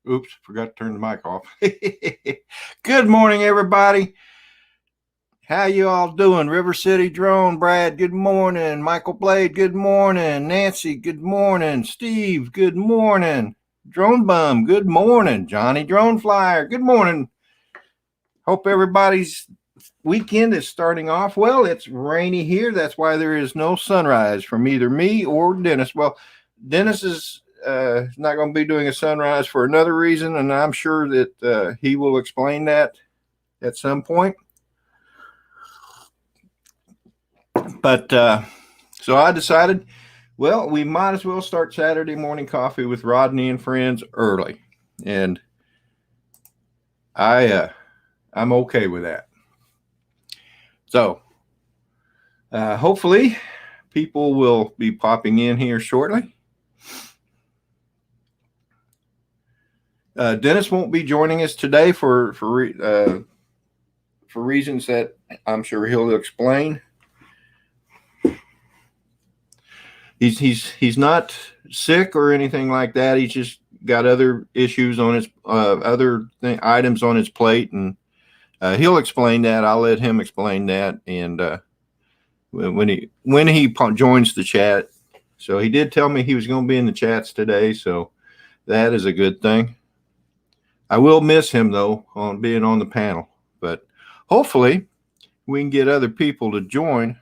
Oops, forgot to turn the mic off. Good morning, everybody. How you all doing? River City Drone, Brad, good morning. Michael Blade, good morning. Nancy, good morning. Steve, good morning. Drone Bum, good morning. Johnny Drone Flyer, good morning. Hope everybody's weekend is starting off well. It's rainy here. That's why there is no sunrise from either me or Dennis. Well, Dennis is not going to be doing a sunrise for another reason, and I'm sure that he will explain that at some point. But so I decided, well, we might as well start Saturday morning coffee with Rodney and friends early, and I'm okay with that. So hopefully people will be popping in here shortly. Dennis won't be joining us today for reasons that I'm sure he'll explain. He's not sick or anything like that. He's just got other issues on his items on his plate, and he'll explain that. I'll let him explain that, and when he joins the chat. So he did tell me he was going to be in the chats today, so that is a good thing. I will miss him, though, on being on the panel. But hopefully we can get other people to join.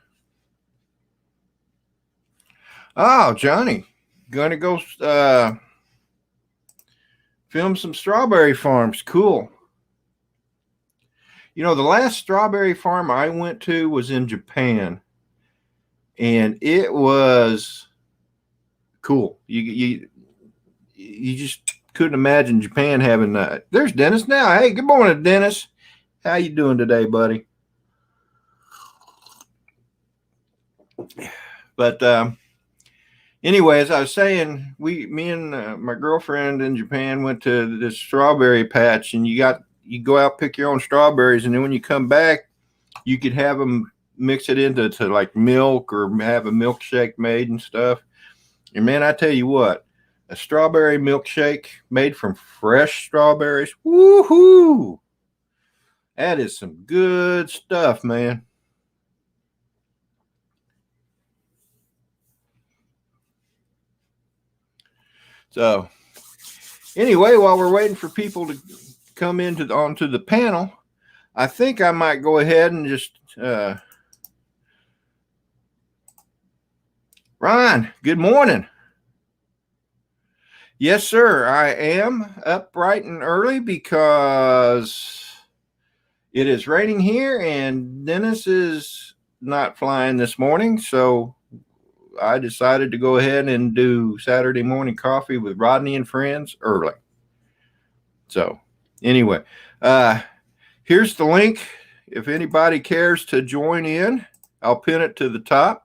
Oh, Johnny, going to go film some strawberry farms. Cool. You know, the last strawberry farm I went to was in Japan, and it was cool. You just couldn't imagine Japan having that. There's Dennis now. Hey, good morning, Dennis. How you doing today, buddy? But anyway, as I was saying, me and my girlfriend in Japan went to this strawberry patch, and you go out, pick your own strawberries, and then when you come back, you could have them mix it into like milk or have a milkshake made and stuff. And man, I tell you what, a strawberry milkshake made from fresh strawberries, woohoo! That is some good stuff, man. So anyway, while we're waiting for people to come onto the panel, I think I might go ahead and just Ron, good morning. Yes, sir. I am up bright and early because it is raining here, and Dennis is not flying this morning, so I decided to go ahead and do Saturday morning coffee with Rodney and friends early. So anyway, here's the link. If anybody cares to join in, I'll pin it to the top.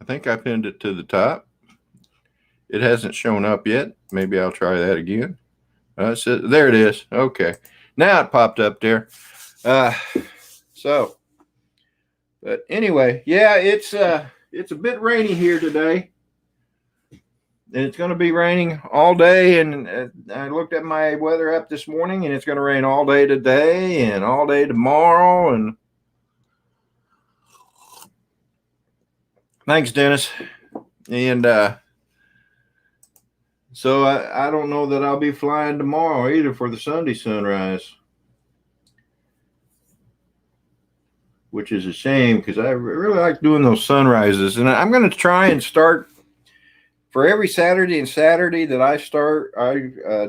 I think I pinned it to the top. It hasn't shown up yet. Maybe I'll try that again. There it is. Okay. Now it popped up there. So, but anyway, yeah, it's a bit rainy here today. And it's going to be raining all day. And I looked at my weather app this morning, and it's going to rain all day today and all day tomorrow. And thanks, Dennis. And so I don't know that I'll be flying tomorrow either for the Sunday sunrise, which is a shame because I really like doing those sunrises. And I'm going to try and start for every Saturday and Saturday that I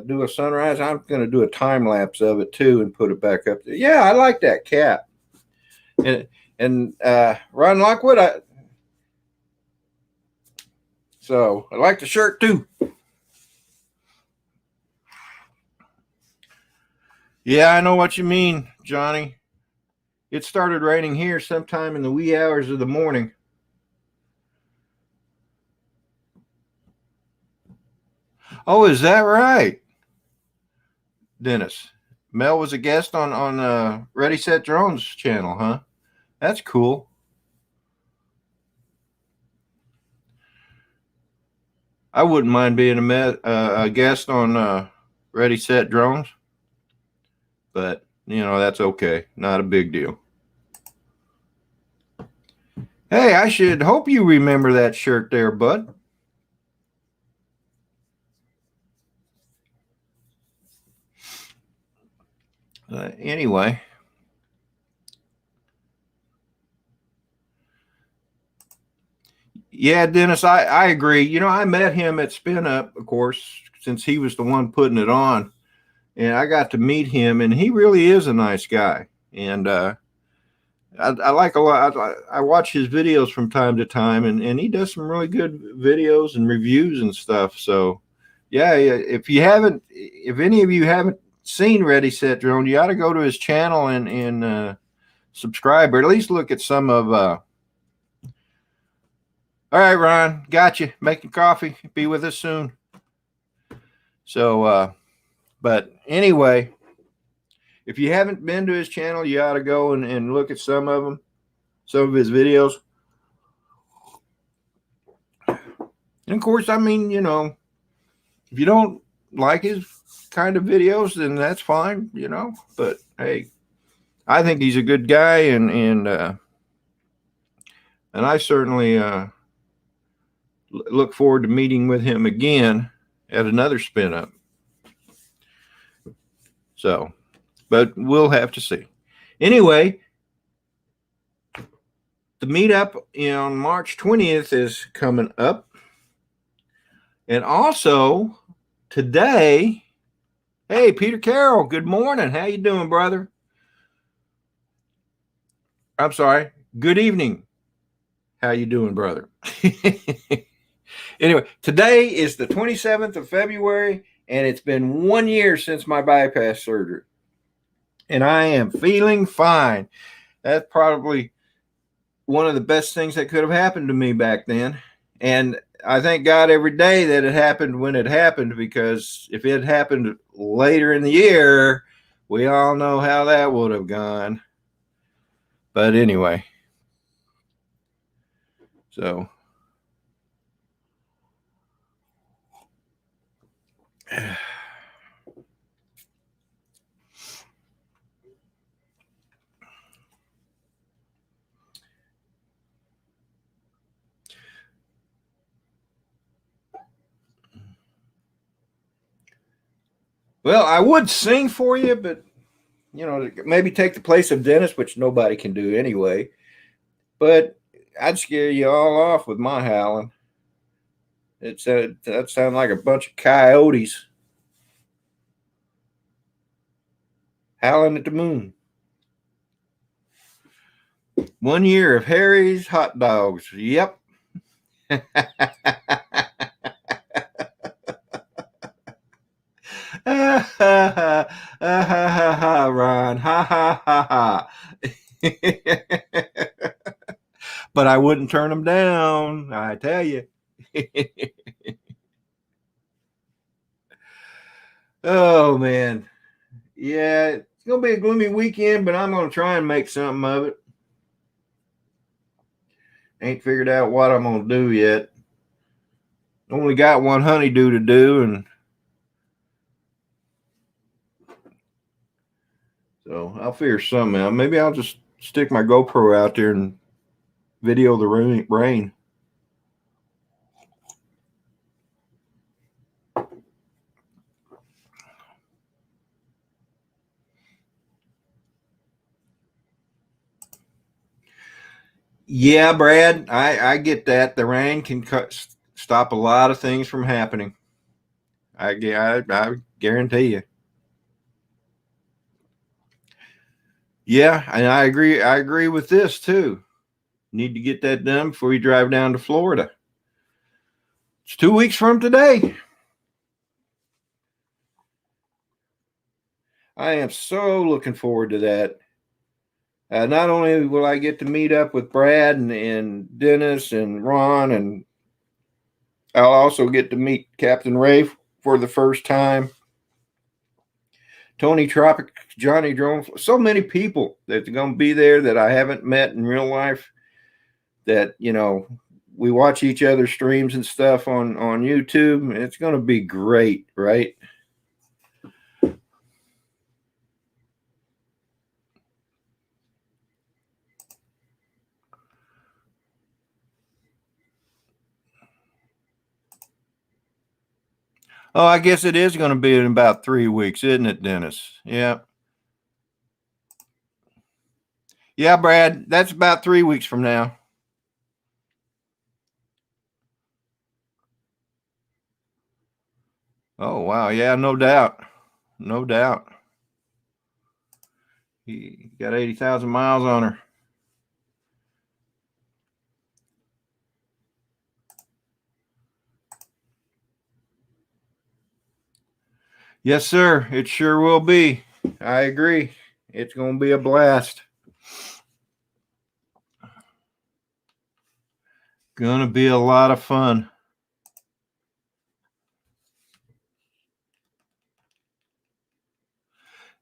do a sunrise. I'm going to do a time lapse of it too and put it back up there. Yeah, I like that cap. And Ron Lockwood, so I like the shirt too. Yeah, I know what you mean, Johnny. It started raining here sometime in the wee hours of the morning. Oh, is that right, Dennis? Mel was a guest on Ready Set Drones channel, huh? That's cool. I wouldn't mind being a guest on Ready Set Drones, but that's okay. Not a big deal. Hey, I should hope you remember that shirt there, bud. Anyway. Yeah, Dennis, I agree. I met him at Spin Up, of course, since he was the one putting it on. And I got to meet him, and he really is a nice guy. And I like a lot. I watch his videos from time to time, and he does some really good videos and reviews and stuff. So, yeah, if any of you haven't seen Ready Set Drone, you ought to go to his channel and subscribe, or at least look at some of. All right, Ron, got you. Making coffee. Be with us soon. So, but anyway, if you haven't been to his channel, you ought to go and look at some of them, some of his videos. And of course, I mean, if you don't like his kind of videos, then that's fine, But hey, I think he's a good guy, and I certainly look forward to meeting with him again at another Spin Up. So, but we'll have to see. Anyway, the meetup on March 20th is coming up. And also today, hey, Peter Carroll, good morning. How you doing, brother? I'm sorry. Good evening. How you doing, brother? Anyway, today is the 27th of February, and it's been 1 year since my bypass surgery. And I am feeling fine. That's probably one of the best things that could have happened to me back then. And I thank God every day that it happened when it happened, because if it happened later in the year, we all know how that would have gone. But anyway, so well, I would sing for you, but maybe take the place of Dennis, which nobody can do anyway. But I'd scare you all off with my howling. That sounds like a bunch of coyotes howling at the moon. 1 year of Harry's hot dogs. Yep. Ron. Ha ha ha ha. But I wouldn't turn them down, I tell you. Oh man. Yeah, it's gonna be a gloomy weekend, but I'm gonna try and make something of it. Ain't figured out what I'm gonna do yet. Only got one honeydew to do, and so I'll figure something out. Maybe I'll just stick my GoPro out there and video the rain. Yeah, Brad, I get that. The rain can stop a lot of things from happening. I guarantee you. Yeah, and I agree. I agree with this too. Need to get that done before you drive down to Florida. It's 2 weeks from today. I am so looking forward to that. Not only will I get to meet up with Brad and Dennis and Ron, and I'll also get to meet Captain Ray for the first time. Tony Tropic, Johnny Drone, so many people that's going to be there that I haven't met in real life that, we watch each other's streams and stuff on YouTube. It's going to be great, right? Oh, I guess it is going to be in about 3 weeks, isn't it, Dennis? Yeah. Yeah, Brad, that's about 3 weeks from now. Oh, wow. Yeah, no doubt. No doubt. He got 80,000 miles on her. Yes, sir. It sure will be. I agree. It's going to be a blast. Going to be a lot of fun.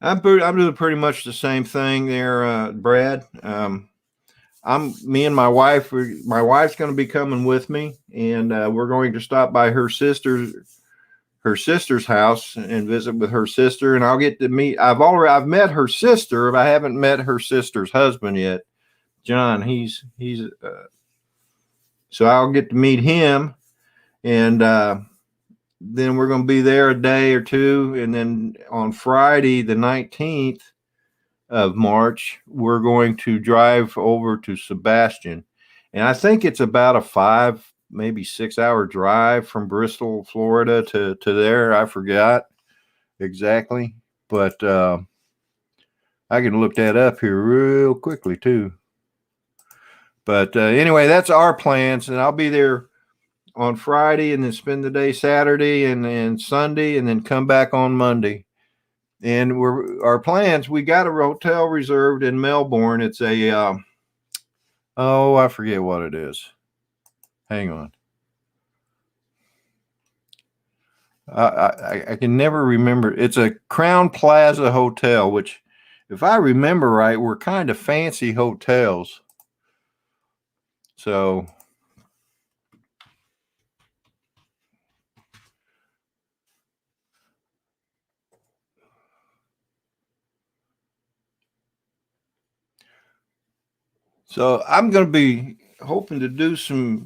I'm doing pretty much the same thing there, Brad. Me and my wife. My wife's going to be coming with me, and we're going to stop by her sister's house and visit with her sister. And I'll get to meet. I've met her sister, but I haven't met her sister's husband yet, John. So I'll get to meet him, and then we're going to be there a day or two, and then on Friday, the 19th of March, we're going to drive over to Sebastian. And I think it's about a 5, maybe 6 hour drive from Bristol, Florida to there. I forgot exactly, but I can look that up here real quickly too. But anyway, that's our plans, and I'll be there on Friday and then spend the day Saturday and Sunday, and then come back on Monday. And our plans, we got a hotel reserved in Melbourne. It's a, I forget what it is. Hang on. I can never remember. It's a Crown Plaza Hotel, which, if I remember right, were kind of fancy hotels. So I'm going to be hoping to do some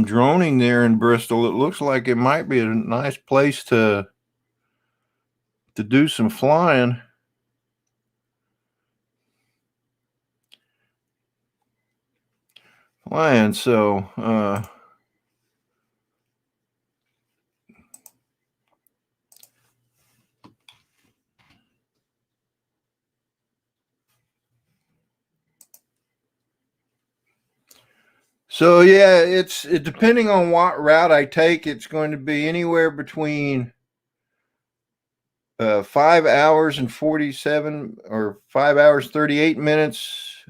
droning there in Bristol. It looks like it might be a nice place to do some flying. So yeah, it's depending on what route I take, it's going to be anywhere between 5 hours and 47 or 5 hours 38 minutes.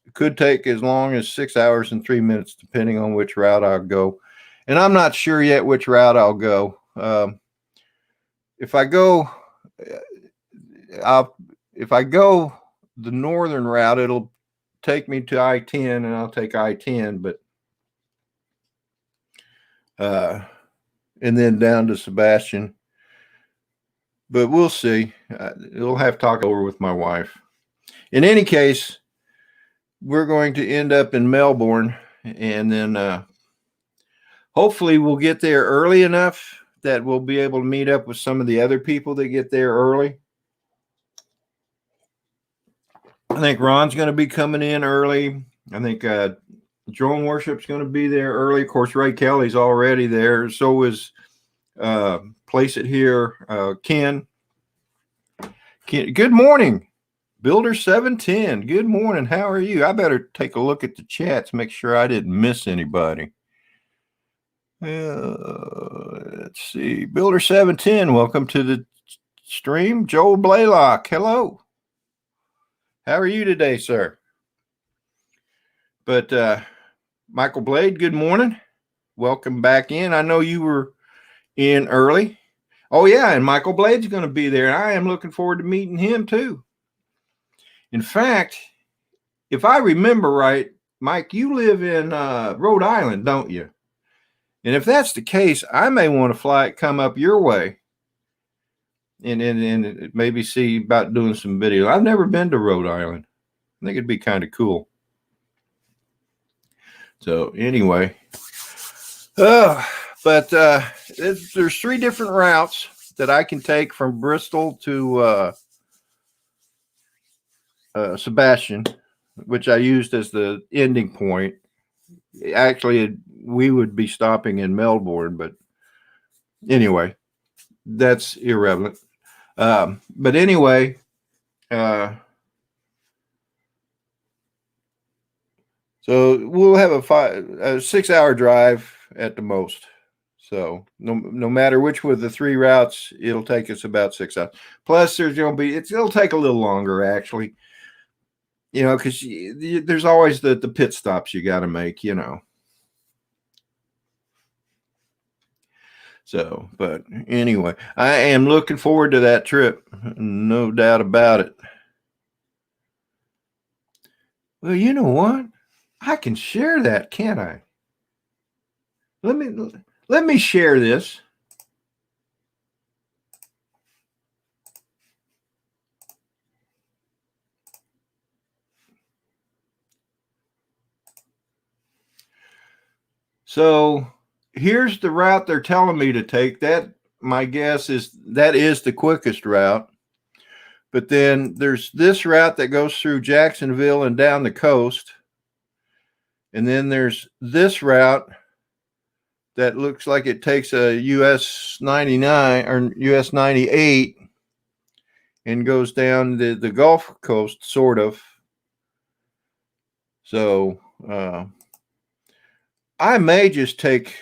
It could take as long as 6 hours and 3 minutes, depending on which route I'll go. And I'm not sure yet which route I'll go. If I go the northern route, it'll take me to I-10, and I'll take I-10, but and then down to Sebastian. But we'll see. We'll have to talk over with my wife. In any case, we're going to end up in Melbourne, and then hopefully we'll get there early enough that we'll be able to meet up with some of the other people that get there early. I think Ron's going to be coming in early. I think Drone Worship's going to be there early. Of course, Ray Kelly's already there. So is Place It Here, Ken. Good morning, Builder 710. Good morning. How are you? I better take a look at the chats, make sure I didn't miss anybody. Let's see. Builder 710, welcome to the stream. Joel Blaylock, hello. How are you today, sir? But Michael Blade, good morning. Welcome back in. I know you were in early. Oh, yeah, and Michael Blade's going to be there. I am looking forward to meeting him, too. In fact, if I remember right, Mike, you live in Rhode Island, don't you? And if that's the case, I may want to come up your way and maybe see about doing some video. I've never been to Rhode Island. I think it'd be kind of cool. So anyway, but there's 3 different routes that I can take from Bristol to Sebastian, which I used as the ending point. Actually, we would be stopping in Melbourne, but anyway, that's irrelevant. But anyway, so we'll have a 6-hour drive at the most. So no matter which with the 3 routes, it'll take us about 6 hours. Plus, it'll take a little longer actually. Because there's always the pit stops you got to make. So, but anyway, I am looking forward to that trip. No doubt about it. Well, you know what? I can share that, can't I? Let me share this. So here's the route they're telling me to take. That, my guess is that is the quickest route. But then there's this route that goes through Jacksonville and down the coast. And then there's this route that looks like it takes a US 99 or US 98 and goes down the Gulf Coast, sort of. So I may just take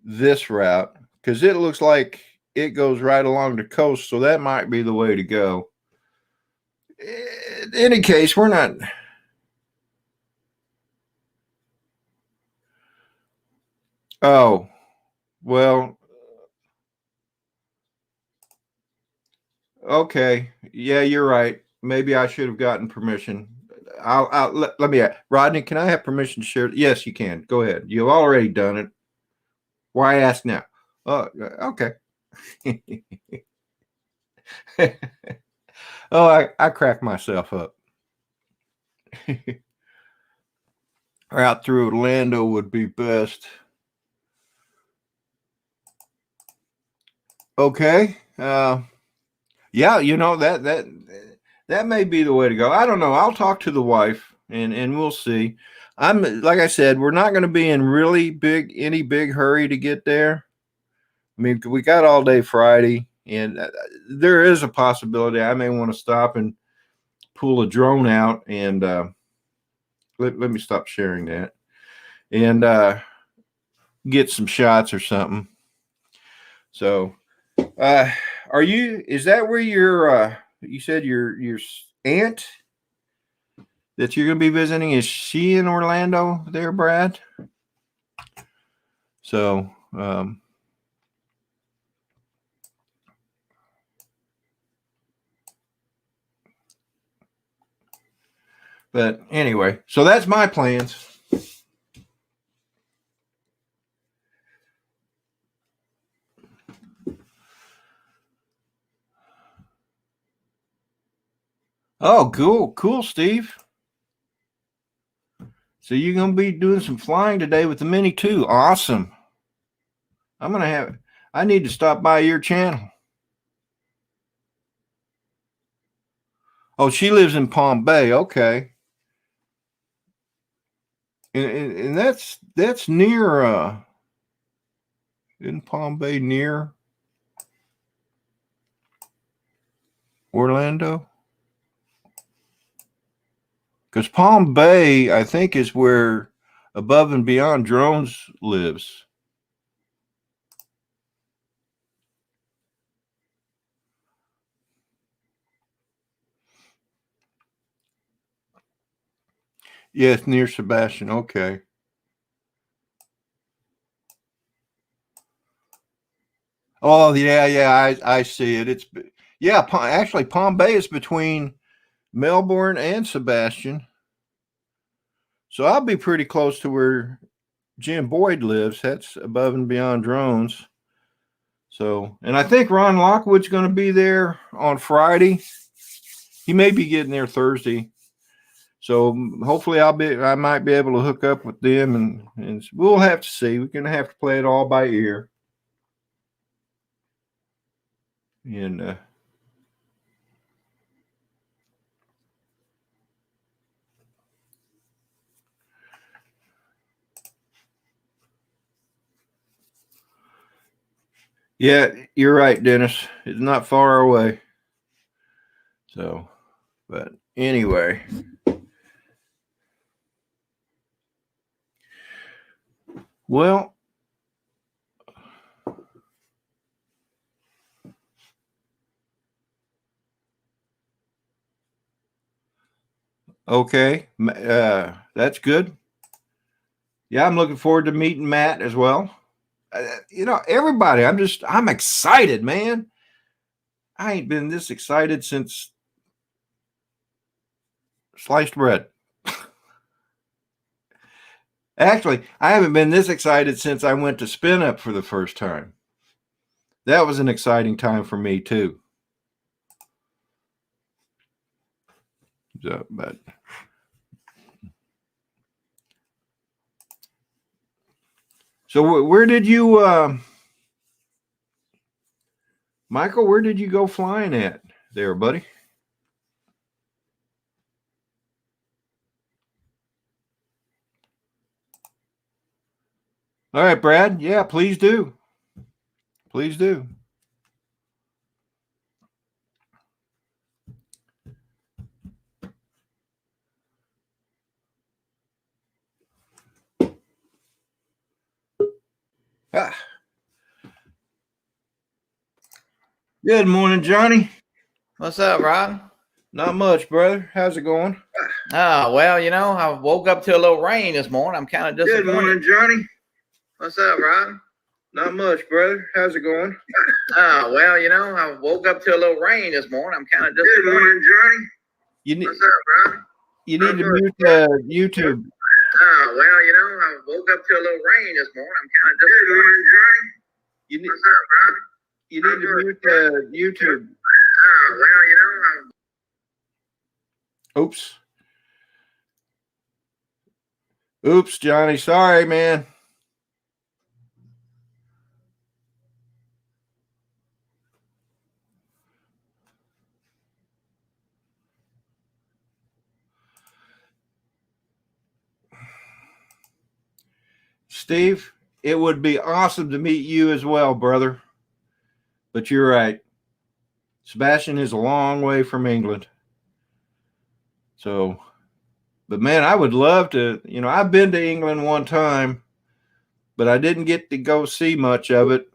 this route because it looks like it goes right along the coast. So that might be the way to go. In any case, we're not. Oh, well, okay. Yeah, you're right. Maybe I should have gotten permission. Let me ask. Rodney, can I have permission to share? Yes, you can. Go ahead. You've already done it. Why ask now? Okay. Oh, I crack myself up. Out through Orlando would be best. Okay. Yeah, that may be the way to go. I don't know. I'll talk to the wife and we'll see. Like I said, we're not going to be in any big hurry to get there. I mean, we got all day Friday, and there is a possibility I may want to stop and pull a drone out and let me stop sharing that and get some shots or something. So, is that where you said your aunt that you're going to be visiting, is she in Orlando there, Brad? So, but anyway, so that's my plans. Oh, cool, Steve. So you're going to be doing some flying today with the Mini too. Awesome. I need to stop by your channel. Oh, she lives in Palm Bay. Okay. And that's near in Palm Bay, near Orlando. Because Palm Bay, I think, is where Above and Beyond Drones lives. Yeah, it's near Sebastian. Okay. Oh, yeah, I see it. Actually, Palm Bay is between Melbourne and Sebastian. So I'll be pretty close to where Jim Boyd lives. That's Above and Beyond Drones. So, and I think Ron Lockwood's going to be there on Friday. He may be getting there Thursday. So hopefully I might be able to hook up with them, and we'll have to see. We're going to have to play it all by ear. And yeah, you're right, Dennis. It's not far away. So, but anyway. Well, okay. That's good. Yeah, I'm looking forward to meeting Matt as well. Everybody, I'm excited, man. I ain't been this excited since sliced bread. Actually, I haven't been this excited since I went to Spin Up for the first time. That was an exciting time for me too. So where did you, Michael? Where did you go flying at there, buddy? All right, Brad. Yeah, please do. Please do. Ah. Good morning, Johnny. What's up, Rod? Not much, brother. How's it going? Well, I woke up to a little rain this morning. I'm kind of disappointed. Good morning, Johnny. What's up, Rod? Not much, brother. How's it going? Well, I woke up to a little rain this morning. I'm kind of disappointed. Good morning, Johnny. What's up, Rod? You need to mute YouTube. Well, I woke up to a little rain this morning. I'm kind of disappointed. Good morning, Johnny. What's up, Rod? You need to mute YouTube. Well, Oops, Johnny. Sorry, man. Steve, it would be awesome to meet you as well, brother. But you're right. Sebastian is a long way from England. So, but man, I would love to, I've been to England one time, but I didn't get to go see much of it.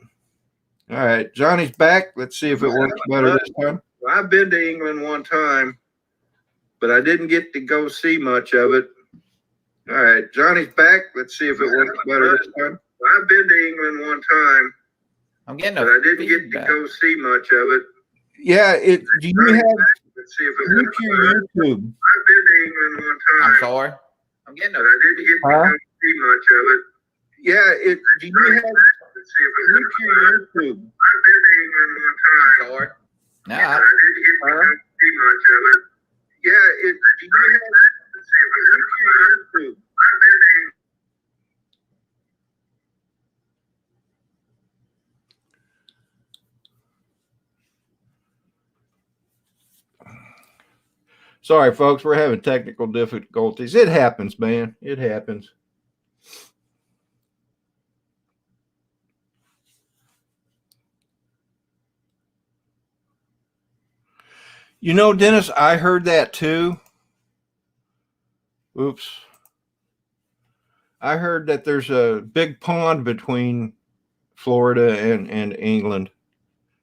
All right, Johnny's back. Let's see if it works better this time. I've been to England one time, but I didn't get to go see much of it. All right, Johnny's back. Let's see if it works better this time. I've been to England one time, I'm getting but I didn't get to go see much of it. Yeah, do you have? Let's see if it works better. YouTube. I've been to England one time. I'm sorry. I'm getting but I didn't get to go see much of it. Yeah, do you have? Let's see if it works better. YouTube. I've been to England one time. I'm sorry. No, but I didn't get to go see much of it. Yeah, do you have? Let's see if it works better. YouTube. I've been to. Sorry, folks, we're having technical difficulties. It happens, man. It happens. Dennis, I heard that too. Oops. I heard that there's a big pond between Florida and England.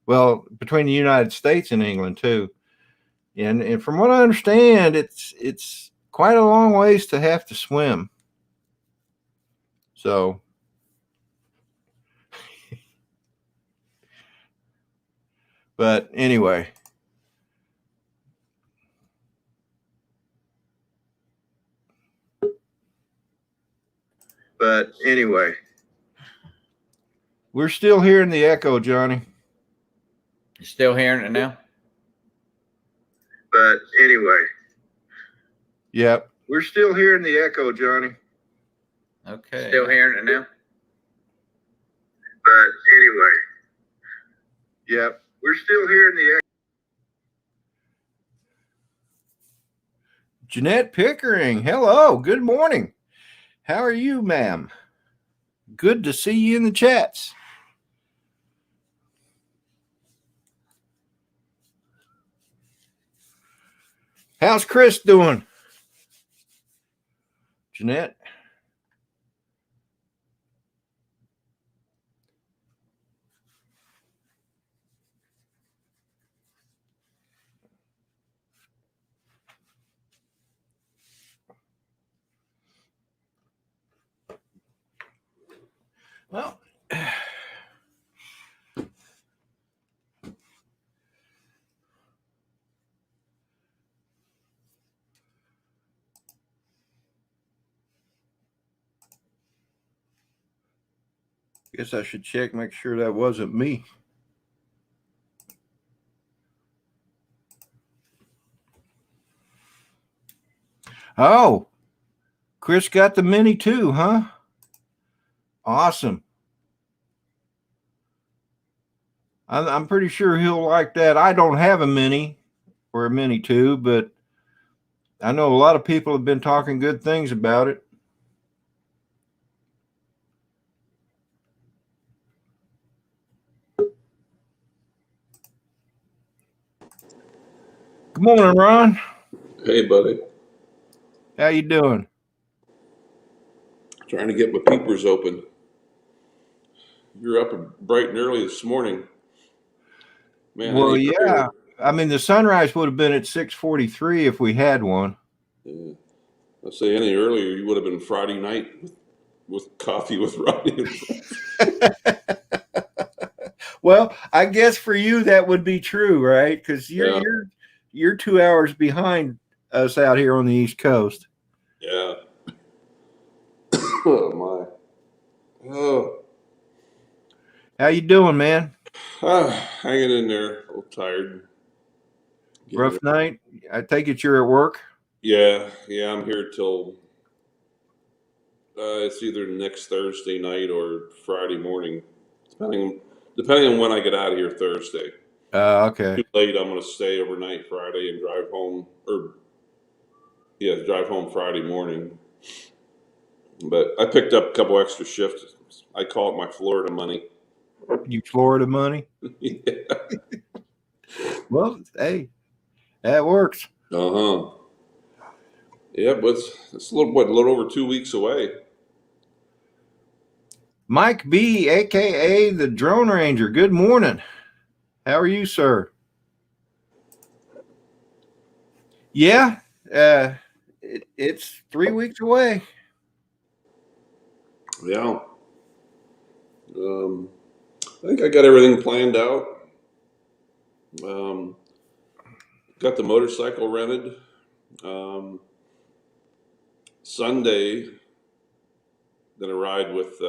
Well, between the United States and England too. And from what I understand, it's quite a long ways to have to swim. So, but anyway. But anyway, we're still hearing the echo, Johnny. You still hearing it now? But anyway. Yep. We're still hearing the echo, Johnny. Okay. Still hearing it now? But anyway. Yep. We're still hearing the echo. Jeanette Pickering, hello. Good morning. How are you, ma'am? Good to see you in the chats. How's Chris doing? Jeanette? Well, guess I should check, make sure that wasn't me. Oh, Chris got the mini too, huh? Awesome. I'm pretty sure he'll like that. I don't have a mini or a mini 2, but I know a lot of people have been talking good things about it. Good morning, Ron. Hey, buddy. How you doing? Trying to get my peepers open. You're up bright and early this morning. Man, Well, yeah. I mean, the sunrise would have been at 6:43 if we had one. Yeah. Let's say any earlier, you would have been Friday night with coffee with Rodney. Well, I guess for you that would be true, right? Because you're 2 hours behind us out here on the East Coast. Yeah. Oh my. Oh. How you doing, man? Hanging in there. A little tired. Rough night. I take it you're at work. Yeah. I'm here till it's either next Thursday night or Friday morning, depending on when I get out of here Thursday. Okay. Too late, I'm going to stay overnight Friday and drive home, drive home Friday morning. But I picked up a couple extra shifts. I call it my Florida money. You Florida money? Yeah. Well, hey, that works. Uh-huh. Yeah, but it's a little over 2 weeks away. Mike B, a.k.a. the Drone Ranger. Good morning. How are you, sir? Yeah, it's 3 weeks away. Yeah. I think I got everything planned out. Got the motorcycle rented. Sunday, gonna ride with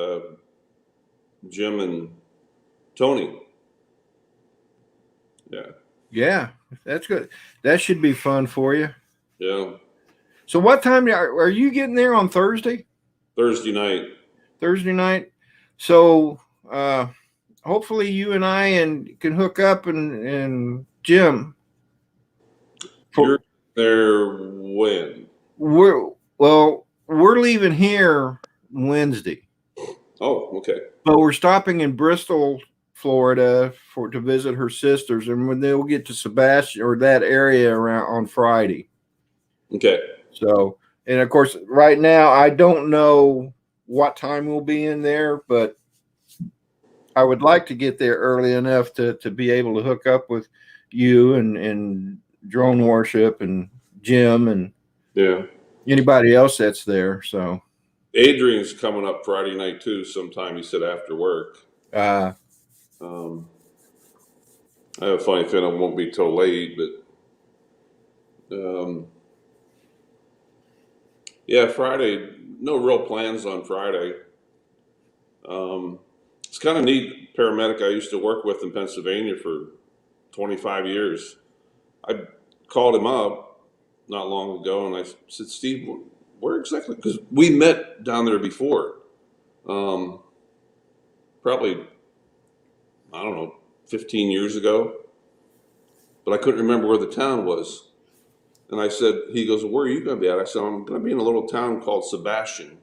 Jim and Tony. Yeah, that's good. That should be fun for you. Yeah. So what time are you getting there on Thursday? Thursday night. Thursday night. So hopefully you and I can hook up and Jim. You're there when? We're leaving here Wednesday. Oh, okay. But we're stopping in Bristol, Florida to visit her sisters, and when they'll get to Sebastian or that area around on Friday. Okay. So, and of course, right now I don't know what time we'll be in there, but I would like to get there early enough to be able to hook up with you and Drone Worship and Jim and anybody else that's there. So Adrian's coming up Friday night too. Sometime he said after work. I have a funny feeling it won't be till late, but Friday no real plans on Friday. It's kind of neat. Paramedic I used to work with in Pennsylvania for 25 years. I called him up not long ago and I said, Steve, where exactly? Because we met down there before. Probably, I don't know, 15 years ago. But I couldn't remember where the town was. And I said, he goes, well, where are you going to be at? I said, I'm going to be in a little town called Sebastian.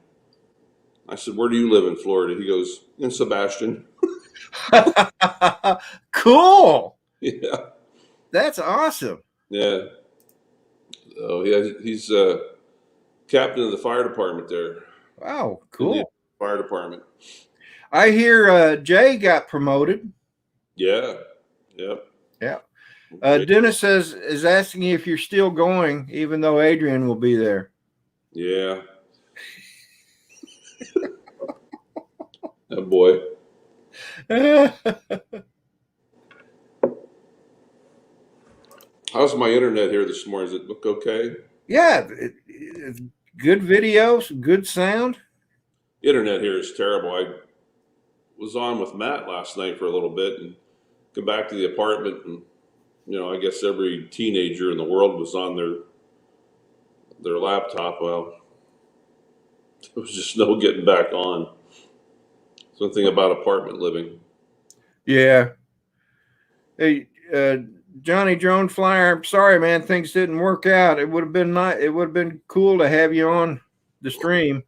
I said, where do you live in Florida? He goes, in Sebastian. Cool. Yeah. That's awesome. Yeah. Oh, yeah. He's captain of the fire department there. Wow, In cool. the fire department. I hear Jay got promoted. Yeah. Yep. Yeah. Dennis is asking you if you're still going, even though Adrian will be there. Yeah. Oh, boy. How's my internet here this morning? Does it look okay? Yeah, it's good videos, good sound. Internet here is terrible. I was on with Matt last night for a little bit and come back to the apartment, and I guess every teenager in the world was on their laptop. Well, there was just no getting back on. Something about apartment living. Yeah. Hey, Johnny Drone Flyer, I'm sorry, man, things didn't work out. It would have been nice. It would have been cool to have you on the stream.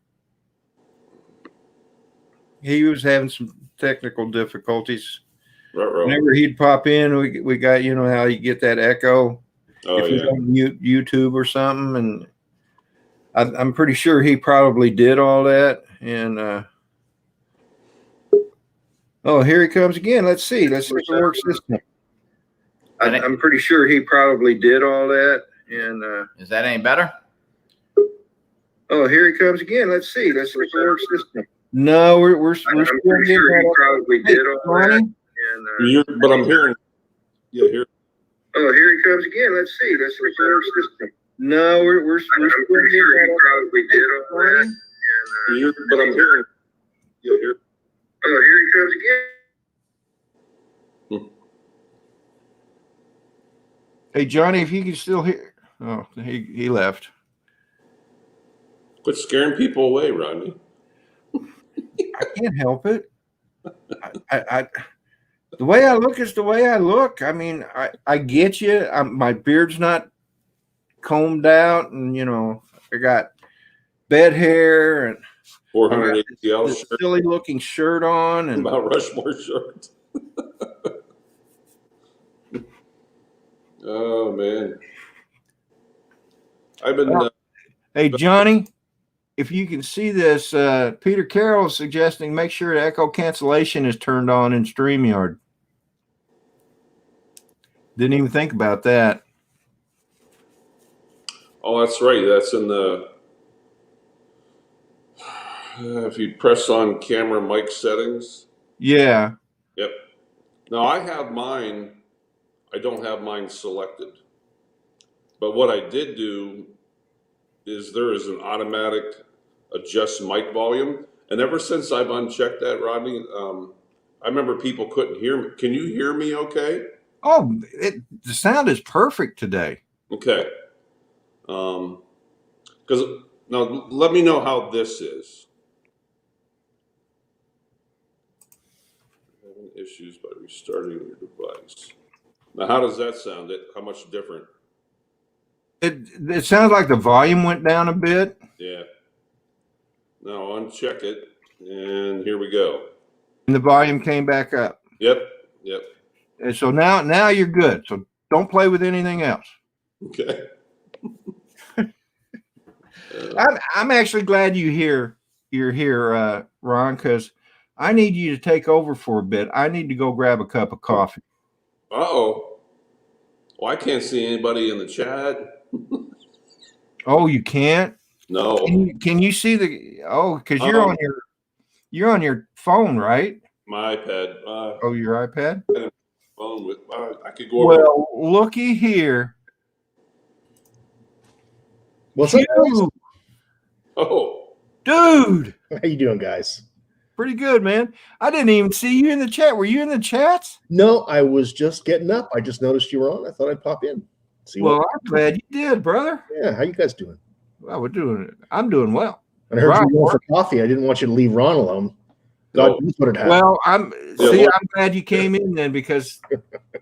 He was having some technical difficulties. Right. Whenever he'd pop in, we got, how you get that echo. Oh, if you yeah. don't mute YouTube or something, and I'm pretty sure he probably did all that. And oh, here he comes again. Let's see if it works this time. I'm pretty sure he probably did all that. And Is that any better? oh, here he comes again. Let's see if it works this time. No, we're I'm pretty sure he probably did all that. And But I'm hearing. Yeah, here. oh, here he comes again. Let's see if it works this time. No, we're I'm pretty sure he probably did all that. And But I'm hearing. Yeah, here. oh, here he comes again. Hey, Johnny, if you can still hear. Oh, he left. Quit scaring people away, Rodney. I can't help it. I the way I look is the way I look. I mean, I get you. My beard's not combed out, and I got bed hair and 400 ACL this shirt. silly looking shirt on, and Mount Rushmore shirt. Oh, man. I've been. Hey, Johnny, if you can see this, Peter Carroll is suggesting make sure the echo cancellation is turned on in StreamYard. Didn't even think about that. Oh, that's right. That's in the. If you press on camera mic settings. Yeah. Yep. Now I have mine. I don't have mine selected. But what I did do is there is an automatic adjust mic volume. And ever since I've unchecked that, Rodney, I remember people couldn't hear me. Can you hear me okay? Oh, the sound is perfect today. Okay. Because now let me know how this is. Having issues by restarting your device. Now, how does that sound? How much different? It sounds like the volume went down a bit. Yeah. Now uncheck it, and here we go. And the volume came back up. Yep. And so now you're good. So don't play with anything else. Okay. I'm actually glad you're here, Ron, because I need you to take over for a bit. I need to go grab a cup of coffee. Uh-oh. Well, I can't see anybody in the chat. Oh, you can't? No. Can you see the? Oh, because you're on your phone, right? My iPad. Oh, your iPad. Phone with. I could go over. Well, looky here. What's up? Oh. Dude, How you doing, guys? pretty good, man. I didn't even see you in the chat. Were you in the chats? No, I was just getting up. I just noticed you were on. I thought I'd pop in. See Well, I'm glad you did, brother. Yeah, how you guys doing? Well, we're doing it. I'm doing well. I heard Right. you were going for coffee. I didn't want you to leave Ron alone. God knows what had happened. Well, I'm glad you came in then, because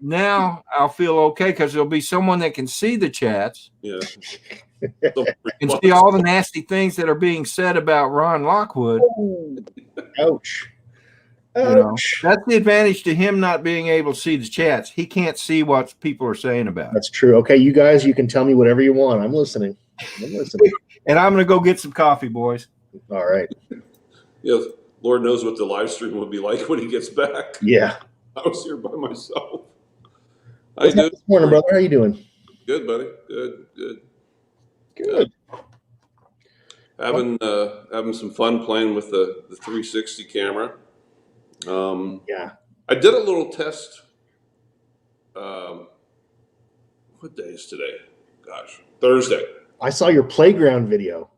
now I'll feel okay, because there'll be someone that can see the chats. Yeah. And see all the nasty things that are being said about Ron Lockwood. Oh, ouch. You know, that's the advantage to him not being able to see the chats. He can't see what people are saying about it. That's true. Okay, you guys, you can tell me whatever you want. I'm listening. And I'm going to go get some coffee, boys. All right. Yeah, Lord knows what the live stream will be like when he gets back. Yeah. I was here by myself. What's up this morning, brother? How you doing? Good, buddy. Good. Good. Having some fun playing with the 360 camera. Yeah. I did a little test. What day is today? Gosh, Thursday. I saw your playground video.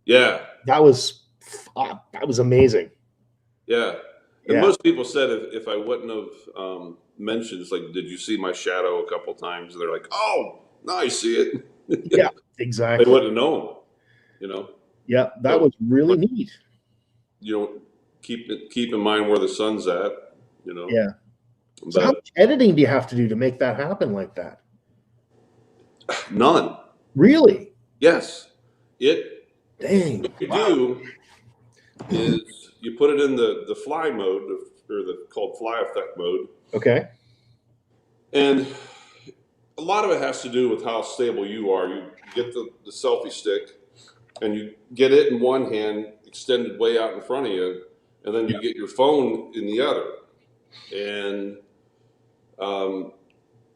Yeah. That was amazing. Yeah. And most people said if I wouldn't have mentioned, it's like, did you see my shadow a couple times? And they're like, oh, now I see it. Yeah, exactly. They wouldn't have known, you know. Yeah, that was really neat. You know, keep in mind where the sun's at, you know. Yeah. So how much editing do you have to do to make that happen like that? None. Really? Yes. Dang. What you do is you put it in the fly mode, or called fly effect mode. Okay. And a lot of it has to do with how stable you are. You get the selfie stick and you get it in one hand extended way out in front of you, and then you get your phone in the other. And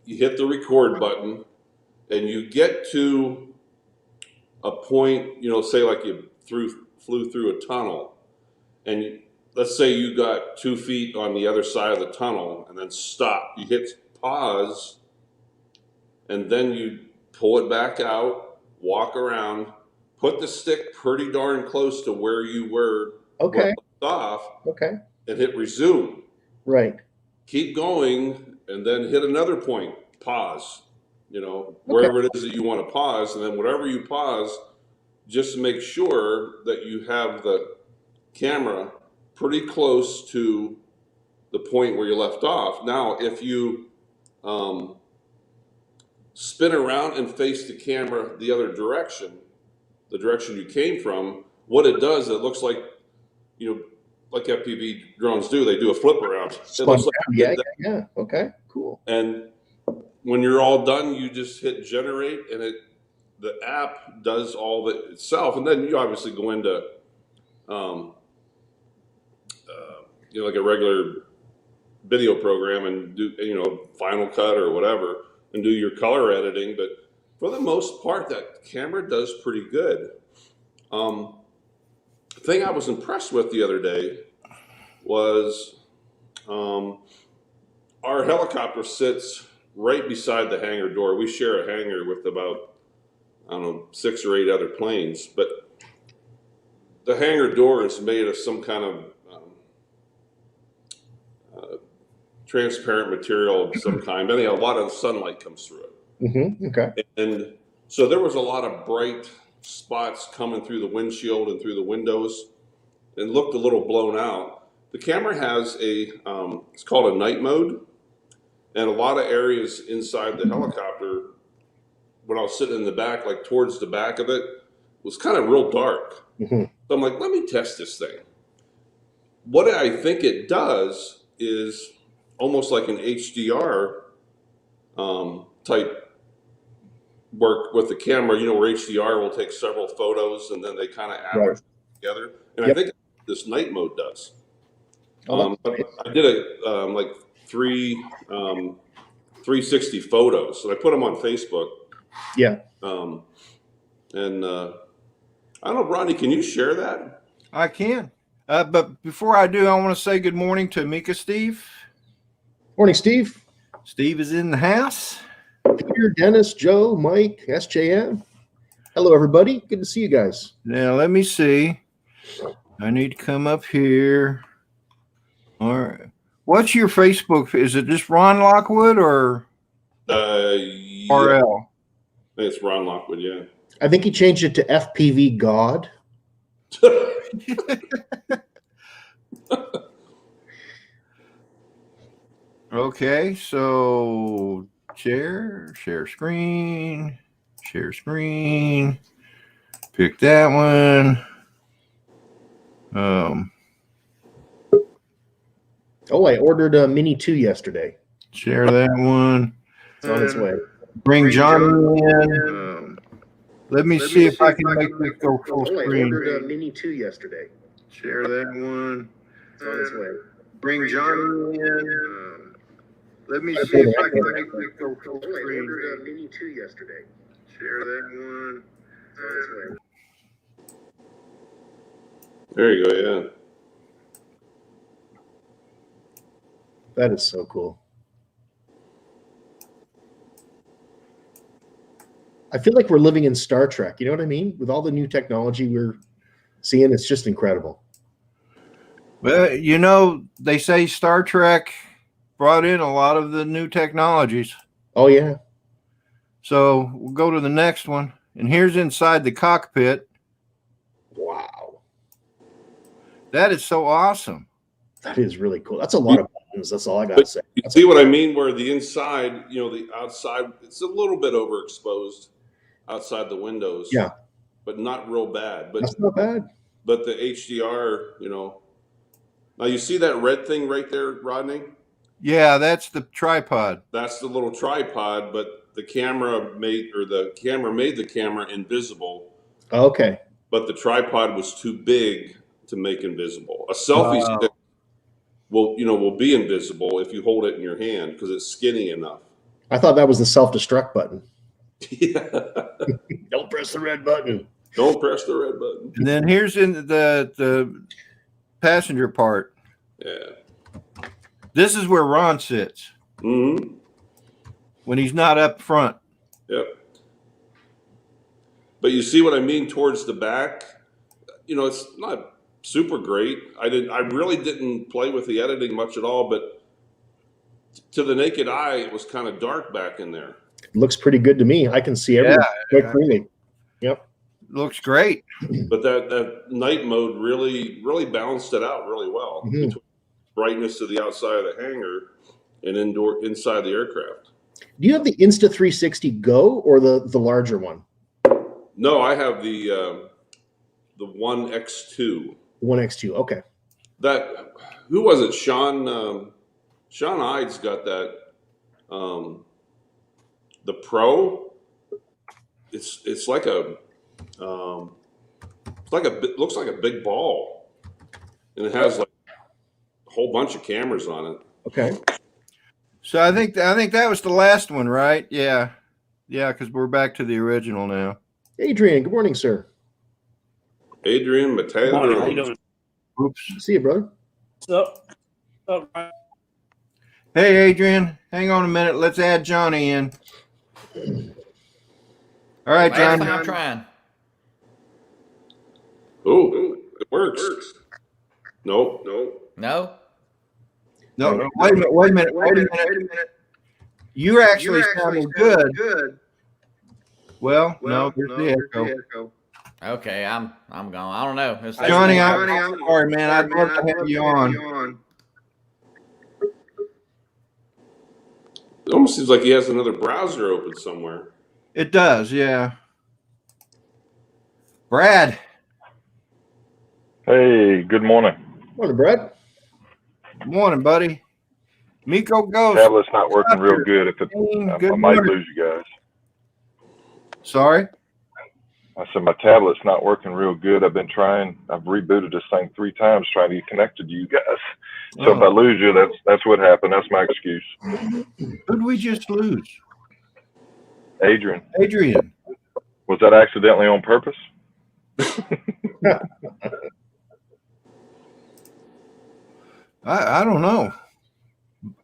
you hit the record button, and you get to a point, you know, say like you flew through a tunnel, and let's say you got 2 feet on the other side of the tunnel, and then stop. You hit pause, and then you pull it back out, walk around, put the stick pretty darn close to where you were off, and hit resume. Right. Keep going, and then hit another point, pause, you know, wherever it is that you want to pause. And then whatever you pause, just make sure that you have the camera pretty close to the point where you left off. Now, if you spin around and face the camera the other direction, the direction you came from, what it does, it looks like, you know, like FPV drones do. They do a flip around. It looks like yeah. Okay, cool. And when you're all done, you just hit generate, and the app does all of it itself. And then you obviously go into, you know, like a regular video program and do, you know, Final Cut or whatever, and do your color editing. But for the most part, that camera does pretty good. The thing I was impressed with the other day was our helicopter sits right beside the hangar door. We share a hangar with about, I don't know, 6 or 8 other planes, but the hangar door is made of some kind of transparent material of some kind. Anyhow, a lot of sunlight comes through it. Okay. And so there was a lot of bright spots coming through the windshield and through the windows, and looked a little blown out. The camera has it's called a night mode, and a lot of areas inside the helicopter, when I was sitting in the back, like towards the back of it, was kind of real dark. So I'm like, let me test this thing. What I think it does is almost like an HDR type work with the camera, you know, where HDR will take several photos and then they kind of average together. And I think this night mode does. I did like 360 photos, and I put them on Facebook. Yeah. And I don't know, Rodney, can you share that? I can. But before I do, I want to say good morning to Mika Steve. Morning, Steve. Steve is in the house. Peter, Dennis, Joe, Mike, SJM. Hello, everybody. Good to see you guys. Now, let me see. I need to come up here. All right. What's your Facebook? Is it just Ron Lockwood or Yeah. RL? I think it's Ron Lockwood, yeah. I think he changed it to FPV God. Okay, so share screen, pick that one. Oh, I ordered a Mini 2 yesterday. Share that one. It's on its way. Bring Johnny in. Let me see if I can make this go full Oh, I screen. ordered a Mini 2 yesterday. Share that one. It's on its way. Bring Johnny in. Let me see if I can make this go full Oh, I screen. ordered a Mini 2 yesterday. Share that one. It's on its way. There you go, yeah. That is so cool. I feel like we're living in Star Trek. You know what I mean? With all the new technology we're seeing, it's just incredible. Well, you know, they say Star Trek brought in a lot of the new technologies. Oh, yeah. So we'll go to the next one. And here's inside the cockpit. Wow. That is so awesome. That is really cool. That's a lot of buttons. That's all I got to say. You see what I mean? Where the inside, the outside, it's a little bit overexposed outside the windows. Yeah. But not real bad. But that's not bad. But the HDR, Now you see that red thing right there, Rodney? Yeah, that's the tripod. That's the little tripod, but the camera made the camera invisible. Okay. But the tripod was too big to make invisible. A selfie stick will be invisible if you hold it in your hand because it's skinny enough. I thought that was the self-destruct button. Yeah. Don't press the red button. Don't press the red button. And then here's in the passenger part. Yeah. This is where Ron sits. Mm-hmm. When he's not up front. Yep. But you see what I mean towards the back? It's not super great. I really didn't play with the editing much at all, but to the naked eye, it was kind of dark back in there. It looks pretty good to me. I can see everything quite clearly. Yep. Looks great. But that night mode really balanced it out really well. Mm-hmm. Between brightness to the outside of the hangar and inside the aircraft. Do you have the Insta360 Go or the larger one? No, I have the 1X2. The 1X2. Okay. Who was it? Sean Ides got that. The Pro. It's like looks like a big ball, and it has like a whole bunch of cameras on it. Okay. So I think that was the last one, right? Yeah, because we're back to the original now. Adrian, good morning, sir. Adrian Mateo. Morning, how you doing? Oops. See you, brother. What's up? Hey, Adrian, hang on a minute. Let's add Johnny in. All right, Last Johnny. time trying. Oh, it works. Nope. No? No, wait a minute. You're actually sounding good. Well, no, there's the echo. Okay, I'm gone. I don't know. Johnny, I'm sorry, man. I'd love to have you on. It almost seems like he has another browser open somewhere. It does, yeah. Brad. Hey, good morning. Morning, Brad. Morning, buddy. Miko Ghost. Tablet's not working real good. I might lose you guys. Sorry? I said my tablet's not working real good. I've rebooted this thing 3 times trying to get connected to you guys. So if I lose you, that's what happened. That's my excuse. Who'd we just lose? Adrian. Was that accidentally on purpose? I don't know.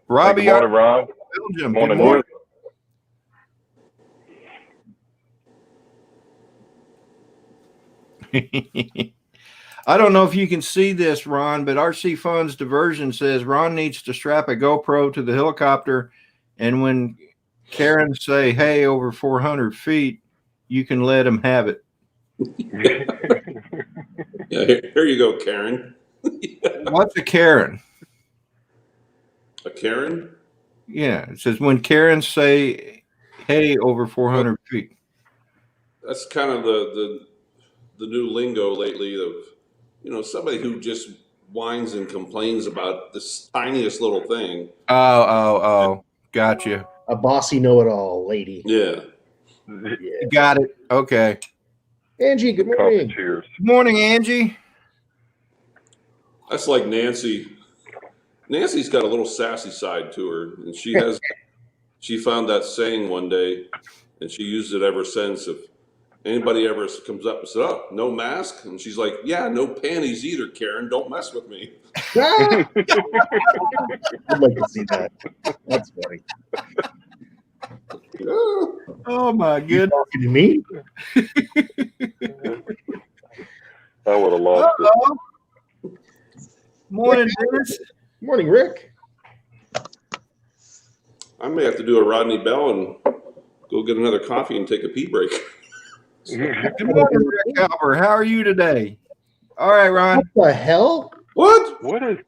Robbie, good morning, Ron. Belgium. Good morning. I don't know if you can see this, Ron, but RC Funds Diversion says Ron needs to strap a GoPro to the helicopter, and when Karen say, hey, over 400 feet, you can let him have it. Yeah, here you go, Karen. What's a Karen? A Karen? Yeah, it says when Karen say, hey, over 400 feet. That's kind of the new lingo lately of, somebody who just whines and complains about this tiniest little thing. Oh, gotcha. A bossy know-it-all lady. Yeah. Yeah. Got it. Okay. Angie, good morning. Cheers. Good morning, Angie. That's like Nancy. Nancy's got a little sassy side to her, and she found that saying one day, and she used it ever since. If anybody ever comes up and says, "Oh, no mask," and she's like, "Yeah, no panties either, Karen. Don't mess with me." I'd like to see that. That's funny. Oh my You goodness. talking to me? I would have lost it. Morning, Dennis. Morning, Rick. I may have to do a Rodney Bell and go get another coffee and take a pee break. Good morning, Rick Halper. How are you today? All right, Ron. What the hell? What? What is?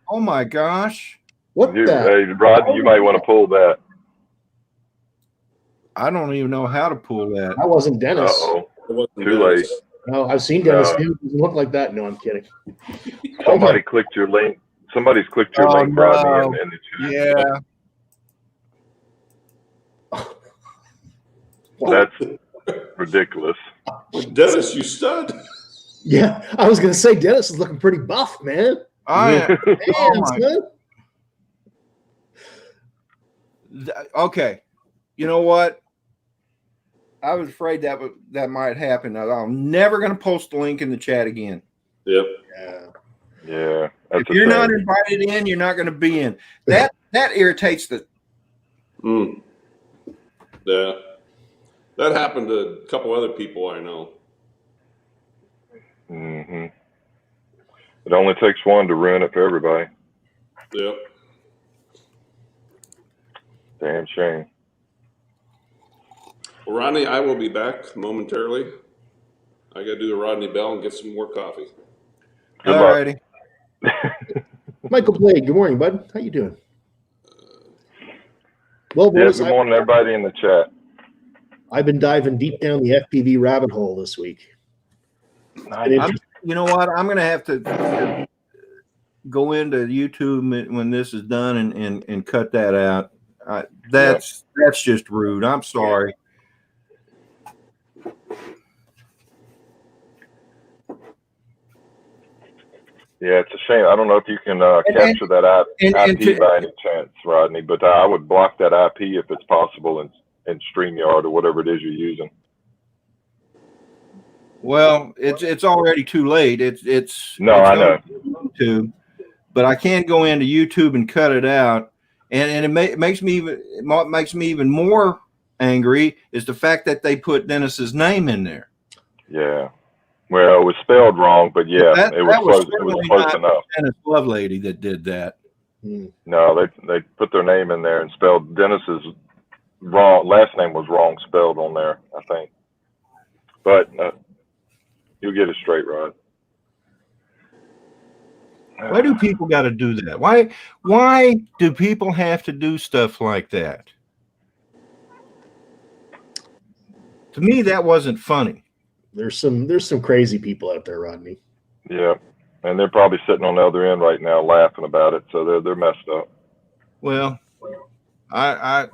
Oh my gosh. What You, the? hey, Rodney, you might want to pull that. I don't even know how to pull that. That wasn't Dennis. Uh-oh. It wasn't Too Dennis. late. No, I've seen Dennis. No. It doesn't look like that. No, I'm kidding. Somebody clicked your link. Somebody's clicked your Oh, link, Rodney, no. in the chat. Yeah. That's ridiculous. Dennis, you stud. Yeah, I was going to say Dennis is looking pretty buff, man. Oh Damn, my. son. Okay. You know what? I was afraid that might happen. I'm never going to post the link in the chat again. Yep. Yeah. Yeah. That's If you're not shame. invited in, you're not going to be in. That irritates the. Yeah. That happened to a couple other people I know. Mm-hmm. It only takes one to ruin it for everybody. Yep. Damn shame. Well, Rodney, I will be back momentarily. I got to do the Rodney Bell and get some more coffee. Good All luck. righty. Michael Blade, good morning, bud. How you doing? Well, Yeah, boys, good morning, everybody in the chat. I've been diving deep down the FPV rabbit hole this week. You know what? I'm going to have to go into YouTube when this is done and cut that out. That's just rude. I'm sorry. Yeah, it's a shame. I don't know if you can capture that IP by any chance, Rodney, but I would block that IP if it's possible in StreamYard or whatever it is you're using. Well, it's already too late. It's I know. YouTube, but I can't go into YouTube and cut it out, and it makes me even more angry is the fact that they put Dennis's name in there. Yeah. Well, it was spelled wrong, but yeah, it was close. It was close enough. Dennis Lovelady that did that. No, they put their name in there and spelled Dennis's wrong. Last name was wrong spelled on there, I think. But you'll get it straight, Rod. Why do people got to do that? Why do people have to do stuff like that? To me, that wasn't funny. There's some crazy people out there, Rodney. Yeah, and they're probably sitting on the other end right now laughing about it, so they're messed up. Well, I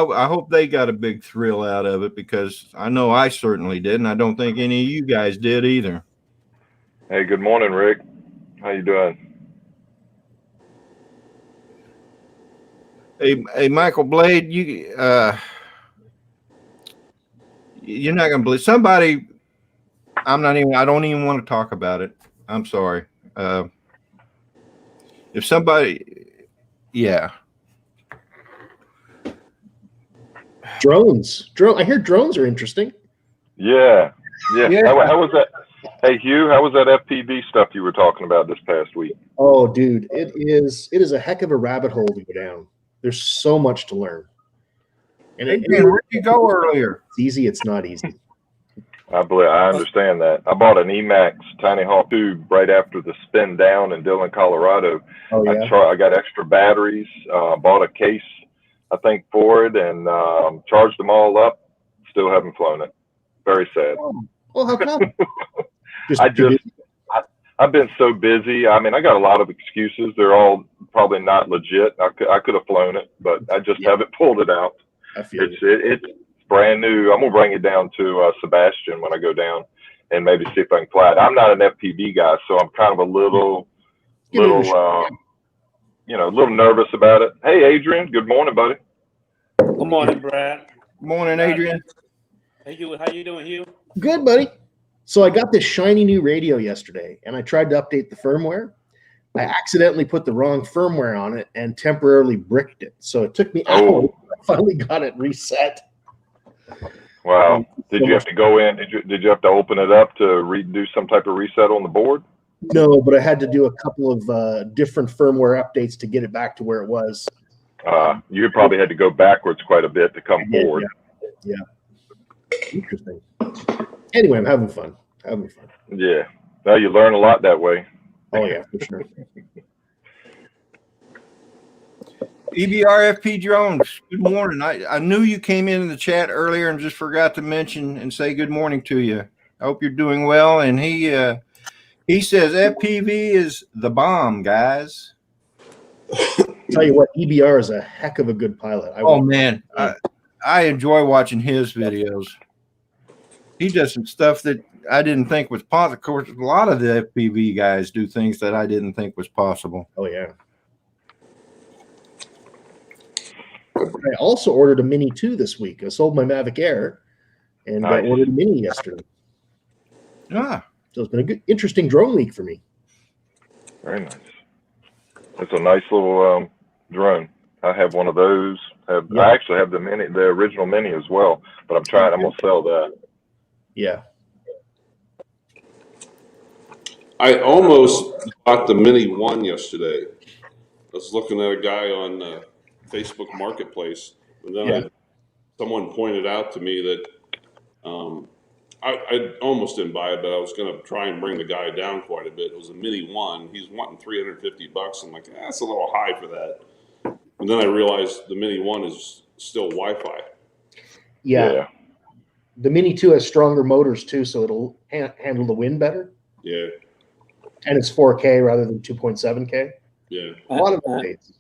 hope they got a big thrill out of it because I know I certainly did, and I don't think any of you guys did either. Hey, good morning, Rick. How you doing? Hey, Michael Blade, you're not gonna believe somebody. I don't even want to talk about it. I'm sorry. If somebody, yeah. Drones. I hear drones are interesting. Yeah. How was that? Hey, Hugh, how was that FPV stuff you were talking about this past week? Oh, dude, it is a heck of a rabbit hole to go down. There's so much to learn. And Adrian, where'd you go earlier? it's easy. It's not easy. I understand that. I bought an Emax Tiny Hawk 2 right after the spin down in Dillon, Colorado. Oh yeah. I got extra batteries, bought a case, I think, for it, and charged them all up. Still haven't flown it. Very sad. Well, how come? I've been so busy. I mean, I got a lot of excuses. They're all probably not legit. I could have flown it, but I just haven't pulled it out. I feel It's brand new. I'm gonna bring it down to Sebastian when I go down, and maybe see if I can fly it. I'm not an FPV guy, so I'm kind of a little nervous about it. Hey, Adrian. Good morning, buddy. Good morning, Brad. Morning, Adrian. Hey, Hugh. How you doing, Hugh? good, buddy. So I got this shiny new radio yesterday, and I tried to update the firmware. I accidentally put the wrong firmware on it and temporarily bricked it. So it took me hours. I finally got it reset. Wow. Did you have to go in? Did you have to open it up to do some type of reset on the board? No, but I had to do a couple of different firmware updates to get it back to where it was. You probably had to go backwards quite a bit to come forward. Yeah. Interesting. Anyway, I'm having fun. Yeah. Well, you learn a lot that way. Oh, yeah, for sure. EBRFP drones. Good morning. I knew you came in the chat earlier and just forgot to mention and say good morning to you. I hope you're doing well. And he says FPV is the bomb, guys. Tell you what, EBR is a heck of a good pilot. I enjoy watching his videos. He does some stuff that I didn't think was possible. Of course, a lot of the FPV guys do things that I didn't think was possible. Oh, yeah. I also ordered a Mini 2 this week. I sold my Mavic Air and I ordered a Mini yesterday. So it's been a good, interesting drone week for me. Very nice. It's a nice little drone. I have one of those. I actually have the original Mini as well, but I'm going to sell that. Yeah. I almost bought the Mini 1 yesterday. I was looking at a guy on Facebook Marketplace, and then someone pointed out to me that I almost didn't buy it, but I was going to try and bring the guy down quite a bit. It was a Mini 1. He's wanting $350. I'm like, that's a little high for that. And then I realized the Mini 1 is still Wi-Fi. Yeah. The Mini 2 has stronger motors too, so it'll handle the wind better. Yeah. And it's 4K rather than 2.7K. Yeah. A lot of updates.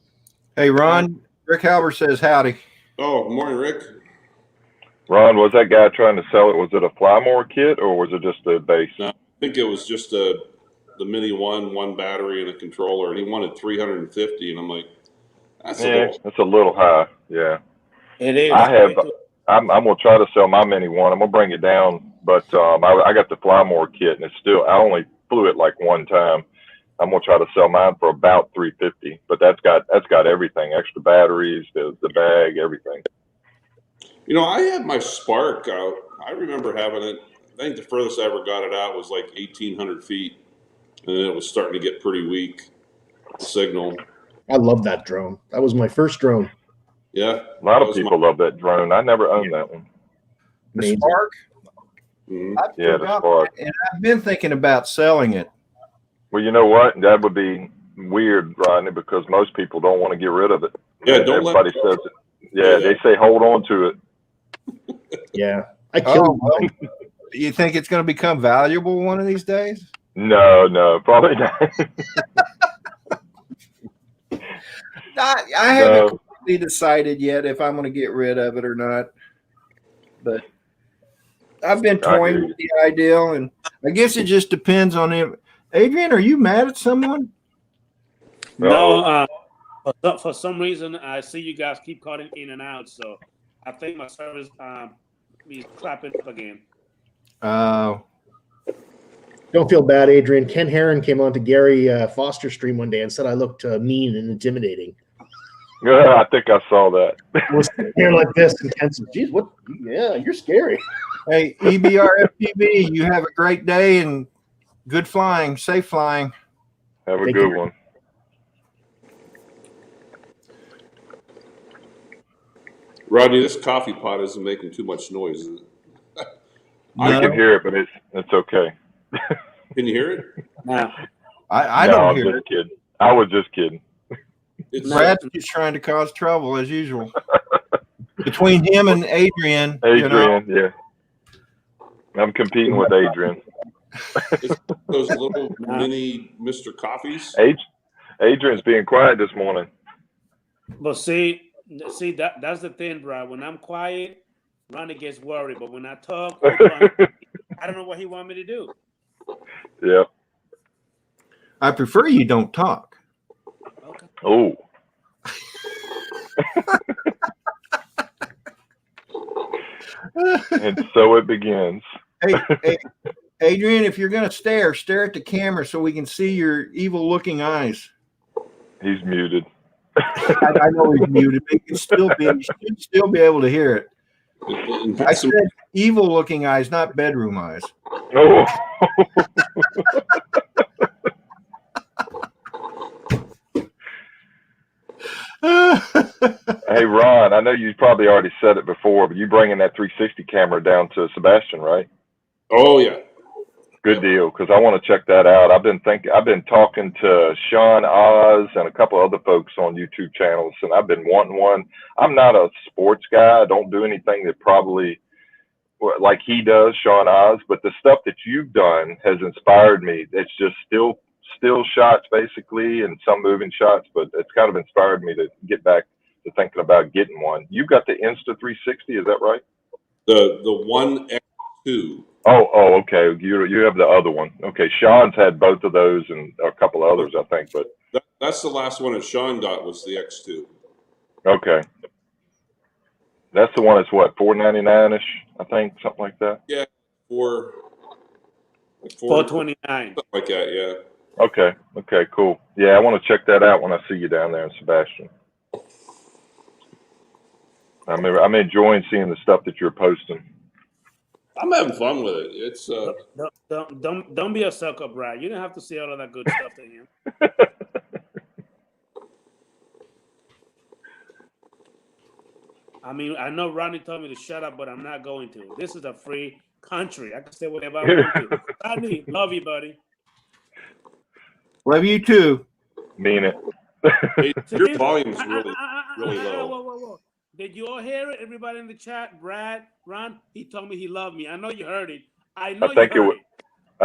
Hey, Ron, Rick Halber says howdy. Oh, good morning, Rick. Ron, was that guy trying to sell it? Was it a Flymore kit or was it just a base? No, I think it was just the Mini 1 battery and a controller, and he wanted $350, and I'm like, that's a little high. Yeah. It is. I'm gonna try to sell my Mini 1. I'm gonna bring it down, but I got the Flymore kit, and I only flew it like one time. I'm gonna try to sell mine for about $350, but that's got everything: extra batteries, the bag, everything. You know, I had my Spark out. I remember having it. I think the furthest I ever got it out was like 1,800 feet, and it was starting to get pretty weak signal. I love that drone. That was my first drone. Yeah, a lot of people love that drone. I never owned that one. The Spark. Mm-hmm. The Spark. And I've been thinking about selling it. Well, you know what? That would be weird, Rodney, because most people don't want to get rid of it. Yeah, everybody says it. Yeah, they say hold on to it. Yeah, I killed well, you think it's going to become valuable one of these days? No, probably not. I haven't completely decided yet if I'm going to get rid of it or not, but I've been toying with the idea, and I guess it just depends on him. Adrian, are you mad at someone? No, for some reason I see you guys keep cutting in and out, so I think my service is clapping up again. Oh. Don't feel bad, Adrian. Ken Herron came on to Gary Foster's stream one day and said I looked mean and intimidating. Yeah, I think I saw that. I was sitting here like this, and Ken said, "Geez, what? Yeah, you're scary." Hey, EBRFPV, you have a great day, and Good flying, safe flying. Have a Thank good you. one. Rodney, this coffee pot isn't making too much noise, is it? I can hear it, but it's okay. Can you hear it? No. I No, don't I'm hear just it. kidding. I was just kidding. It's Brad's just trying to cause trouble as usual. Between him and Adrian, you know. Adrian, yeah. I'm competing with Adrian. those little mini Mr. Coffees. Adrian's being quiet this morning. But see that's the thing, bro. When I'm quiet, Ronnie gets worried. But when I talk, I don't know what he want me to do. Yeah. I prefer you don't talk. Okay. Oh. And so it begins. Hey, Adrian, if you're going to stare at the camera so we can see your evil-looking eyes. He's muted. I know he's muted, but you should still be able to hear it. I said evil-looking eyes, not bedroom eyes. Oh. Hey, Ron, I know you probably already said it before, but you bringing that 360 camera down to Sebastian, right? Oh yeah. Good deal, because I want to check that out. I've been talking to Sean Oz and a couple other folks on YouTube channels, and I've been wanting one. I'm not a sports guy. I don't do anything that probably like he does, Sean Oz, but the stuff that you've done has inspired me. It's just still shots basically, and some moving shots, but it's kind of inspired me to get back to thinking about getting one. You got the Insta 360, is that right? The One X2. Oh, okay. You have the other one. Okay, Sean's had both of those and a couple others, I think. But that's the last one that Sean got was the X2. Okay, that's the one that's what, $4.99 ish, I think, something like that. Yeah, $4.29. $4.29. Like that, yeah. Okay, cool. Yeah, I want to check that out when I see you down there in Sebastian. I'm enjoying seeing the stuff that you're posting. I'm having fun with it. It's Don't be a sucker, Brad. You don't have to say all of that good stuff to him. I mean, I know Rodney told me to shut up, but I'm not going to. This is a free country. I can say whatever I want to. Rodney, love you, buddy. Love you too. Mean it. Your volume's really low. Whoa. Did you all hear it? Everybody in the chat, Brad, Ron, he told me he loved me. I know you heard it. I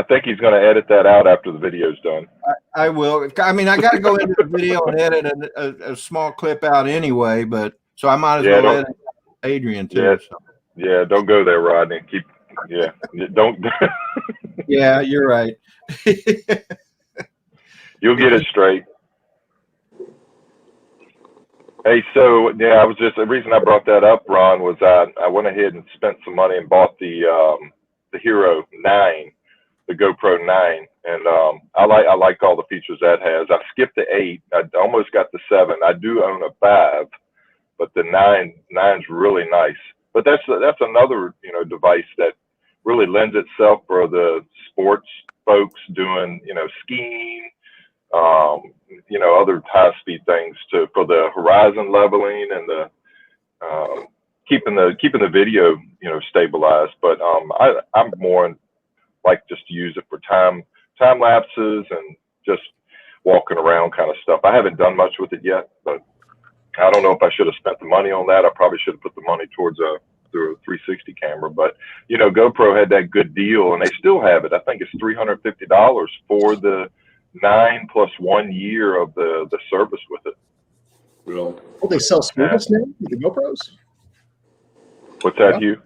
think he's going to edit that out after the video's done. I will. I mean, I got to go into the video and edit a small clip out anyway, but so I might as well edit Adrian too. Yeah, so. Yeah, don't go there, Rodney. Don't. Yeah, you're right. You'll get it straight. Hey, so yeah, the reason I brought that up, Ron, was I went ahead and spent some money and bought the Hero 9, the GoPro 9, and I like all the features that has. I skipped the 8. I almost got the 7. I do own a 5, but the 9's really nice. But that's another device that really lends itself for the sports folks doing skiing, other high-speed things for the horizon leveling and the keeping the video stabilized. But I'm more like just to use it for time lapses and just walking around kind of stuff. I haven't done much with it yet, but I don't know if I should have spent the money on that. I probably should have put the money towards the 360 camera. But GoPro had that good deal, and they still have it. I think it's $350 for the 9 plus 1 year of the service with it. Really? Oh, they sell service now with the GoPros? What's that, Hugh?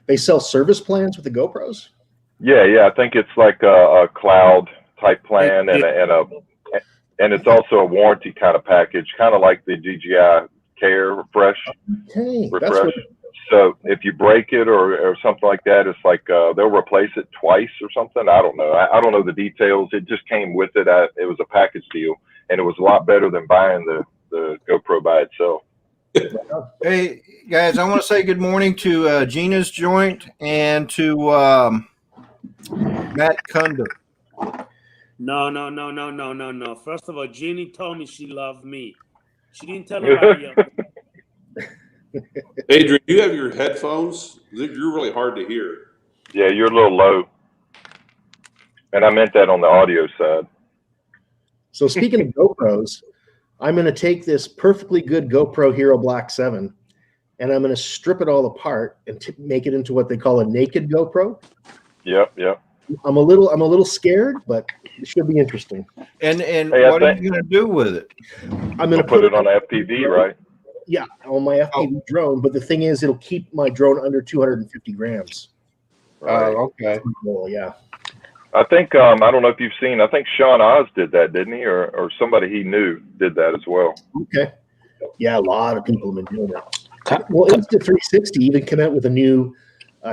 They sell service plans with the GoPros? Yeah. I think it's like a cloud type plan and it's also a warranty kind of package, kind of like the DJI Care Refresh. Okay, So if you break it or something like that, it's like they'll replace it twice or something. I don't know. I don't know the details. It just came with it. It was a package deal, and it was a lot better than buying the GoPro by itself. Hey guys, I want to say good morning to Gina's Joint and to Matt Kunder. No. First of all, Jeannie told me she loved me. She didn't tell nobody else. Adrian, do you have your headphones? You're really hard to hear. Yeah, you're a little low. And I meant that on the audio side. So speaking of GoPros, I'm going to take this perfectly good GoPro Hero Black 7 and I'm going to strip it all apart and make it into what they call a naked GoPro. Yep. I'm a little scared, but it should be interesting. And what are you going to do with it? I'm going to put it on FPV, right? Yeah, on my FPV drone. But the thing is, it'll keep my drone under 250 grams. Right. Okay. Well, yeah. I think I don't know if you've seen. I think Sean Oz did that, didn't he? Or somebody he knew did that as well. Okay. Yeah, a lot of people have been doing that. Well, Insta360 even came out with a new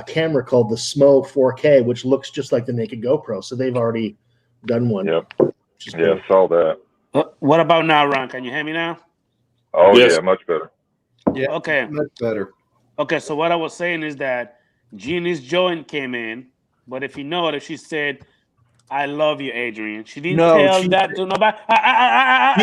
camera called the Smo 4K, which looks just like the naked GoPro. So they've already done one. Yep. Yeah, saw that. What about now, Ron? Can you hear me now? Oh, Yes. yeah, much better. Yeah. Okay. Much better. Okay, so what I was saying is that Jeannie's joint came in, but if you notice, she said, "I love you, Adrian." She didn't tell that to nobody.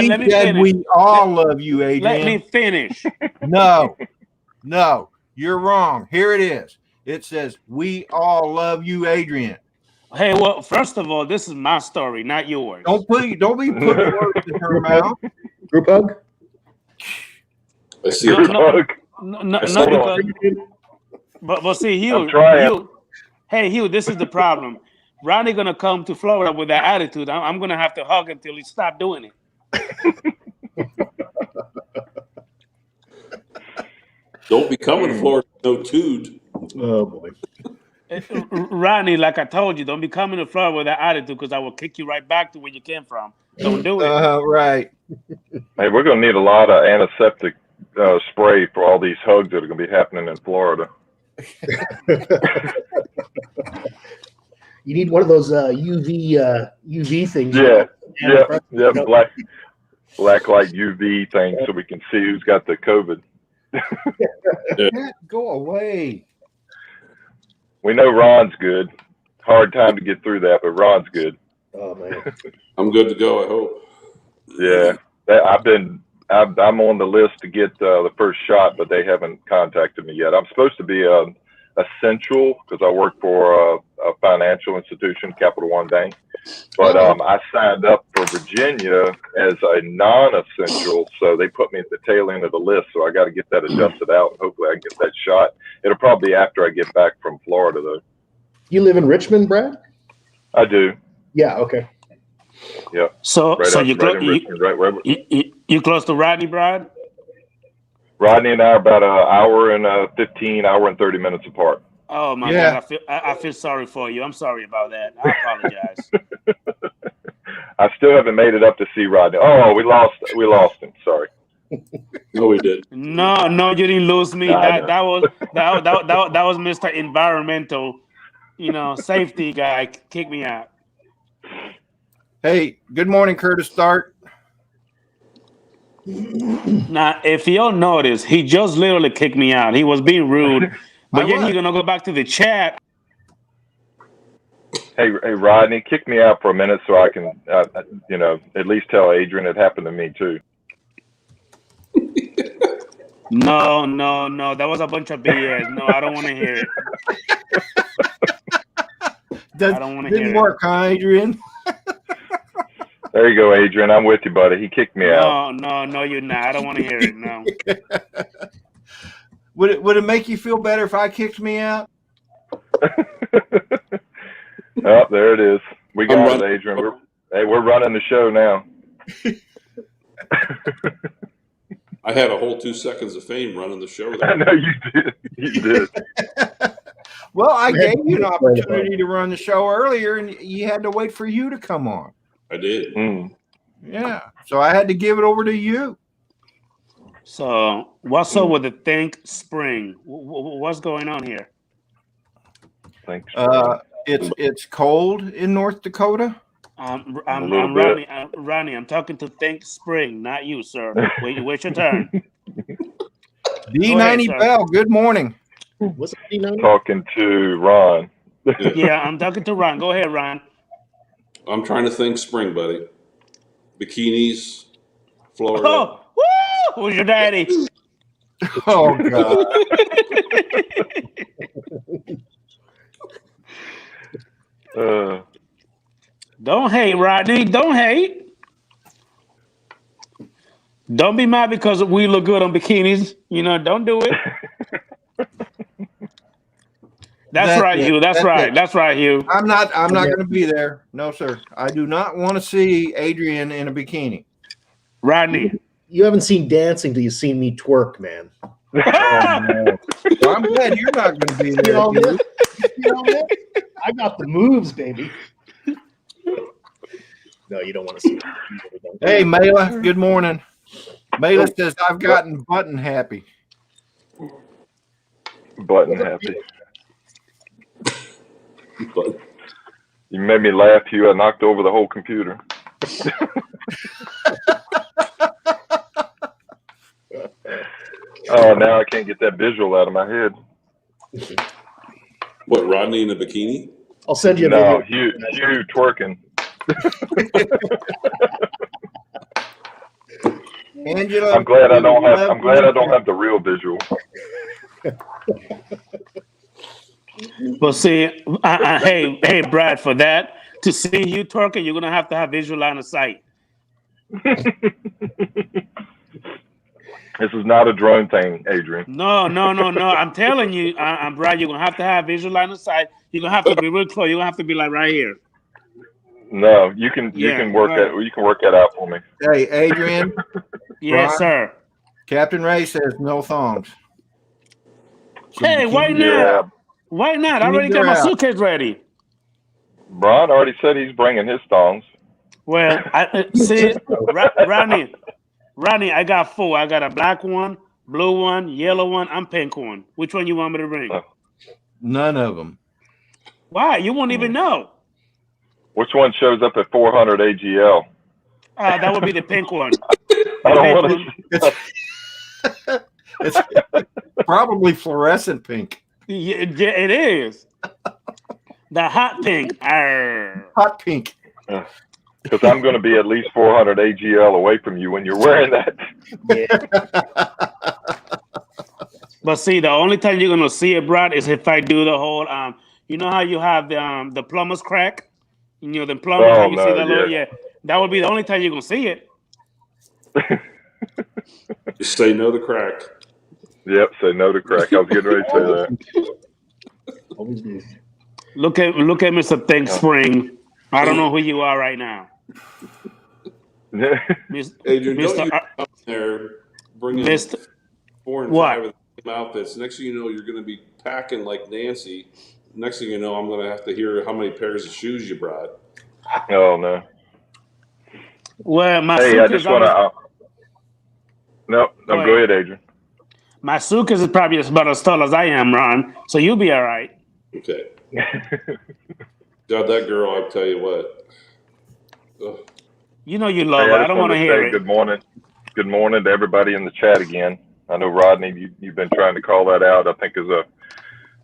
She Let me said finish. we all love you, Adrian. Let me finish. No, you're wrong. Here it is. It says, "We all love you, Adrian." Hey, well, first of all, this is my story, not yours. Don't be putting words in her mouth. Group hug? I see No, it. no, I saw because, but see, Hugh, I'm trying. Hugh, this is the problem. Ronnie gonna come to Florida with that attitude. I'm gonna have to hug him till he stop doing it. Don't be coming to Florida no tood. Oh, boy. Ronnie, like I told you, don't be coming to Florida with that attitude because I will kick you right back to where you came from. Don't do it. Right. Hey, we're going to need a lot of antiseptic spray for all these hugs that are going to be happening in Florida. You need one of those UV things. Yeah, black light UV thing so we can see who's got the COVID. Go away. We know Ron's good. Hard time to get through that, but Ron's good. Oh, man. I'm good to go, I hope. Yeah, I'm on the list to get the first shot, but they haven't contacted me yet. I'm supposed to be essential because I work for a financial institution, Capital One Bank. But I signed up for Virginia as a non-essential, so they put me at the tail end of the list. So I got to get that adjusted out, and hopefully I can get that shot. It'll probably be after I get back from Florida, though. You live in Richmond, Brad? I do. Yeah. Okay. Yep. So Right in Richmond, right. You close to Rodney, Brad? Rodney and I are about an hour and 30 minutes apart. Oh my God! I feel sorry for you. I'm sorry about that. I apologize. I still haven't made it up to see Rodney. Oh, we lost him. Sorry. No, we did. No, you didn't lose me. That was Mr. Environmental, safety guy. Kick me out. Hey, good morning, Curtis Stark. Now, if you don't notice, he just literally kicked me out. He was being rude, but yet he's gonna go back to the chat. Hey, Rodney, kick me out for a minute so I can, at least tell Adrian it happened to me too. No, that was a bunch of BS. No, I don't want to hear it. I don't want to hear it. Didn't work, huh, Adrian? There you go, Adrian. I'm with you, buddy. He kicked me out. No, you're not. I don't want to hear it. No. Would it make you feel better if I kicked me out? Oh, there it is. We got it, Adrian. We're running the show now. I had a whole 2 seconds of fame running the show there. I know you did. You did. Well, I gave you an opportunity to run the show earlier, and you had to wait for you to come on. I did. Yeah, so I had to give it over to you. So, what's up with the Think Spring? What's going on here? Thanks. It's cold in North Dakota. Ronnie, I'm talking to Think Spring, not you, sir. Wait your turn. D90 Bell, good morning. What's D90? Talking to Ron. Yeah, I'm talking to Ron. Go ahead, Ron. I'm trying to think spring, buddy. Bikinis, Florida. Oh, woo! Who's your daddy? Oh God. Don't hate, Rodney. Don't hate. Don't be mad because we look good on bikinis. Don't do it. That's right, it. Hugh. That's right. It. That's right, Hugh. I'm not going to be there. No, sir. I do not want to see Adrian in a bikini. Rodney. You haven't seen dancing till you've seen me twerk, man. Oh, no. Well, I'm glad you're not going to be there. I got the moves, baby. No, you don't want to see it. Hey, Mela, good morning. Mela says, I've gotten button happy. Button happy. But You made me laugh, Hugh. I knocked over the whole computer. Oh, now I can't get that visual out of my head. what, Rodney in a bikini? I'll send you a No, video. Hugh twerking. Angela, I'm glad I don't have the real visual. Well, see, hey, Brad, for that to see you twerking, you're gonna have to have visual line of sight. This is not a drone thing, Adrian. No. I'm telling you, Brad, you're gonna have to have visual line of sight. You're gonna have to be real close. You're gonna have to be like right here. No, you can work that out for me. hey, Adrian. Yes, Ron? sir. Captain Ray says no thongs. Hey, why not? Yeah. Why not? I already got my suitcase ready. Brian already said he's bringing his thongs. Well, I see, Rodney, I got 4. I got a black one, blue one, yellow one, and pink one. Which one you want me to bring? None of them. Why? You won't even know. Which one shows up at 400 AGL? That would be the pink one. I don't want to. It's probably fluorescent pink. Yeah, it is. The hot pink. Arr. Hot pink. Because I'm going to be at least 400 AGL away from you when you're wearing that. But see, the only time you're gonna see it, Brad, is if I do the whole you know how you have the plumber's crack? The plumber, how you see that little, that would be the only time you're gonna see it. Just say no to crack. Yep, say no to crack. I was getting ready to say that. Always do. Look at Mr. Think Spring. I don't know who you are right now. Adrian, Mr. don't you out there bringing Mr. 4 and What? 5 of the same outfits. Next thing you know, you're going to be packing like Nancy. Next thing you know, I'm going to have to hear how many pairs of shoes you brought. Oh, no. Well, my Hey, I suitcase just want to. No, go ahead, Adrian. My suitcase is probably about as tall as I am, Ron. So you'll be all right. Okay. God, that girl, I tell you what. Ugh. You know you love her. I don't want to hear it. Good morning. Good morning to everybody in the chat again. I know, Rodney, you've been trying to call that out. I think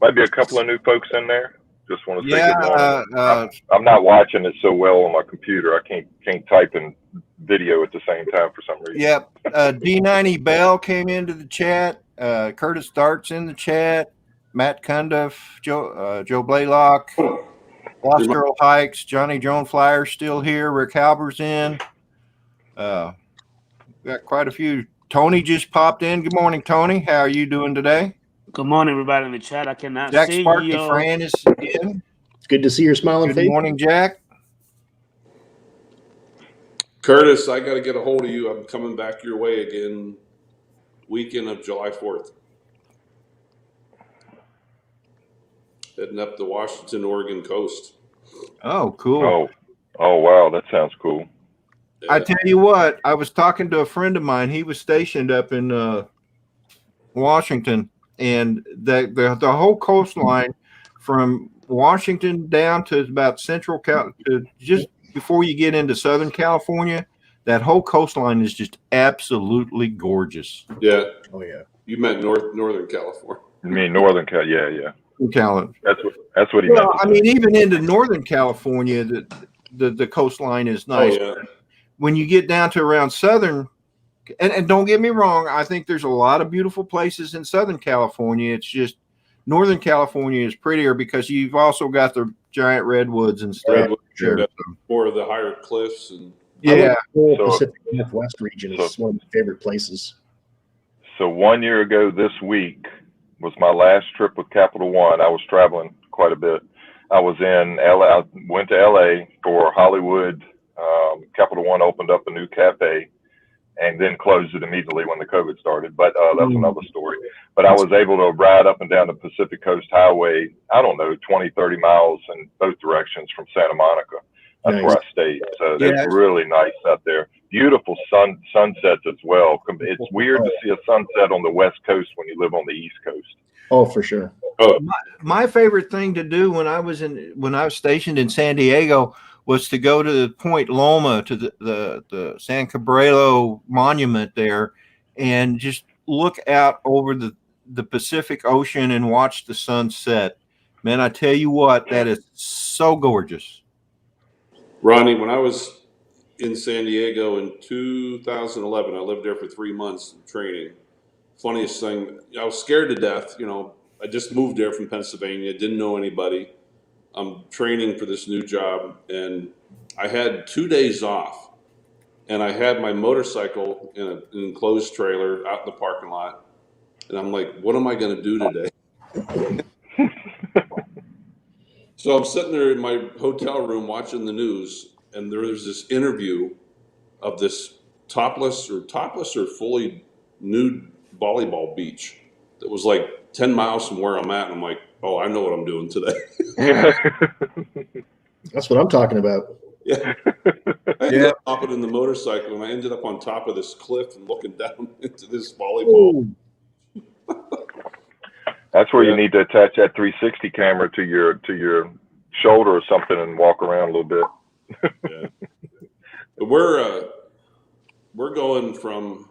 might be a couple of new folks in there. Just want to say good morning. I'm not watching it so well on my computer. I can't type in video at the same time for some reason. Yep. D90 Bell came into the chat. Curtis Dart's in the chat. Matt Cundiff, Joe Blaylock, Lost Girl Hikes, Johnny Joan Flyers still here. Rick Halber's in. We got quite a few. Tony just popped in. Good morning, Tony. How are you doing today? Good morning, everybody in the chat. I cannot Jack see Sparky you. Fran is in. It's good to see your smiling face. Good morning, Jack. Curtis, I got to get a hold of you. I'm coming back your way again weekend of July 4th. Heading up the Washington, Oregon coast. Oh, cool. Oh, wow. That sounds cool. Yeah. I tell you what, I was talking to a friend of mine. He was stationed up in Washington, and the whole coastline from Washington down to about central to just before you get into Southern California, that whole coastline is just absolutely gorgeous. Yeah. Oh, yeah. You meant Northern California. You mean Northern Cal? Yeah. California. That's what he meant. I mean, even into Northern California, the coastline is nice. Oh, yeah. When you get down to around southern, and don't get me wrong, I think there's a lot of beautiful places in Southern California. It's just Northern California is prettier because you've also got the giant redwoods and stuff. Redwood, Sure. more of the higher cliffs. And I like Yeah. the whole So- Pacific Northwest region is one of my favorite places. So 1 year ago this week was my last trip with Capital One. I was traveling quite a bit. I was in LA. I went to LA for Hollywood. Capital One opened up a new cafe and then closed it immediately when the COVID started. But that's another story. But I was able to ride up and down the Pacific Coast Highway, I don't know, 20, 30 miles in both directions from Santa Monica. That's Nice. where I stayed. So Yeah. it's really nice out there. Beautiful sunsets as well. It's weird to see a sunset on the West Coast when you live on the East Coast. Oh, for sure. My favorite thing to do when I was stationed in San Diego was to go to Point Loma, to the San Cabrillo monument there, and just look out over the Pacific Ocean and watch the sunset. Man, I tell you what, that is so gorgeous. Rodney, when I was in San Diego in 2011, I lived there for 3 months training. Funniest thing, I was scared to death. You know, I just moved there from Pennsylvania, didn't know anybody. I'm training for this new job, and I had 2 days off, and I had my motorcycle in an enclosed trailer out in the parking lot, and I'm like, what am I going to do today? So I'm sitting there in my hotel room watching the news, and there was this interview of this topless or fully nude volleyball beach that was like 10 miles from where I'm at, and I'm like, oh, I know what I'm doing today. That's what I'm talking about. Yeah. I ended up hopping in the motorcycle, and I ended up on top of this cliff and looking down into this volleyball. That's where you need to attach that 360 camera to your shoulder or something and walk around a little bit. Yeah. But we're going from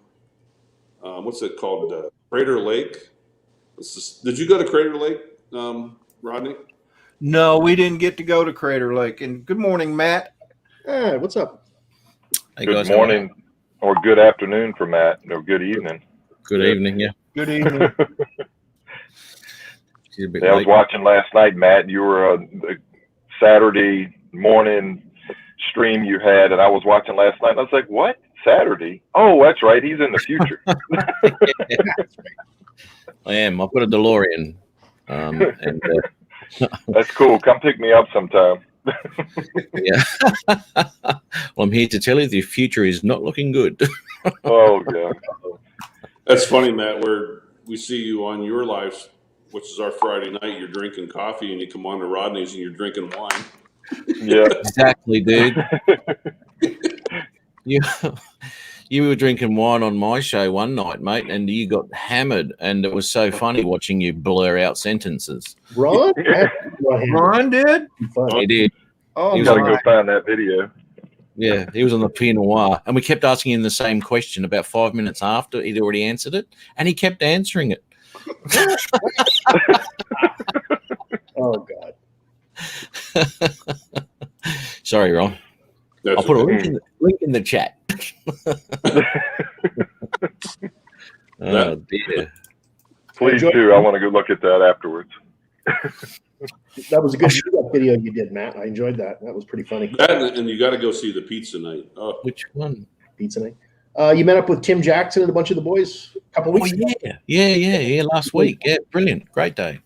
what's it called? Crater Lake. Did you go to Crater Lake, Rodney? No, we didn't get to go to Crater Lake. And good morning, Matt. Hey, what's up? Hey Good guys, morning or good afternoon for Matt, or good evening. good evening. Yeah, Good evening. she's a bit Yeah, I was late. watching last night, Matt. You were a Saturday morning stream you had, and I was watching last night, and I was like, what? Saturday? Oh, that's right. He's in the future. I am. I've got a DeLorean, and That's cool. Come pick me up sometime. yeah. Well, I'm here to tell you the future is not looking good. Oh, yeah. That's funny, Matt, where we see you on your lives, which is our Friday night. You're drinking coffee, and you come on to Rodney's, and you're drinking wine. Yeah. Exactly, dude. You were drinking wine on my show one night, mate, and you got hammered, and it was so funny watching you blur out sentences. Ron? Ron did? He did. Oh, You He was gotta my. go find that video. Yeah, he was on the Pinot Noir, and we kept asking him the same question about 5 minutes after he'd already answered it, and he kept answering it. Oh, God. Sorry, Ron. That's I'll put a okay. link in the chat. Oh dear. Please do. I want to go look at that afterwards. That was a good shoot-up video you did, Matt. I enjoyed that. That was pretty funny. That, and you got to go see the pizza night. Oh, Which one? Pizza night. You met up with Tim Jackson and a bunch of the boys a couple Oh weeks ago. yeah. Last week. Yeah, brilliant. Great day.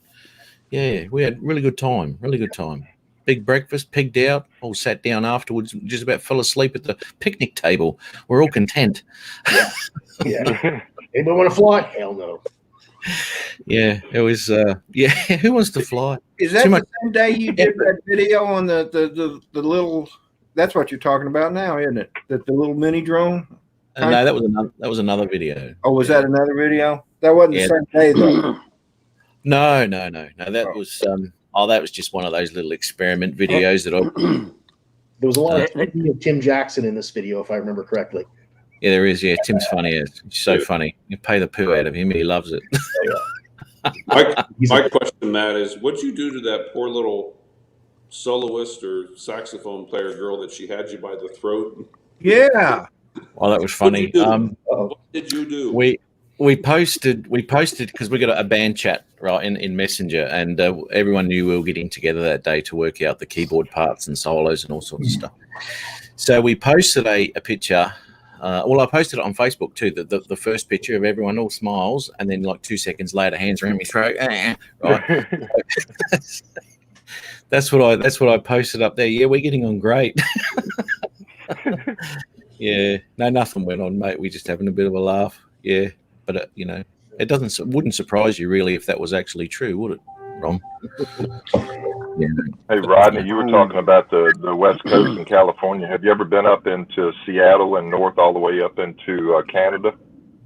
Yeah, we had really good time. Really good time. Big breakfast, pigged out, all sat down afterwards, just about fell asleep at the picnic table. We're all content. Yeah. Anybody want to fly? Hell no. Yeah, it was yeah, who wants to fly? Is that Too the much same day you did that video on the little? That's what you're talking about now, isn't it? The little mini drone. No, that was another video. Oh, was that another video? That wasn't Yeah. the same day though. No. That was that was just one of those little experiment videos that I There was a lot of Tim Jackson in this video, if I remember correctly. Yeah, there is. Yeah, Tim's funny. He's so funny. You pay the poo out of him. He loves it. my question, Matt, is what'd you do to that poor little soloist or saxophone player girl that she had you by the throat? Yeah. Oh, that was What did funny. you do? What did you do? We posted because we got a band chat right in Messenger, and everyone knew we were getting together that day to work out the keyboard parts and solos and all sorts of stuff. So we posted a picture. I posted it on Facebook too. The first picture of everyone all smiles, and then like 2 seconds later, hands around my throat. Right. That's what I posted up there. Yeah, we're getting on great. Yeah, no, nothing went on, mate. We're just having a bit of a laugh. Yeah, but it wouldn't surprise you really if that was actually true, would it, Ron? Yeah. Hey, Rodney, you were talking about the West Coast in California. Have you ever been up into Seattle and north all the way up into Canada?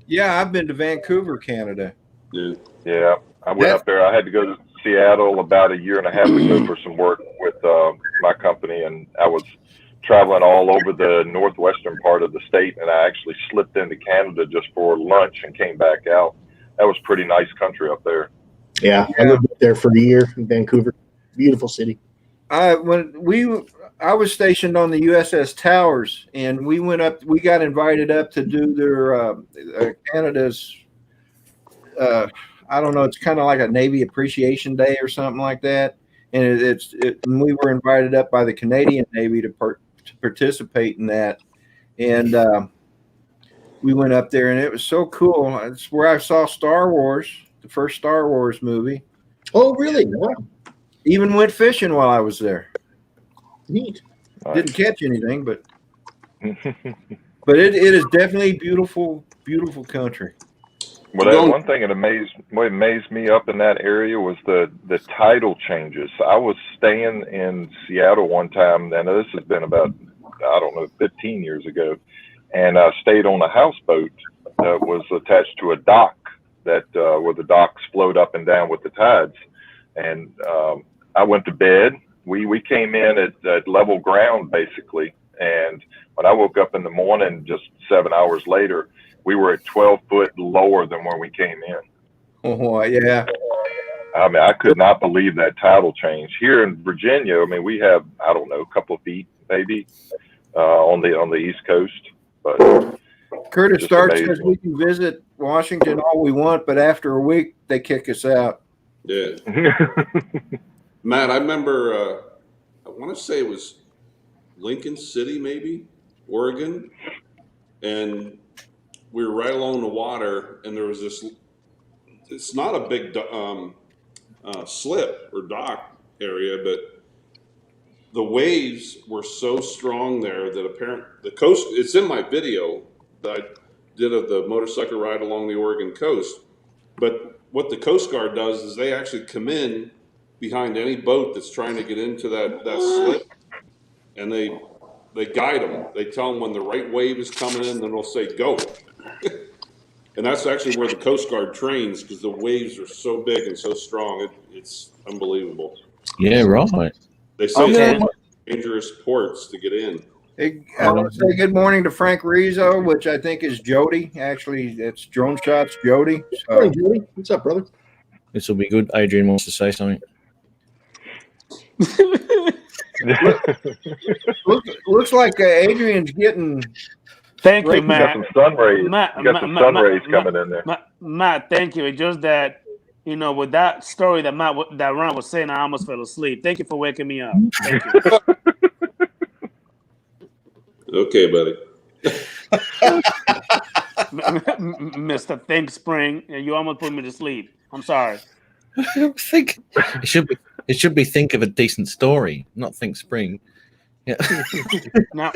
Yeah, I've been to Vancouver, Canada. Yeah, I went up there. I had to go to Seattle about a year and a half ago for some work with my company, and I was traveling all over the northwestern part of the state, and I actually slipped into Canada just for lunch and came back out. That was pretty nice country up there. Yeah, I lived up there for a year in Vancouver. Beautiful city. I was stationed on the USS Towers, and we went up. We got invited up to do their Canada's. I don't know. It's kind of like a Navy Appreciation Day or something like that, and we were invited up by the Canadian Navy to participate in that, and we went up there, and it was so cool. It's where I saw Star Wars, the first Star Wars movie. Oh, really? Wow. Even went fishing while I was there. Neat. Didn't catch anything, but it is definitely beautiful, beautiful country. Well, one thing that amazed me up in that area was the tidal changes. I was staying in Seattle one time, and this has been about, 15 years ago, and I stayed on a houseboat that was attached to a dock where the docks float up and down with the tides. And I went to bed. We came in at level ground, basically. And when I woke up in the morning, just 7 hours later, we were at 12 foot lower than where we came in. Oh, yeah. I mean, I could not believe that tidal change. Here in Virginia, I mean, we have, a couple of feet maybe on the East Coast. But Curtis Stark says we can visit Washington all we want, but after a week, they kick us out. Yeah. Matt, I remember, I want to say it was Lincoln City, maybe, Oregon. And we were right along the water, and there was this, it's not a big slip or dock area, but the waves were so strong there that the coast, it's in my video that I did of the motorcycle ride along the Oregon coast. But what the Coast Guard does is they actually come in behind any boat that's trying to get into that slip, and they guide them. They tell them when the right wave is coming in, then they'll say, go. And that's actually where the Coast Guard trains, because the waves are so big and so strong. It's unbelievable. Yeah, right. They say it's one of the dangerous ports to get in. I want to say good morning to Frank Rizzo, which I think is Jody. Actually, it's Drone Shots Jody. So. Hey, Jody. What's up, brother? This will be good. Adrian wants to say something. Looks like Adrian's getting. Thank you, Matt. You got some sun rays. Rays coming in there. Matt, thank you. It's just that, with that story that Ron was saying, I almost fell asleep. Thank you for waking me up. Thank you. Okay, buddy. Mr. Think Spring, you almost put me to sleep. I'm sorry. Think it should be think of a decent story, not think spring. Yeah. Now,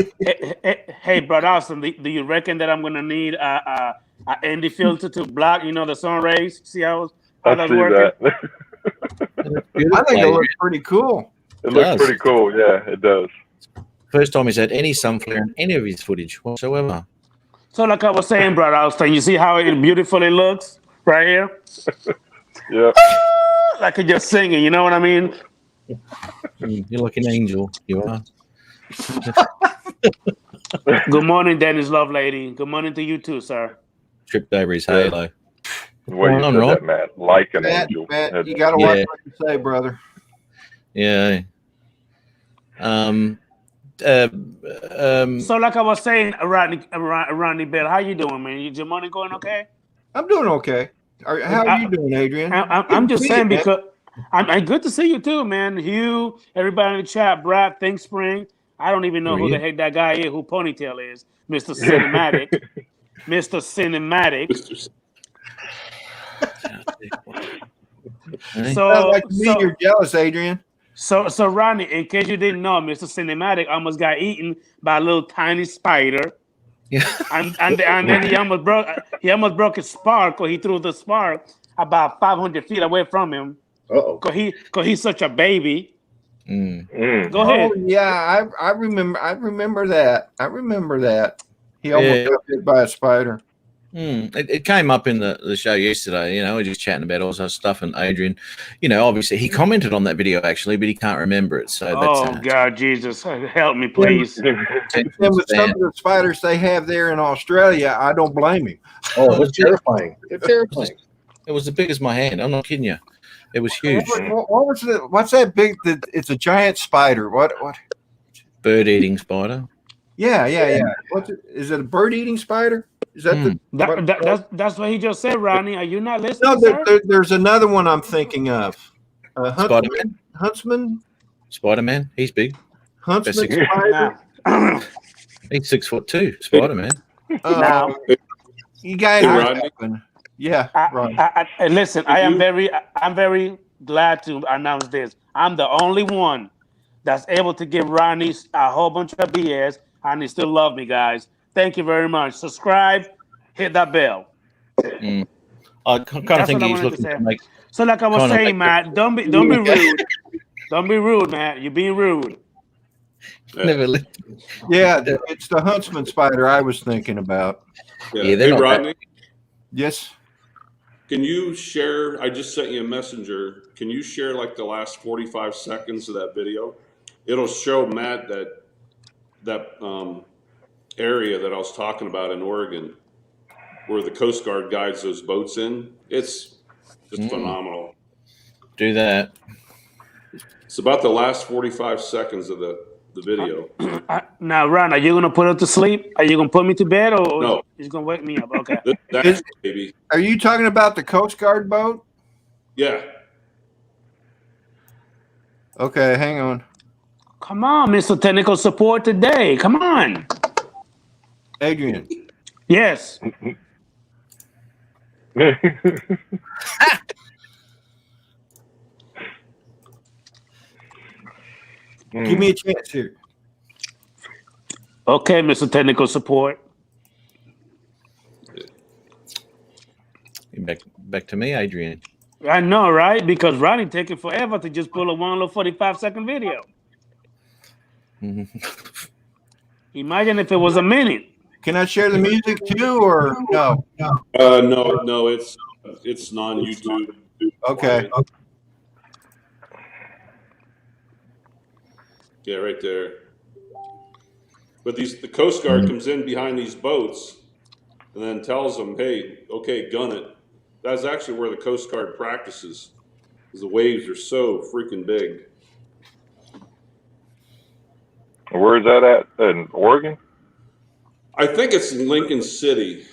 hey, Brother Austin, do you reckon that I'm gonna need a ND filter to block, the sun rays? See how that's working? That. I think it looks pretty cool. It looks pretty cool. Yeah, it does. First time he's had any sunflare in any of his footage whatsoever. So, like I was saying, Brother Austin, you see how beautifully looks right here? Yeah. Like you're just singing, you know what I mean? You're like an angel. You are. Good morning, Dennis Lovelady. Good morning to you too, sir. Tripped over his halo. The way you said that, Matt, like an angel. Matt, you got to watch what you say, brother. Yeah. So, like I was saying, Rodney Bell, how you doing, man? Your money going okay? I'm doing okay. How are you doing, Adrian? I'm just saying because I'm good to see you too, man. Hugh, everybody in the chat, Brad, Think Spring. I don't even know who the heck that guy is, who Ponytail is. Mr. Cinematic. Mr. Cinematic. Sounds like to me you're jealous, Adrian. So Rodney, in case you didn't know, Mr. Cinematic almost got eaten by a little tiny spider. Yeah. And then he almost broke his spark, or he threw the spark about 500 feet away from him. Cause he's such a baby. Go ahead. Oh yeah, I remember that. He almost got bit by a spider. It came up in the show yesterday. You know, we're just chatting about all sorts of stuff, and Adrian, you know, obviously he commented on that video actually, but he can't remember it. So that's God, Jesus, help me, please. And with some of the spiders they have there in Australia, I don't blame him. Oh, it was terrifying. It's terrifying. It was as big as my hand. I'm not kidding you. It was huge. What was it? What's that big? It's a giant spider. What? Bird-eating spider. Yeah. Is it a bird-eating spider? Is that that's what he just said, Rodney? Are you not listening? No, there's another one I'm thinking of. Huntsman. Spider-Man. He's big. Huntsman spider. He's 6'2". Spider-Man. You guys, Rodney. Yeah. Listen, I'm very glad to announce this. I'm the only one that's able to give Rodney a whole bunch of BS, and he still love me, guys. Thank you very much. Subscribe, hit that bell. I kind of think he's looking to make. So, like I was saying, Matt, don't be rude. Don't be rude, Matt. You're being rude. Yeah, it's the huntsman spider I was thinking about. Yeah, hey, Rodney. Yes. Can you share? I just sent you a messenger. Can you share like the last 45 seconds of that video? It'll show Matt that area that I was talking about in Oregon, where the Coast Guard guides those boats in. It's just phenomenal. Do that. It's about the last 45 seconds of the video. Now, Ron, are you going to put it to sleep? Are you going to put me to bed, or no? He's going to wake me up. Okay. That's baby. Are you talking about the Coast Guard boat? Yeah. Okay, hang on. Come on, Mr. Technical Support today. Come on. Adrian. Yes. Give me a chance here. Okay, Mr. Technical Support. Back to me, Adrian. I know, right? Because Rodney taking forever to just pull a one little 45-second video. Imagine if it was a minute. Can I share the music too, or no? No. It's non-YouTube. Okay. Yeah, right there. But the Coast Guard comes in behind these boats and then tells them, "Hey, okay, gun it." That's actually where the Coast Guard practices, because the waves are so freaking big. Where is that at? In Oregon? I think it's in Lincoln City.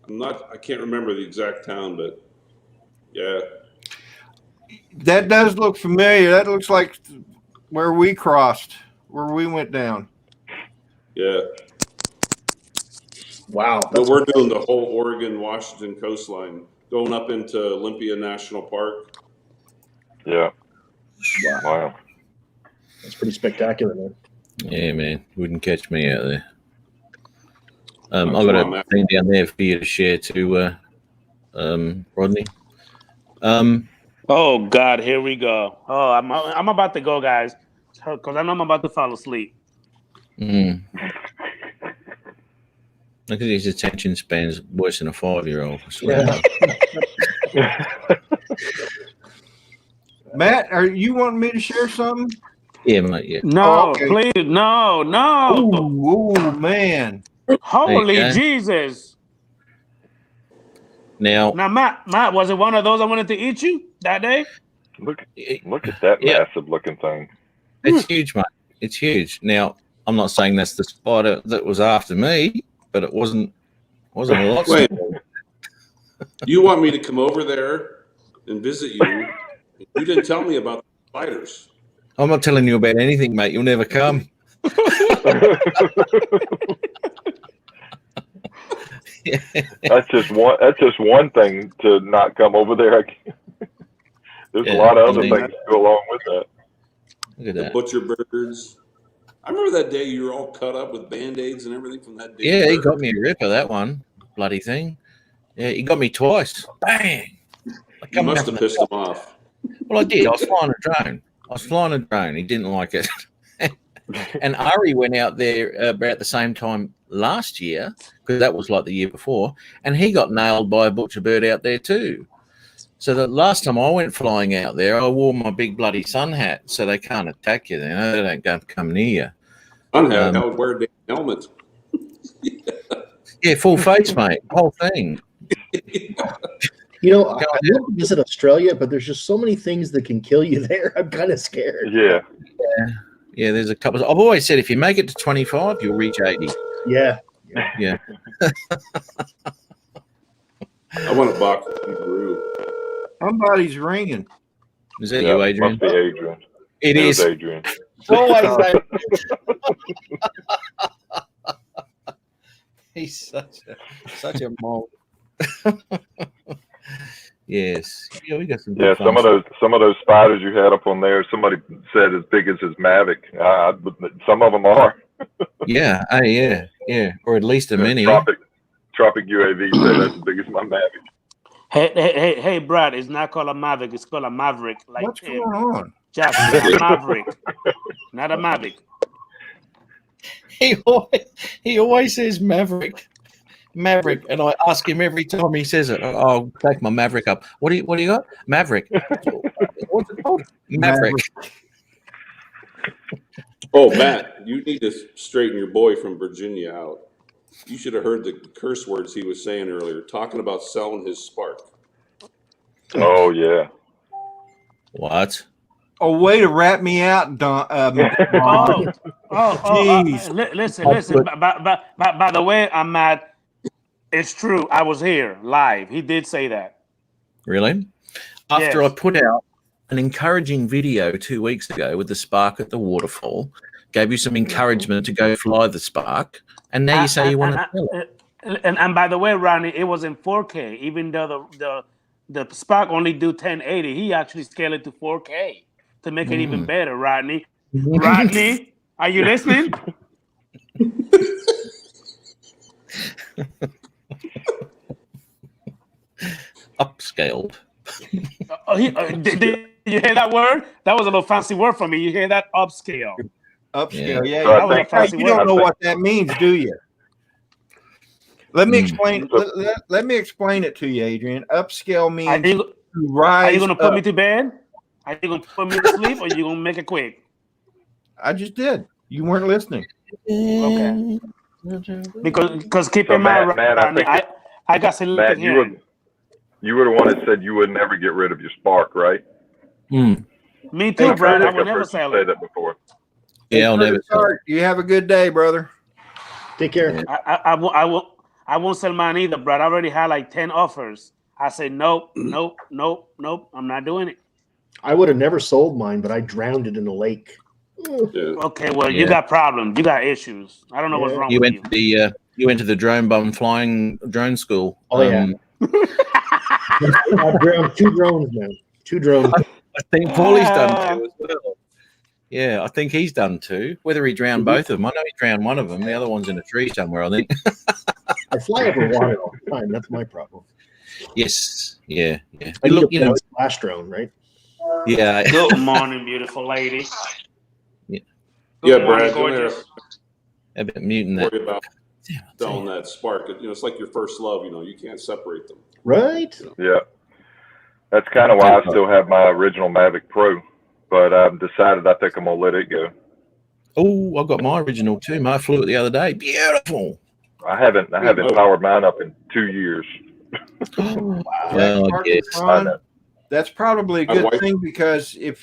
I can't remember the exact town, but yeah. That does look familiar. That looks like where we crossed, where we went down. Yeah. Wow. But we're doing the whole Oregon-Washington coastline, going up into Olympia National Park. Yeah. Wow. That's pretty spectacular, man. Yeah, man. Wouldn't catch me out there. I've got a thing down there for you to share too, Rodney. Oh God, here we go. Oh, I'm about to go, guys, because I know I'm about to fall asleep. Look at his attention span's worse than a 5-year-old. I swear. Yeah. Matt, are you wanting me to share something? Yeah, mate. Yeah. No, please, no. Ooh, man. Holy Jesus. Now, Matt, was it one of those I wanted to eat you that day? Look at that massive looking thing. it's huge, mate. It's huge. Now, I'm not saying that's the spider that was after me, but it wasn't a lot. Wait, you want me to come over there and visit you? You didn't tell me about the spiders. I'm not telling you about anything, mate. You'll never come. That's just one thing to not come over there. There's a lot of other things to go along with that. Look at The that. butcher birds. I remember that day you were all cut up with Band-Aids and everything from that day. Yeah, he got me a ripper, that one. Bloody thing. Yeah, he got me twice. Bang! You must have pissed him off. Well, I did. I was flying a drone. He didn't like it. And Ari went out there about the same time last year, because that was like the year before, and he got nailed by a butcher bird out there too. So the last time I went flying out there, I wore my big bloody sun hat, so they can't attack you. They don't come near you. Sun hat, I would wear a helmet. Yeah, full face, mate. Whole thing. You know, I love to visit Australia, but there's just so many things that can kill you there. I'm kind of scared. Yeah, there's a couple. I've always said if you make it to 25, you'll reach 80. Yeah. I want a box of Peru. Somebody's ringing. Is that you, Adrian? Must be Adrian. It is. Adrian. Always He's such a mold. Yes. Yeah, we got some. Yeah, some of those spiders you had up on there. Somebody said as big as his Mavic. Some of them are. Yeah. Yeah. Or at least a mini. Tropic UAV said that's as big as my Mavic. Hey, Brad, it's not called a Mavic, it's called a Maverick. Like What's going on? Just a Maverick, not a Mavic. He always says Maverick, and I ask him every time he says it. I'll take my Maverick up. What do you got? Maverick. What's it called? Maverick. Oh, Matt, you need to straighten your boy from Virginia out. You should have heard the curse words he was saying earlier, talking about selling his Spark. Oh yeah. What? A way to wrap me out, Don. Listen. By the way, I'm mad. It's true. I was here live. He did say that. Really? After Yes. I put out an encouraging video 2 weeks ago with the Spark at the waterfall, gave you some encouragement to go fly the Spark, and now you say you want to sell it. And by the way, Rodney, it was in 4K. Even though the Spark only do 1080, he actually scaled it to 4K to make it even better. Rodney, are you listening? Upscaled. Did you hear that word? That was a little fancy word for me. You hear that? Upscale. Upscale, yeah. So I That was a think- fancy You word. don't know what that means, do you? Let me explain. Let me explain it to you, Adrian. Upscale Are means you, to are rise you gonna put up. me to bed? Are you gonna put me to sleep, or you gonna make it quick? I just did. You weren't listening. Okay. Because keep So in mind, Matt, I Rodney, think I got selected Matt, here. you were the one that said you would never get rid of your Spark, right? Me too, Brad. I will never sell say it. that before. Yeah, I'll never sell it. Start. You have a good day, brother. Take care. I won't sell mine either, Brad. I already had like 10 offers. I said nope. I'm not doing it. I would have never sold mine, but I drowned it in a lake. Yeah. Okay, well, Yeah. you got problems. You got issues. I don't know what's Yeah. wrong You with went you. to the flying drone school. Oh, yeah. I've drowned 2 drones now. 2 drones. I think Paulie's done 2 as well. Yeah, I think he's done 2. Whether he drowned both of them, I know he drowned one of them. The other one's in a tree somewhere, I think. I fly over water all the time. That's my problem. Yes, yeah. I Look, need a splash drone, right? yeah. Good morning, beautiful lady. Yeah. Good Yeah, morning, Brad, don't gorgeous. A bit muting that. worry about Damn, selling that Spark. It's like your first love. You can't separate them. Right? Yeah. That's kind of why I still have my original Mavic Pro, but I've decided I think I'm gonna let it go. Oh, I got my original too. I flew it the other day. Beautiful. I haven't powered mine up in 2 years. Well, I guess. I know. That's probably a My good wife- thing, because if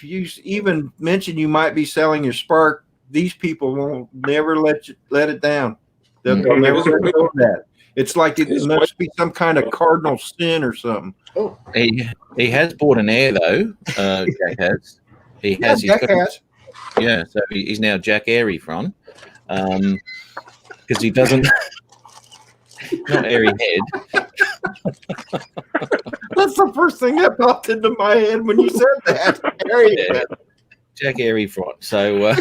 you even mention you might be selling your Spark, these people won't never let it down. They'll never His let wife- go of that. It's like it his must be some kind of cardinal sin or something. Oh, He has bought an Air though. Jack has. He Yeah, has. He's Jack got, has. yeah. So he's now Jack Airy from, because he doesn't. Not airy head. That's the first thing that popped into my head when you said that. Yeah. Jack Airy front. So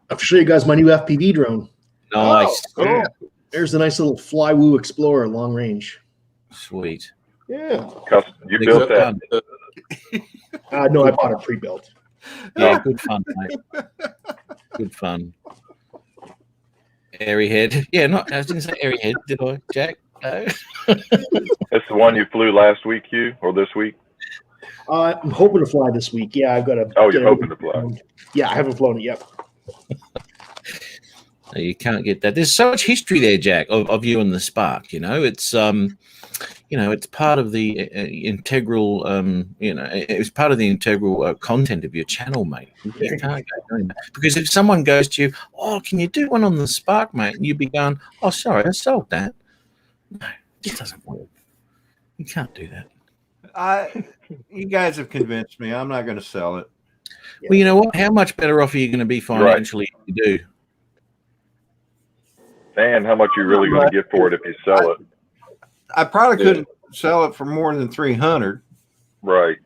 I'll show you guys my new FPV drone. nice. Oh, cool. There's a nice little Flywoo Explorer long range. Sweet. Yeah. You They built got that. fun. No, I bought it pre-built. Yeah, good fun, mate. Good fun. Airy head. Yeah, I didn't say airy head, did I, Jack? No. It's the one you flew last week, Hugh, or this week? I'm hoping to fly this week. Yeah, I've got to. Oh, you're hoping to fly. Yeah, I haven't flown it yet. No, you can't get that. There's so much history there, Jack, of you and the Spark. It's it's part of the integral. It's part of the integral content of your channel, mate. You can't go doing that, because if someone goes to you, "Oh, can you do one on the Spark, mate?" and you'd be going, "Oh, sorry, I sold that." No, it doesn't work. You can't do that. You guys have convinced me. I'm not going to sell it. Well, you know what? How much better off are you going to be financially if you do? And how much you really going to get for it if you sell it? I probably couldn't sell it for more than 300. Right.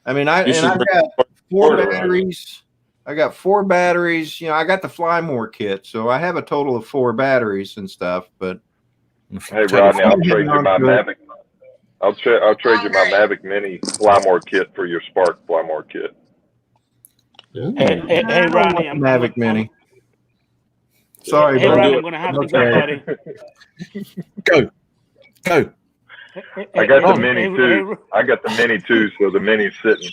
I mean, I've got 4 batteries. I got 4 batteries. I got the Flymore kit, so I have a total of 4 batteries and stuff. But hey, Rodney, I'll trade you my Mavic. I'll trade you my Mavic Mini Flymore kit for your Spark Flymore kit. Hey, Rodney, I'm Mavic Mini. Sorry, Hey, buddy. Rodney, I'm gonna have to go, buddy. Go. I got the Mini too. I got the Mini too, so the Mini's sitting.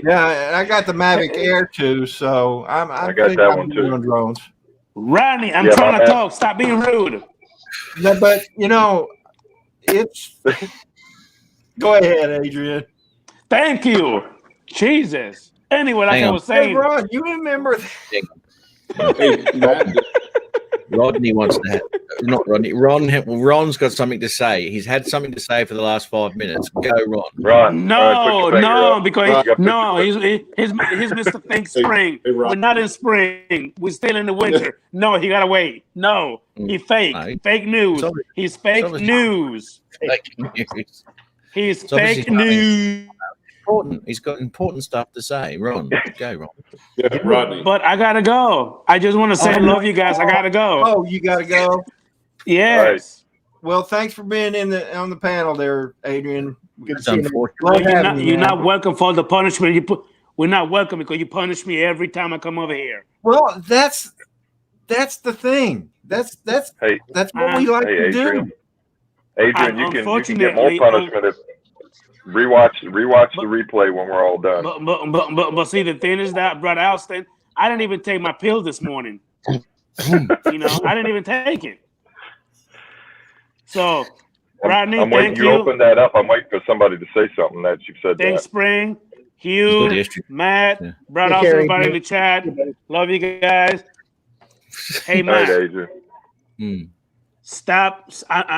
Yeah, I got the Mavic Air too, so I got that one too. On drones. Rodney, I'm trying to talk. Stop being rude. No, but it's. Go ahead, Adrian. Thank you. Jesus. Anyway, like I was Hey, saying, Ron, you remember? Hey, Matt, Rodney wants to have, not Rodney. Ron's got something to say. He's had something to say for the last 5 minutes. Go, Ron. Ron, no, because he's he's Mr. Think Spring. Hey, Ron. We're not in spring. We're still in the winter. No, he gotta wait. No, he fake. No. Fake news. He's fake news. Fake news. He's It's obviously fake news. Important. He's got important stuff to say. Ron, go, Ron. yeah, Rodney. But I gotta go. I just want to say I love you guys. I gotta go. Oh, you got to go. Yes. Well, thanks for being on the panel there, Adrian. Good to That's see you. unfortunate. Well, Love having you, you're man. not welcome for the punishment. We're not welcome because you punish me every time I come over here. Well, that's the thing. That's Hey, what we like to Adrian. do. Adrian, you can get more punishment if rewatch the replay when we're all done. But see, the thing is that, Brother Alston, I didn't even take my pill this morning. I didn't even take it. So, Rodney, I'm waiting thank you you. to open that up. I'm waiting for somebody to say something that you said Thanks, that. Spring, He's got the Hugh, history. Matt, Yeah. Brother Hey, Alston, Carrie. everybody in the chat. Love you guys. Hey, All right, Matt. Adrian. Stop.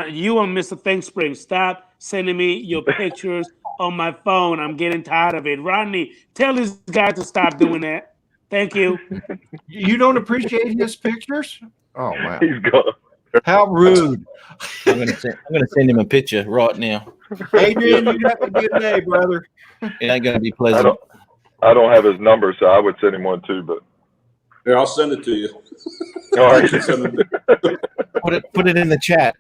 You and Mr. Thinkspring, stop sending me your pictures on my phone. I'm getting tired of it. Rodney, tell this guy to stop doing that. Thank you. You don't appreciate his pictures? Oh wow! He's gone. How rude, I'm going to send him a picture right now. Adrian. You have a good day, brother. It ain't going to be I pleasant. don't have his number, so I would send him one too. But Here, I'll send it to you. all right. Put it in the chat.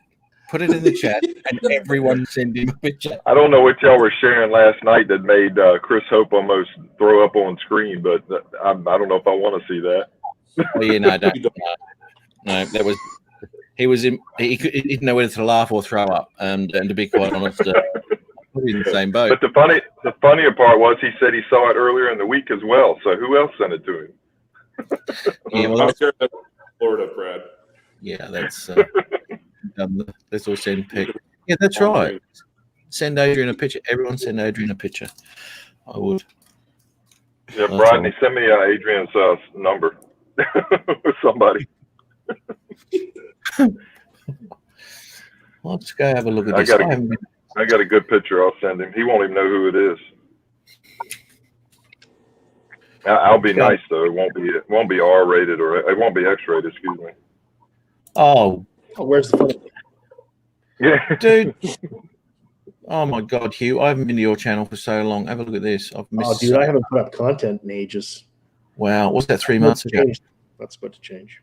Put it in the chat, and everyone send him a picture. I don't know what y'all were sharing last night that made Chris Hope almost throw up on screen, but I don't know if I want to see that. Oh yeah, no, don't. No, that was. He didn't know whether to laugh or throw up, and to be quite honest, probably in the same boat. But the funnier part was he said he saw it earlier in the week as well. So who else sent it to him? Yeah, well, I'm sure that's Florida, Brad. yeah, that's all send pic. Yeah, that's right. Send Adrian a picture. Everyone send Adrian a picture. I would. Yeah, That's Rodney, send me Adrian's number. Somebody. Let's go have a look at I this. got a good picture. I'll send him. He won't even know who it is. I'll be nice though. It won't be R-rated or it won't be X-rated. Excuse me. Oh, where's the fun? Yeah, dude. Oh my God, Hugh! I haven't been to your channel for so long. Have a look at this. I've missed. Oh, dude, I haven't put up content in ages. Wow, what's that? 3 months ago. That's about to change.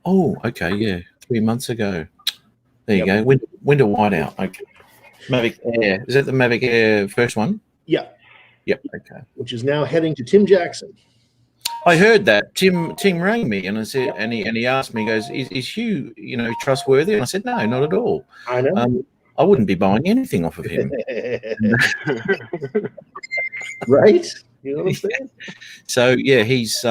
Oh, okay, yeah, 3 months ago. There you go. Winter whiteout. Okay. Mavic Air. Is that the Mavic Air first one? Yeah. Yep. Okay. Which is now heading to Tim Jackson. I heard that Tim rang me and I said, and he asked me, he goes, is Hugh, trustworthy? And I said, no, not at all. I know. I wouldn't be buying anything off of him. Right? You know what I'm saying? So yeah, he's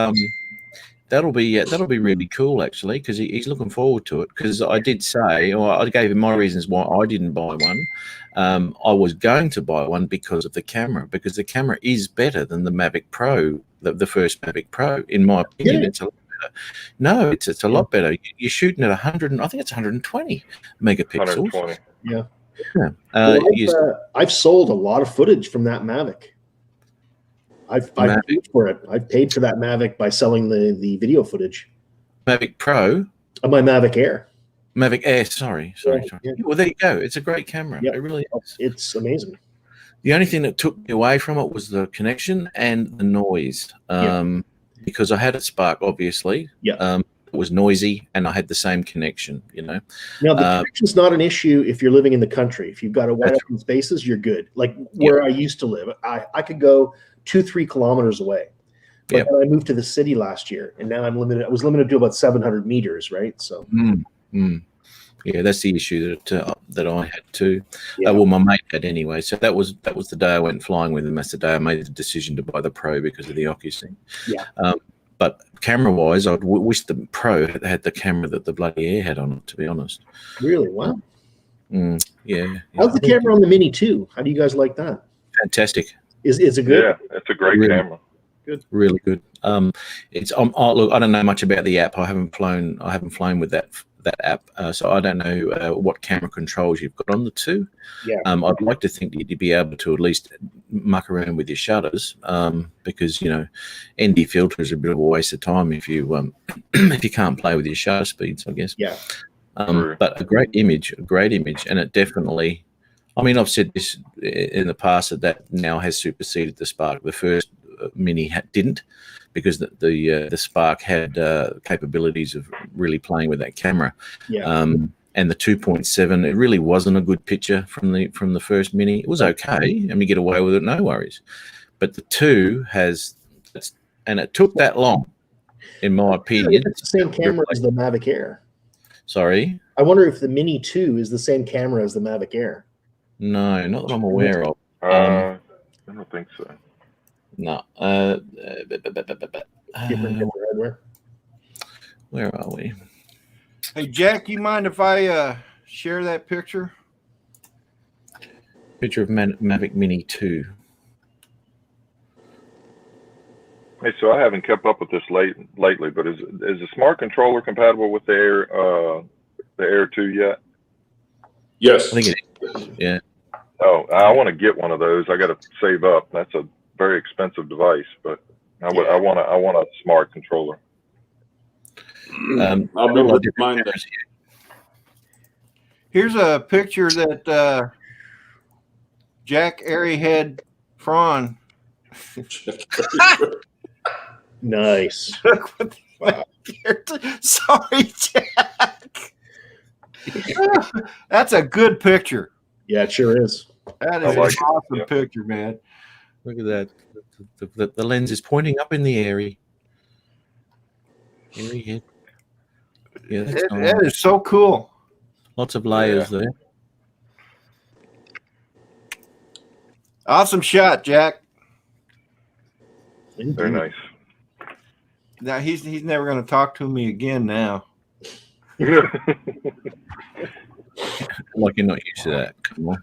that'll be really cool actually, because he's looking forward to it. Because I did say, or I gave him my reasons why I didn't buy one. I was going to buy one because of the camera, because the camera is better than the Mavic Pro, the first Mavic Pro, in my opinion. Yeah. It's a lot better. No, it's a lot better. You're shooting at 100, I think it's 120 megapixels. 120. Yeah. Yeah. I've sold a lot of footage from that Mavic. I've paid for it. I've paid for that Mavic by selling the video footage. Mavic Pro? My Mavic Air. Mavic Air, sorry. Yeah. Well, there you go. It's a great camera. Yep. It really is. It's amazing. The only thing that took me away from it was the connection and the noise. Because I had a Spark, obviously. Yeah. It was noisy, and I had the same connection, Now, the connection's not an issue if you're living in the country. If you've got a wide open spaces, you're good. Like where I used to live, I could go 2-3 kilometers away. But I moved to the city last year, and now I'm limited. I was limited to about 700 meters, right? So, yeah, that's the issue that I had too. Well, my mate had anyway. So that was the day I went flying with him. That's the day I made the decision to buy the Pro because of the Oculus. Yeah. But camera-wise, I wish the Pro had the camera that the bloody Air had on it. To be honest. Really? Wow. Yeah. How's the camera on the Mini 2? How do you guys like that? Fantastic. Is it good? Yeah, it's a great camera. Good. Really good. It's look, I don't know much about the app. I haven't flown with that app, so I don't know what camera controls you've got on the two. Yeah. I'd like to think that you'd be able to at least muck around with your shutters, because ND filter is a bit of a waste of time if you if you can't play with your shutter speeds, I guess. Yeah. But a great image, and it definitely. I mean, I've said this in the past that now has superseded the Spark. The first Mini didn't, because the Spark had capabilities of really playing with that camera. Yeah. And the 2.7, it really wasn't a good picture from the first Mini. It was okay, and you get away with it, no worries. But the 2 has, and it took that long, in my opinion. It's the same camera as the Mavic Air. Sorry? I wonder if the Mini 2 is the same camera as the Mavic Air. No, not that I'm aware of. I don't think so. No. Different hardware. Where are we? Hey, Jack, you mind if I share that picture? Picture of Mavic Mini 2. Hey, so I haven't kept up with this lately, but is the smart controller compatible with the Air 2 yet? Yes. I think it is. Yeah. Oh, I want to get one of those. I got to save up. That's a very expensive device, but I want a smart controller. I'll be able to find that. Here's a picture that Jack Airyhead Fraun. Nice. Sorry, Jack. That's a good picture. Yeah, it sure is. That is an awesome picture, man. Look at that. The lens is pointing up in the airy. Yeah, that's nice. That is so cool. Lots of layers there. Awesome shot, Jack. Very nice. Now he's never going to talk to me again now. Like you're not used to that. Come on.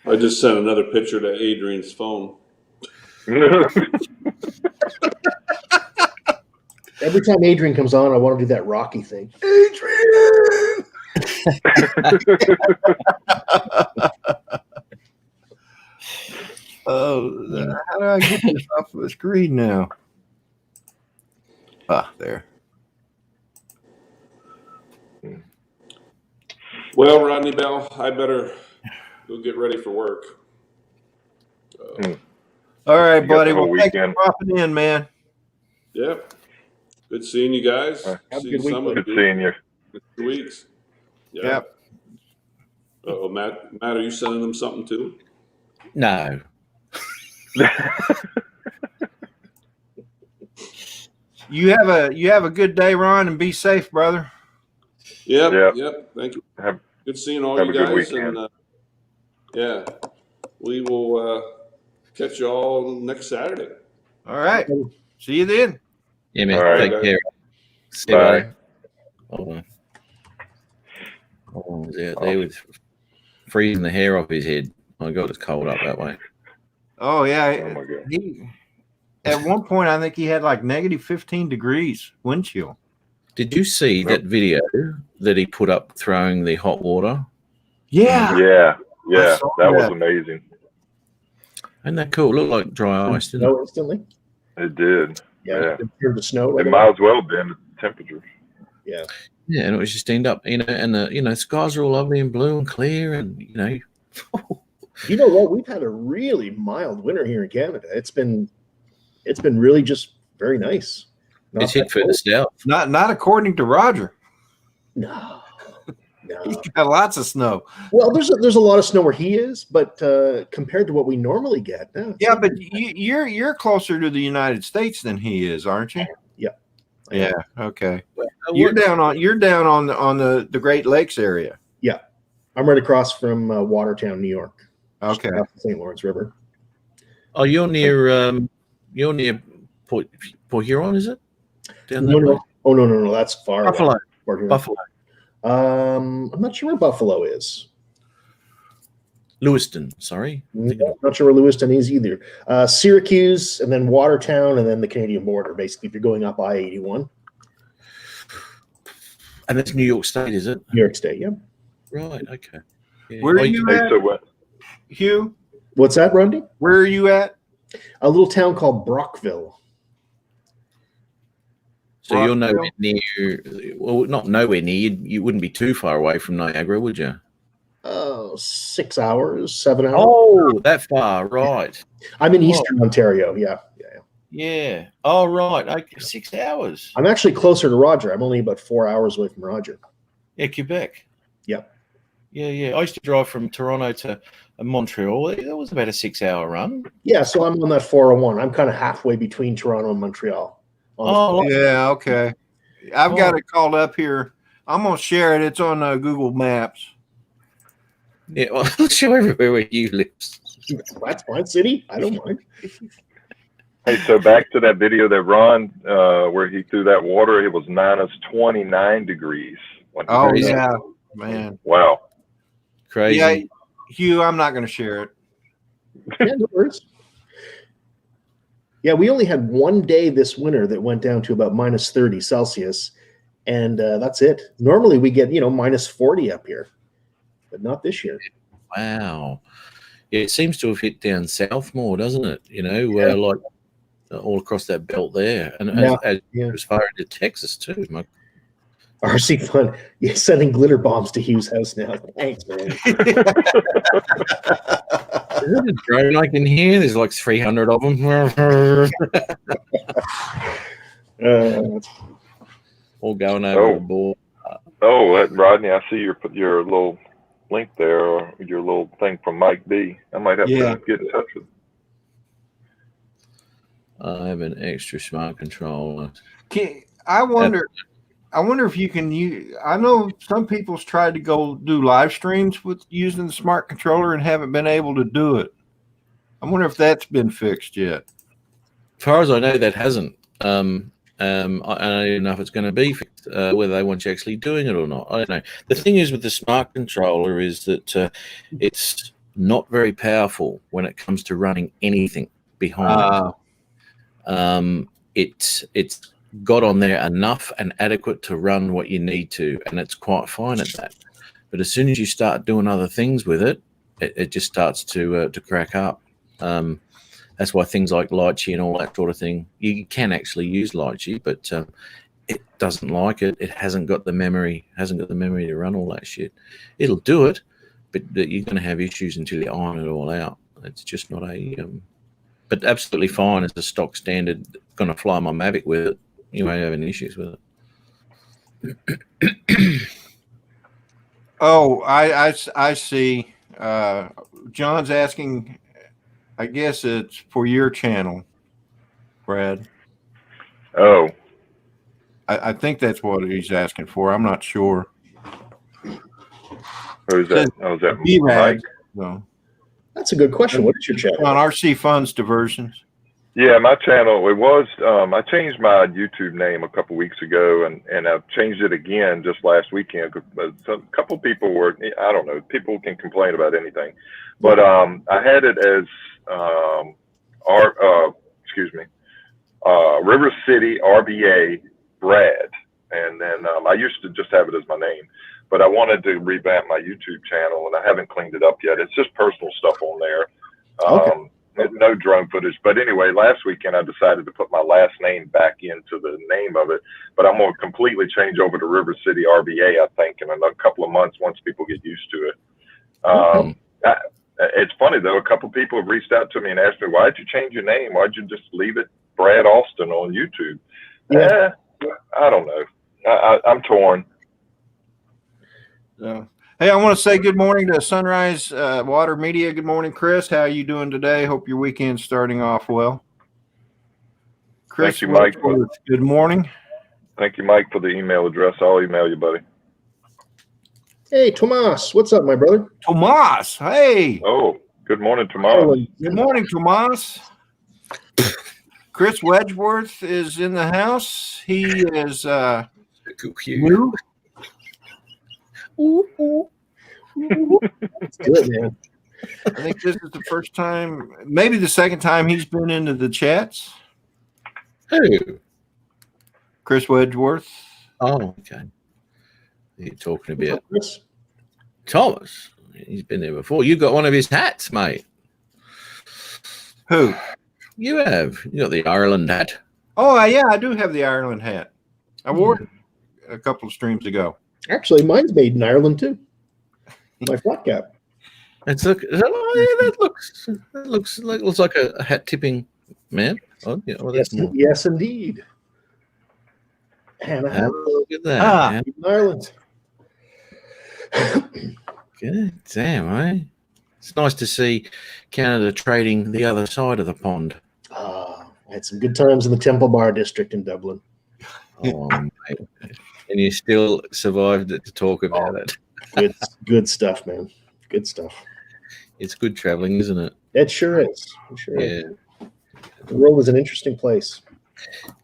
I just sent another picture to Adrian's phone. Every time Adrian comes on, I want to do that Rocky thing. Adrian! Oh, how do I get this off of the screen now? Ah, there. Well, Rodney Bell, I better go get ready for work. All right, You got buddy. the whole Well, thanks for weekend. dropping in, man. Yep. Good seeing you guys. Have a See good week, some buddy. of Good you seeing you. in 2 weeks. Yep. Oh, Matt, are you sending them something too? No. You have a good day, Ron, and be safe, brother. Yep. Thank you. Have- Good seeing all have you a good guys. weekend. And yeah, we will catch you all next Saturday. All right. See you then. Yeah, man. All right, Take guys. care. See you, Bye. buddy. Hold on. Oh, was out there with freezing the hair off his head. My God, it's cold up that way. Oh yeah. Oh my God. At one point, I think he had like negative 15 degrees wind chill. Did you see that video that he put up throwing the hot water? Yeah. Yeah. I saw That was that. amazing. Isn't that cool? It looked like dry ice, didn't it? Snow instantly. It did. Yeah. Yeah. It turned to snow. It Right might as well have been the temperatures. Yeah. Yeah, and it was just end up, and the skies are all lovely and blue and clear, and You know what? We've had a really mild winter here in Canada. It's been really just very nice. Not it's hit that further cold. south. Not according to Roger. No. He's got lots of snow. Well, there's a lot of snow where he is, but compared to what we normally get, no, it's Yeah, not- but you're closer to the United States than he is, aren't you? Yeah. Yeah. Okay. You're down on the Great Lakes area. I'm right across from Watertown, New York. Okay. Off the St. Lawrence River. Oh, you're near Port Huron, is it? Down that way? No. That's far Buffalo. away. Far away. Buffalo. I'm not sure where Buffalo is. Lewiston, sorry. Not sure where Lewiston is either. Syracuse, and then Watertown, and then the Canadian border. Basically, if you're going up I-81, And that's New York State, is it? New York State. Yeah. Right, okay. Yeah. Where are Oh, you Hey, at, so what? Hugh? What's that, Rodney? Where are you at? A little town called Brockville. So you're Rockville? nowhere near, well, not nowhere near, you wouldn't be too far away from Niagara, would you? 6 hours, 7 hours. Oh, that far, right. I'm in Eastern Ontario. Yeah. Yeah. Oh, right. Okay. 6 hours. I'm actually closer to Roger. I'm only about 4 hours away from Roger. Yeah, Quebec. Yep. Yeah. I used to drive from Toronto to Montreal. That was about a 6 hour run. Yeah, so I'm on that 401. I'm kind of halfway between Toronto and Montreal. Oh, Yeah. Okay. I've got it called up here. I'm gonna share it. It's on Google Maps. yeah. Well, I'll show everywhere where you live. That's fine, city. I don't mind. Hey, so back to that video that Ron, where he threw that water, it was minus 29 degrees. When he Oh threw that. yeah, man. Wow. Crazy. Yeah, Hugh, I'm not gonna share it. Yeah, no worries. Yeah, we only had one day this winter that went down to about minus 30 Celsius, and that's it. Normally we get, minus 40 up here, but not this year. Wow. Yeah, it seems to have hit down south more, doesn't it? Like all across that belt there, and as far into Texas too. RC Fun, you're sending glitter bombs to Hugh's house now. Thanks, man. There's a drone I can hear. There's like 300 of them. All going over the board. Oh, Rodney, I see your little link there, or your little thing from Mike B. I might have to get in touch with him. I have an extra smart controller. I wonder if you can use. I know some people's tried to go do live streams with using the smart controller and haven't been able to do it. I wonder if that's been fixed yet. As far as I know, that hasn't. I don't even know if it's going to be fixed, whether they want you actually doing it or not. I don't know. The thing is with the smart controller is that it's not very powerful when it comes to running anything behind. It's got on there enough and adequate to run what you need to, and it's quite fine at that. But as soon as you start doing other things with it, it just starts to crack up. That's why things like Lychee and all that sort of thing, you can actually use Lychee, but it doesn't like it. It hasn't got the memory to run all that shit. It'll do it, but you're going to have issues until you iron it all out. It's just not but absolutely fine as a stock standard. Going to fly my Mavic with it. You won't have any issues with it. Oh, I see. John's asking, I guess it's for your channel, Brad. Oh, I think that's what he's asking for. I'm not sure. who's that? Oh, is that B-Rag. Mike? No. That's a good question. What is your channel? On RC Funds Diversions. Yeah, my channel, it was, I changed my YouTube name a couple weeks ago, and I've changed it again just last weekend. A couple people were, I don't know, people can complain about anything. But I had it as, River City RBA Brad. And then I used to just have it as my name. But I wanted to revamp my YouTube channel, and I haven't cleaned it up yet. It's just personal stuff on there. Okay. No drone footage. But anyway, last weekend I decided to put my last name back into the name of it. But I'm going to completely change over to River City RBA, I think, in a couple of months once people get used to it. It's funny, though. A couple of people have reached out to me and asked me, why'd you change your name? Why'd you just leave it Brad Austin on YouTube? Yeah. I don't know. I'm torn. Hey, I want to say good morning to Sunrise Water Media. Good morning, Chris. How are you doing today? Hope your weekend's starting off well. Chris, Thank you, Mike. Good morning. Thank you, Mike, for the email address. I'll email you, buddy. Hey, Tomas. What's up, my brother? Tomas. Hey. Oh, good morning, Tomas. Good morning, Tomas. Chris Wedgeworth is in the house. He is new. That's good, man. I think this is the first time, maybe the second time he's been into the chats. Who? Chris Wedgeworth. Oh, okay. You're talking about Chris? Thomas. He's been there before. You got one of his hats, mate. Who? You have. You got the Ireland hat. Oh, yeah, I do have the Ireland hat. I wore it a couple of streams ago. Actually, mine's made in Ireland too. My flat cap. That looks like a hat tipping man. Oh, yeah, well, that's more. Yes, indeed. And I have Look at that. in Ireland. Good damn, eh? It's nice to see Canada trading the other side of the pond. I had some good times in the Temple Bar district in Dublin. Oh, mate. And you still survived it to talk about it. Good stuff, man. Good stuff. It's good traveling, isn't it? It sure is. It sure Yeah. is. The world is an interesting place.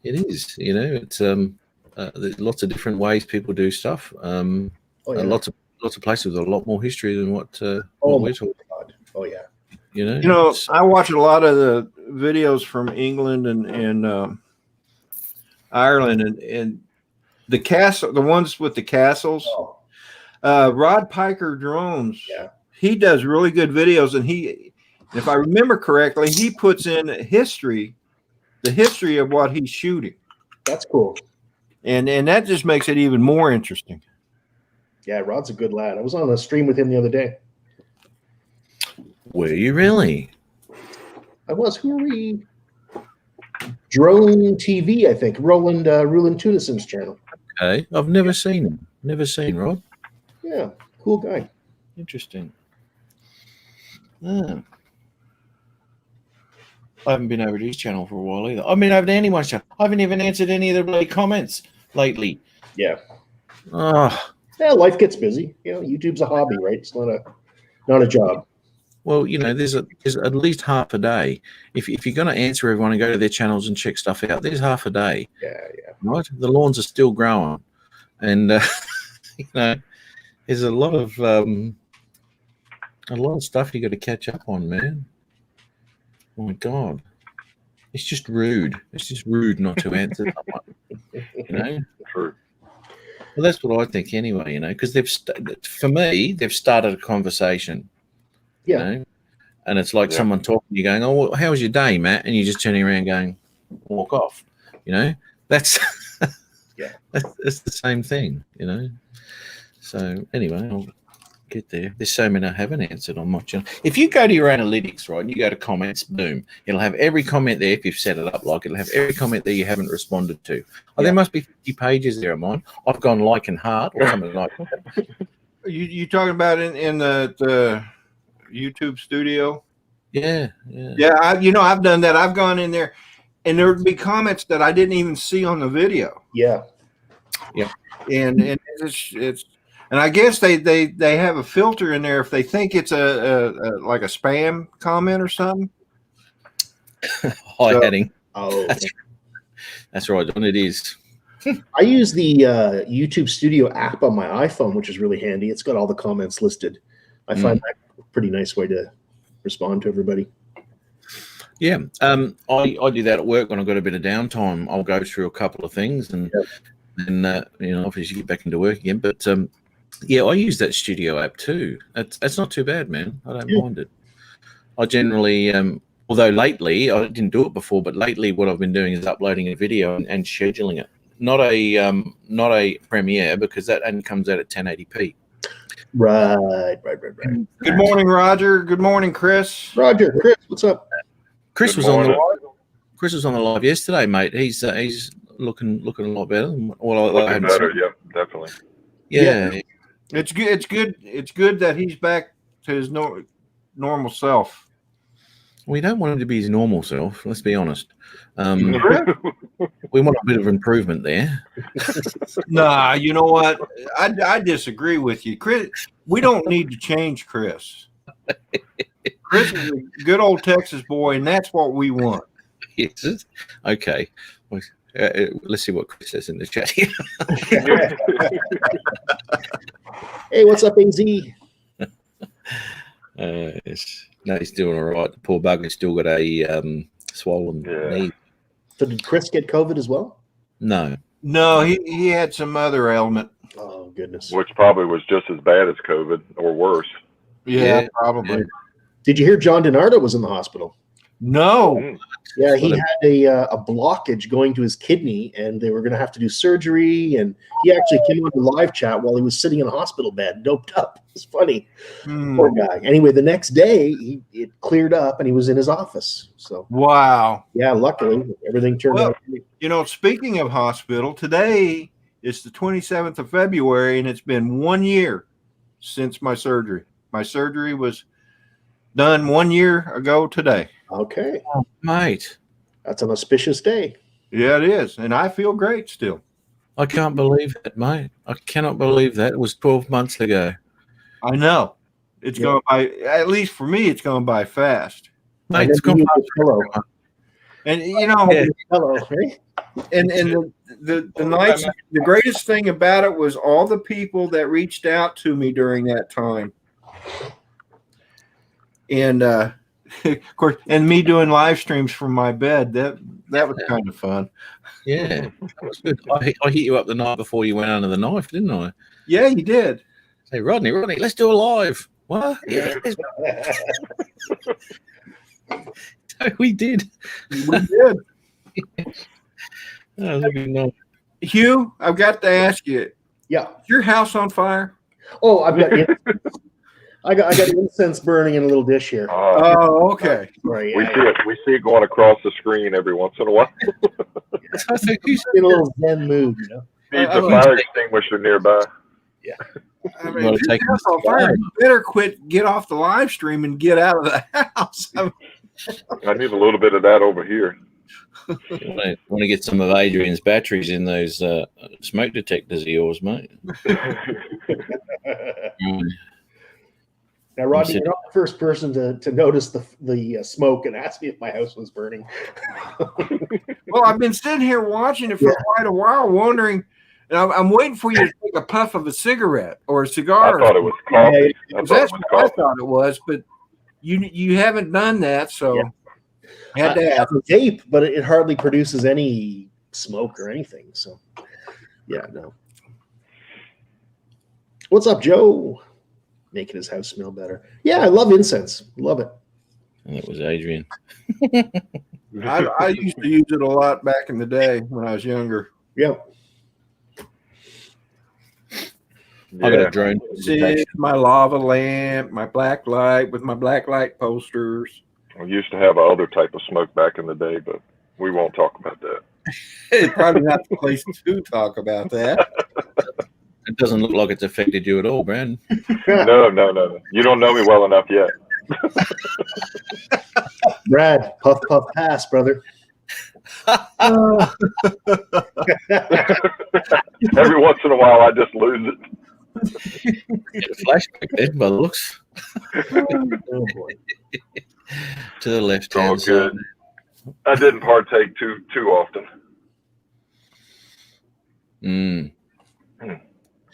It is. You know, it's there's lots of different ways people do stuff. Oh, yeah. Lots of places with a lot more history than what Oh, we're talking. God. Oh, yeah. You know, You know, I watch a lot of the videos from England and Ireland and the castle, the ones with the castles. Oh. Rod Piker Drones. Yeah. He does really good videos, and if I remember correctly, he puts in the history of what he's shooting, That's cool. and that just makes it even more interesting. Yeah, Rod's a good lad. I was on a stream with him the other day. were you really? I was. Who are we? Drone TV, I think. Roland Tunison's channel. Okay, I've never seen him. Never seen Rod. Yeah, cool guy. Interesting. I haven't been over to his channel for a while either. I've been over to anyone's channel. I haven't even answered any of the bloody comments lately. Yeah. Oh, Yeah, life gets busy. You know, YouTube's a hobby, right? It's not a job. Well, there's at least half a day. If you're going to answer everyone and go to their channels and check stuff out, there's half a day. Yeah. Right. The lawns are still growing, and there's a lot of stuff you got to catch up on, man. Oh my God, it's just rude. It's just rude not to answer someone. True. Well, that's what I think anyway. Because they've started a conversation. Yeah. And it's like someone talking to you going, "Oh, well, how was your day, Matt?" And you're just turning around going, "Walk off." That's that's the same thing. So anyway, I'll get there. There's so many I haven't answered on my channel. If you go to your analytics, right, and you go to comments, boom, it'll have every comment there. If you've set it up like, it'll have every comment there you haven't responded to. Oh, there must be 50 pages there of mine. I've gone like and heart or something like that. You talking about in the YouTube studio? Yeah. I've done that. I've gone in there, and there would be comments that I didn't even see on the video. Yeah. And it's and I guess they have a filter in there if they think it's a like a spam comment or something. Heading. Oh, that's right. And it is. I use the YouTube Studio app on my iPhone, which is really handy. It's got all the comments listed. I find that a pretty nice way to respond to everybody. Yeah. I do that at work when I've got a bit of downtime. I'll go through a couple of things and obviously get back into work again. But I use that studio app too. That's not too bad, man. I don't mind it. I generally, although lately I didn't do it before, but lately what I've been doing is uploading a video and scheduling it. Not a Premiere, because that only comes out at 1080p. Right. Good morning, Roger. Good morning, Chris. Roger, Chris, what's up? Chris was on the live yesterday, mate. He's looking a lot better. Looking better, yeah, definitely. Yeah. It's good. It's good that he's back to his normal self. We don't want him to be his normal self. Let's be honest. We want a bit of improvement there. Nah, you know what? I disagree with you, Chris. We don't need to change Chris. Chris is a good old Texas boy, and that's what we want. Yes. Okay. Let's see what Chris says in the chat here. Hey, what's up, AZ? No, he's doing all right. The poor bugger's still got a swollen knee. So did Chris get COVID as well? No, he had some other ailment. Oh, goodness. Which probably was just as bad as COVID or worse. Yeah, probably. Yeah. Did you hear John DiNardo was in the hospital? No. Yeah, he had a blockage going to his kidney, and they were going to have to do surgery. And he actually came on the live chat while he was sitting in a hospital bed, doped up. It's funny. Poor guy. Anyway, the next day, it cleared up, and he was in his office. So wow. Yeah, luckily, everything turned out. Speaking of hospital, today is the 27th of February, and it's been 1 year since my surgery. My surgery was done 1 year ago today. Okay. Oh, mate. That's an auspicious day. Yeah, it is. And I feel great still. I can't believe it, mate. I cannot believe that. It was 12 months ago. I know. It's going by, at least for me, it's going by fast. Mate, it's gone by. And, hello, right? And the greatest thing about it was all the people that reached out to me during that time. And, of course, and me doing live streams from my bed, that was kind of fun. Yeah, that was good. I hit you up the night before you went under the knife, didn't I? Yeah, you did. Hey, Rodney, let's do a live. What? Yeah. We did. We did. Oh, look at that. Hugh, I've got to ask you. Yeah. Is your house on fire? Oh, I got incense burning in a little dish here. Oh, okay. Right. We see it going across the screen every once in a while. I think he's in a little zen mood, Needs a fire extinguisher nearby. Yeah. I mean, if your house on fire, you better get off the live stream and get out of the house. I need a little bit of that over here. I want to get some of Adrian's batteries in those smoke detectors of yours, mate. Now, Rodney, you're not the first person to notice the smoke and ask me if my house was burning. Well, I've been sitting here watching it for quite a while, wondering, and I'm waiting for you to take a puff of a cigarette or a cigar. I thought it was coffee. That's what I thought it was, but you haven't done that, so I had to ask. It's a vape, but it hardly produces any smoke or anything. So, yeah, no. What's up, Joe? Making his house smell better. Yeah, I love incense. Love it. And it was Adrian. I used to use it a lot back in the day when I was younger. Yep. I got a drone. My lava lamp, my black light with my black light posters. We used to have other type of smoke back in the day, but we won't talk about that. It's probably not the place to talk about that. It doesn't look like it's affected you at all, Brad. No. You don't know me well enough yet. Brad, puff, puff, pass, brother. Every once in a while, I just lose it. Get a flashback there by the looks. Oh, boy. To the left All hand good. side. I didn't partake too often.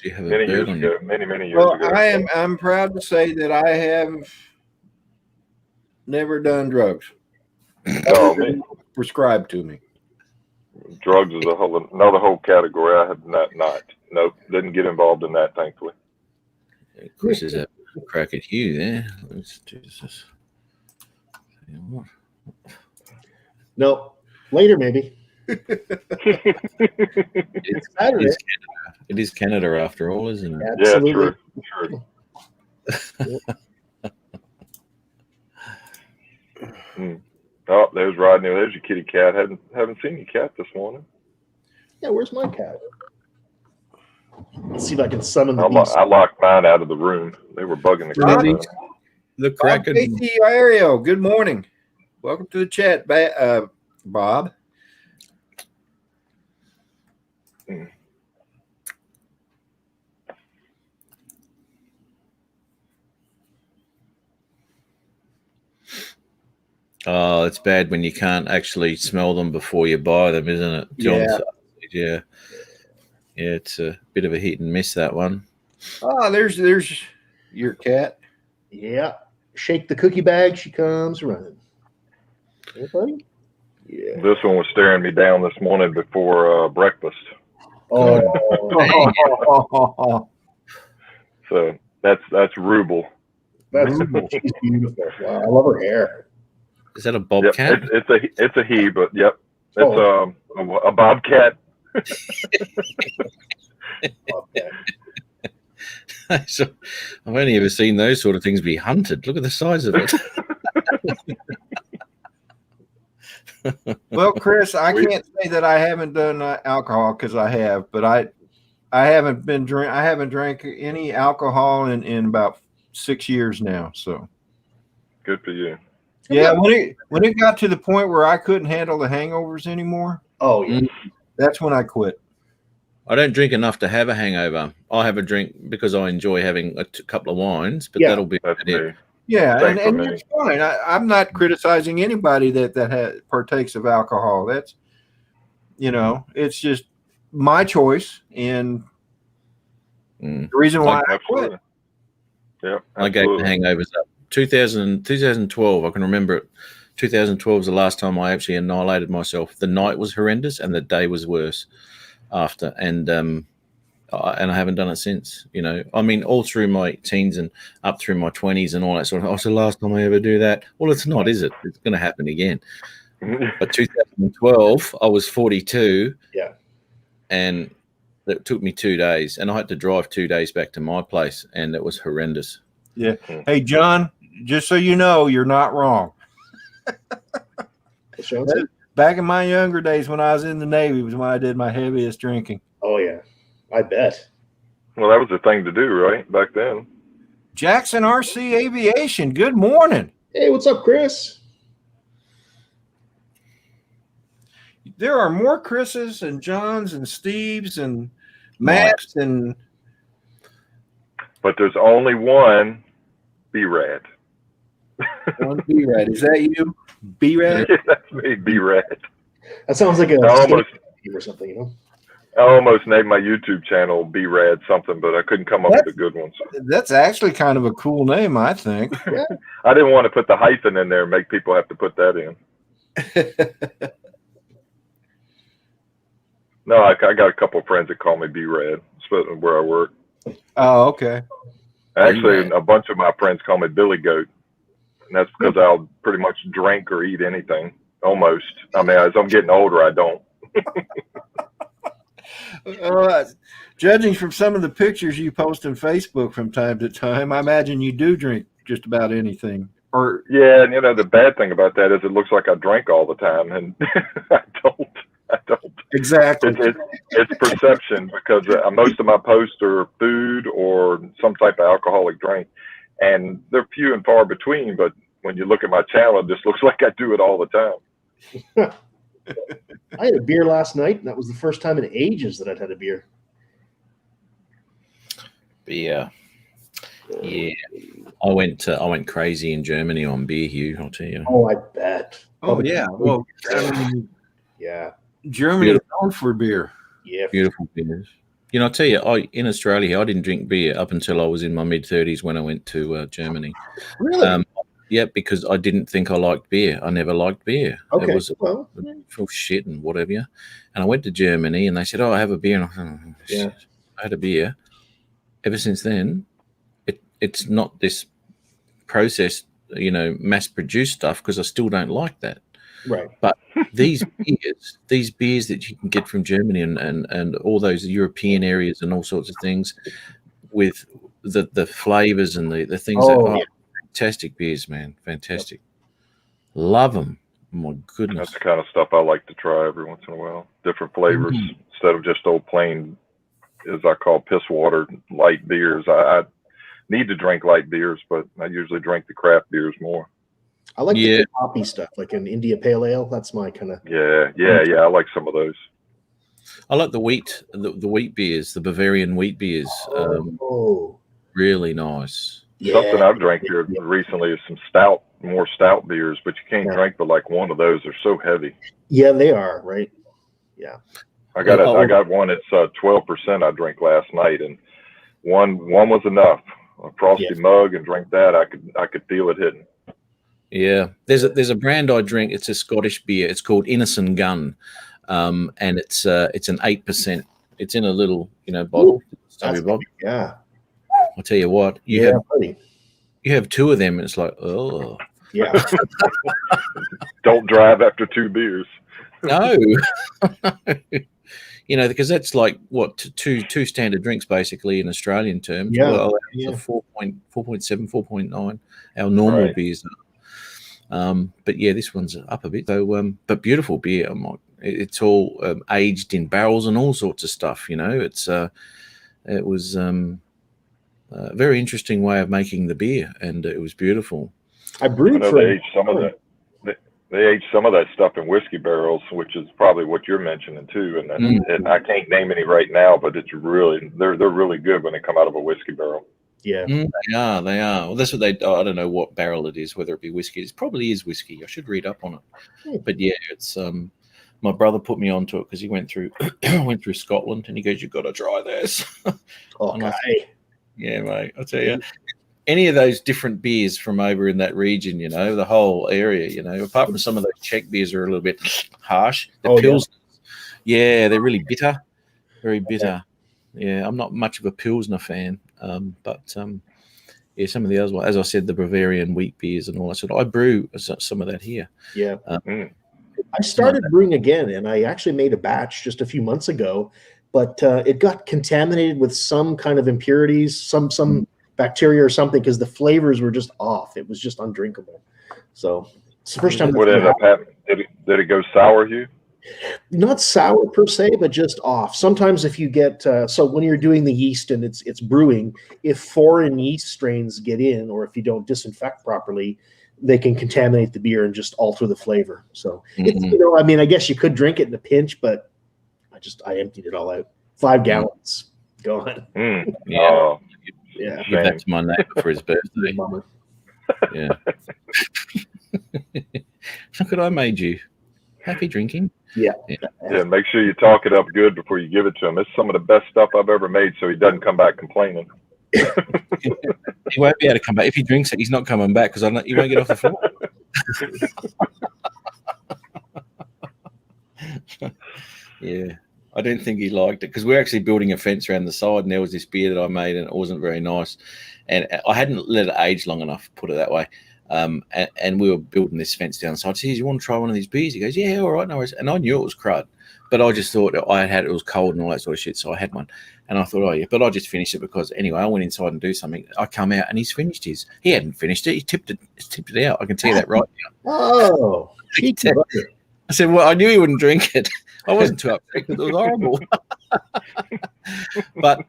Do you have a Many bird years on ago. you? Many years Well, ago. I'm proud to say that I have never done drugs. Oh, man. Prescribed to me. Drugs is another whole category. I have not. Nope, didn't get involved in that, thankfully. Chris is a crack at you there. Let's do this. No, later maybe. It is Canada after all, isn't it? Absolutely. Yeah, true. Oh, there's Rodney. There's your kitty cat. Haven't seen your cat this morning. Yeah, where's my cat? Let's see if I can summon the I beast. locked mine out of the room. They were bugging the crap out of me. The Kraken. Ario, good morning. Welcome to the chat, Bob. Oh, it's bad when you can't actually smell them before you buy them, isn't it? Yeah. Yeah, it's a bit of a hit and miss, that one. Oh, there's your cat. Yeah. Shake the cookie bag. She comes running. Hey, buddy? Yeah. This one was staring me down this morning before breakfast. Oh, So that's Ruble. that's she's beautiful. Wow, I love her hair. Is that a Yep, bobcat? it's a he, but yep, it's a bobcat. So, I've only ever seen those sort of things be hunted. Look at the size of it. Well, Chris, I can't say that I haven't done alcohol because I have, but I haven't drank any alcohol in about 6 years now. So Good for you. yeah, when it got to the point where I couldn't handle the hangovers anymore, Oh, yeah. that's when I quit. I don't drink enough to have a hangover. I have a drink because I enjoy having a couple of wines, but that'll be That's it. me. Yeah, Same for and me. it's fine. I'm not criticizing anybody that partakes of alcohol. That's, it's just my choice and the reason why I quit. Absolutely. Yep. I gave the absolutely. hangovers up. 2012, I can remember it. 2012 was the last time I actually annihilated myself. The night was horrendous and the day was worse after. And I haven't done it since, I mean, all through my teens and up through my 20s and all that sort of. It's the last time I ever do that. Well, it's not, is it? It's going to happen again. But 2012, I was 42. Yeah. And it took me 2 days. And I had to drive 2 days back to my place. And it was horrendous. Yeah. Hey, John, just so you know, you're not wrong. Back in my younger days when I was in the Navy was when I did my heaviest drinking. Oh, yeah. I bet. Well, that was the thing to do, right? Back then. Jackson RC Aviation, good morning. Hey, what's up, Chris? There are more Chris's and John's and Steve's and Matt's and But there's only one B-Rad. One B-Rad. Is that you? B-Rad? Yeah, that's me, B-Rad. That sounds like a almost or something, you know. I almost named my YouTube channel B-Rad something, but I couldn't come up with a good one. So. That's actually kind of a cool name, I think. I didn't want to put the hyphen in there and make people have to put that in. No, I got a couple of friends that call me B-Rad, especially where I work. Oh, okay. Actually, a bunch of my friends call me Billy Goat, and that's because I'll pretty much drink or eat anything, almost. I mean, as I'm getting older, I don't. Judging from some of the pictures you post on Facebook from time to time, I imagine you do drink just about anything. Or yeah, and the bad thing about that is it looks like I drink all the time, and I don't. Exactly. It's perception because most of my posts are food or some type of alcoholic drink, and they're few and far between. But when you look at my channel, it just looks like I do it all the time. I had a beer last night, and that was the first time in ages that I'd had a beer. Yeah. I went crazy in Germany on beer, Hugh. I'll tell you. Oh, I bet. Oh yeah. Well, yeah. Germany is known for beer. Yeah. Beautiful beers. I'll tell you, in Australia, I didn't drink beer up until I was in my mid-30s when I went to Germany. Really? Yeah, because I didn't think I liked beer. I never liked beer. Okay. It was full shit and whatever. And I went to Germany, and they said, "Oh, I have a beer." And I thought, yeah, I had a beer. Ever since then, it's not this processed, mass-produced stuff because I still don't like that. Right. But these beers that you can get from Germany and all those European areas and all sorts of things with the flavors and the things fantastic beers, man. Fantastic. Love them. Oh, my goodness. That's the kind of stuff I like to try every once in a while. Different flavors instead of just old plain, as I call piss water, light beers. I need to drink light beers, but I usually drink the craft beers more. I like the hoppy stuff, like an India Pale Ale. That's my kind of. Yeah. I like some of those. I like the wheat beers, the Bavarian wheat beers. Really nice. Yeah. Something I've drank here recently is some more stout beers, but you can't drink but like one of those. They're so heavy. Yeah, they are, right? Yeah. I got one. It's 12%. I drank last night, and one was enough. A frosty mug and drink that. I could feel it hitting. Yeah, there's a brand I drink. It's a Scottish beer. It's called Innocent Gun, and it's an 8%. It's in a little bottle. Yeah. I'll tell you what. You have two of them, and it's like, oh. Yeah. Don't drive after 2 beers. No. Because that's like what two standard drinks basically in Australian terms. Yeah. Well, 4.7, 4.9. Our normal beers are. But yeah, this one's up a bit. So, but beautiful beer. It's all aged in barrels and all sorts of stuff. It was a very interesting way of making the beer, and it was beautiful. I brewed for they aged some of that. They age some of that stuff in whiskey barrels, which is probably what you're mentioning too. And I can't name any right now, but it's they're really good when they come out of a whiskey barrel. Yeah, they are. Well, that's what I don't know what barrel it is, whether it be whiskey. It probably is whiskey. I should read up on it. But yeah, it's my brother put me onto it because he went through Scotland, and he goes, "You've got to try this." Okay. Yeah, mate. I'll tell you. Any of those different beers from over in that region, the whole area, apart from some of those Czech beers are a little bit harsh. The Pilsners, they're really bitter, very bitter. Yeah, I'm not much of a Pilsner fan, but some of the others, as I said, the Bavarian wheat beers and all that sort of. I brew some of that here. Yeah. I started brewing again, and I actually made a batch just a few months ago, but it got contaminated with some kind of impurities, some bacteria or something, because the flavors were just off. It was just undrinkable. So it's the first time. What ended up happening? Did it go sour, Hugh? Not sour per se, but just off. Sometimes if you get so when you're doing the yeast and it's brewing, if foreign yeast strains get in, or if you don't disinfect properly, they can contaminate the beer and just alter the flavor. So it's, I guess you could drink it in a pinch, but I emptied it all out. 5 gallons gone. Yeah. Give that to my neighbor for his birthday. Yeah. Look what I made you. Happy drinking. Yeah. Yeah, make sure you talk it up good before you give it to him. It's some of the best stuff I've ever made, so he doesn't come back complaining. He won't be able to come back. If he drinks it, he's not coming back because he won't get off the floor. Yeah. I don't think he liked it because we're actually building a fence around the side, and there was this beer that I made, and it wasn't very nice. And I hadn't let it age long enough, put it that way. And we were building this fence down the side. I said, "You want to try one of these beers?" He goes, "Yeah, all right, no worries." And I knew it was crud, but I just thought I had it was cold and all that sort of shit, so I had one. And I thought, oh yeah, but I just finished it because anyway, I went inside and do something. I come out and he's finished his. He hadn't finished it. He tipped it out. I can tell you that right now. Oh, I said, well, I knew he wouldn't drink it. I wasn't too upset because it was horrible. But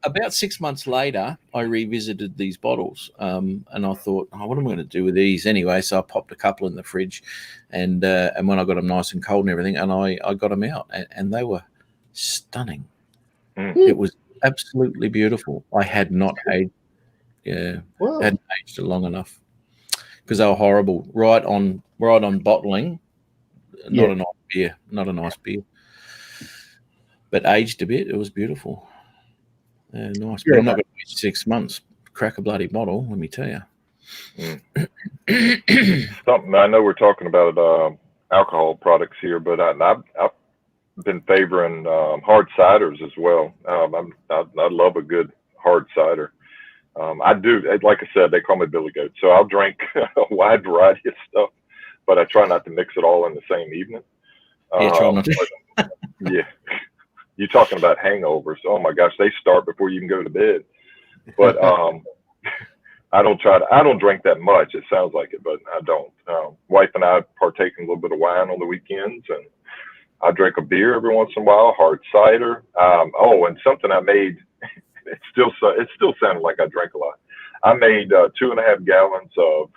about 6 months later, I revisited these bottles, and I thought, oh, what am I going to do with these anyway? So I popped a couple in the fridge, and when I got them nice and cold and everything, and I got them out, and they were stunning. It was absolutely beautiful. I had not aged, hadn't aged it long enough because they were horrible. Right on bottling. Not a nice beer, but aged a bit. It was beautiful. Nice. But I'm not going to wait 6 months. Crack a bloody bottle, let me tell you. Something I know we're talking about alcohol products here, but I've been favoring hard ciders as well. I love a good hard cider. I do, like I said, they call me Billy Goat, so I'll drink a wide variety of stuff, but I try not to mix it all in the same evening. Try not to. Yeah. You're talking about hangovers. Oh my gosh, they start before you even go to bed. But I don't drink that much. It sounds like it, but I don't. Wife and I partake in a little bit of wine on the weekends, and I drink a beer every once in a while, hard cider. And something I made, it still sounded like I drank a lot. I made 2.5 gallons of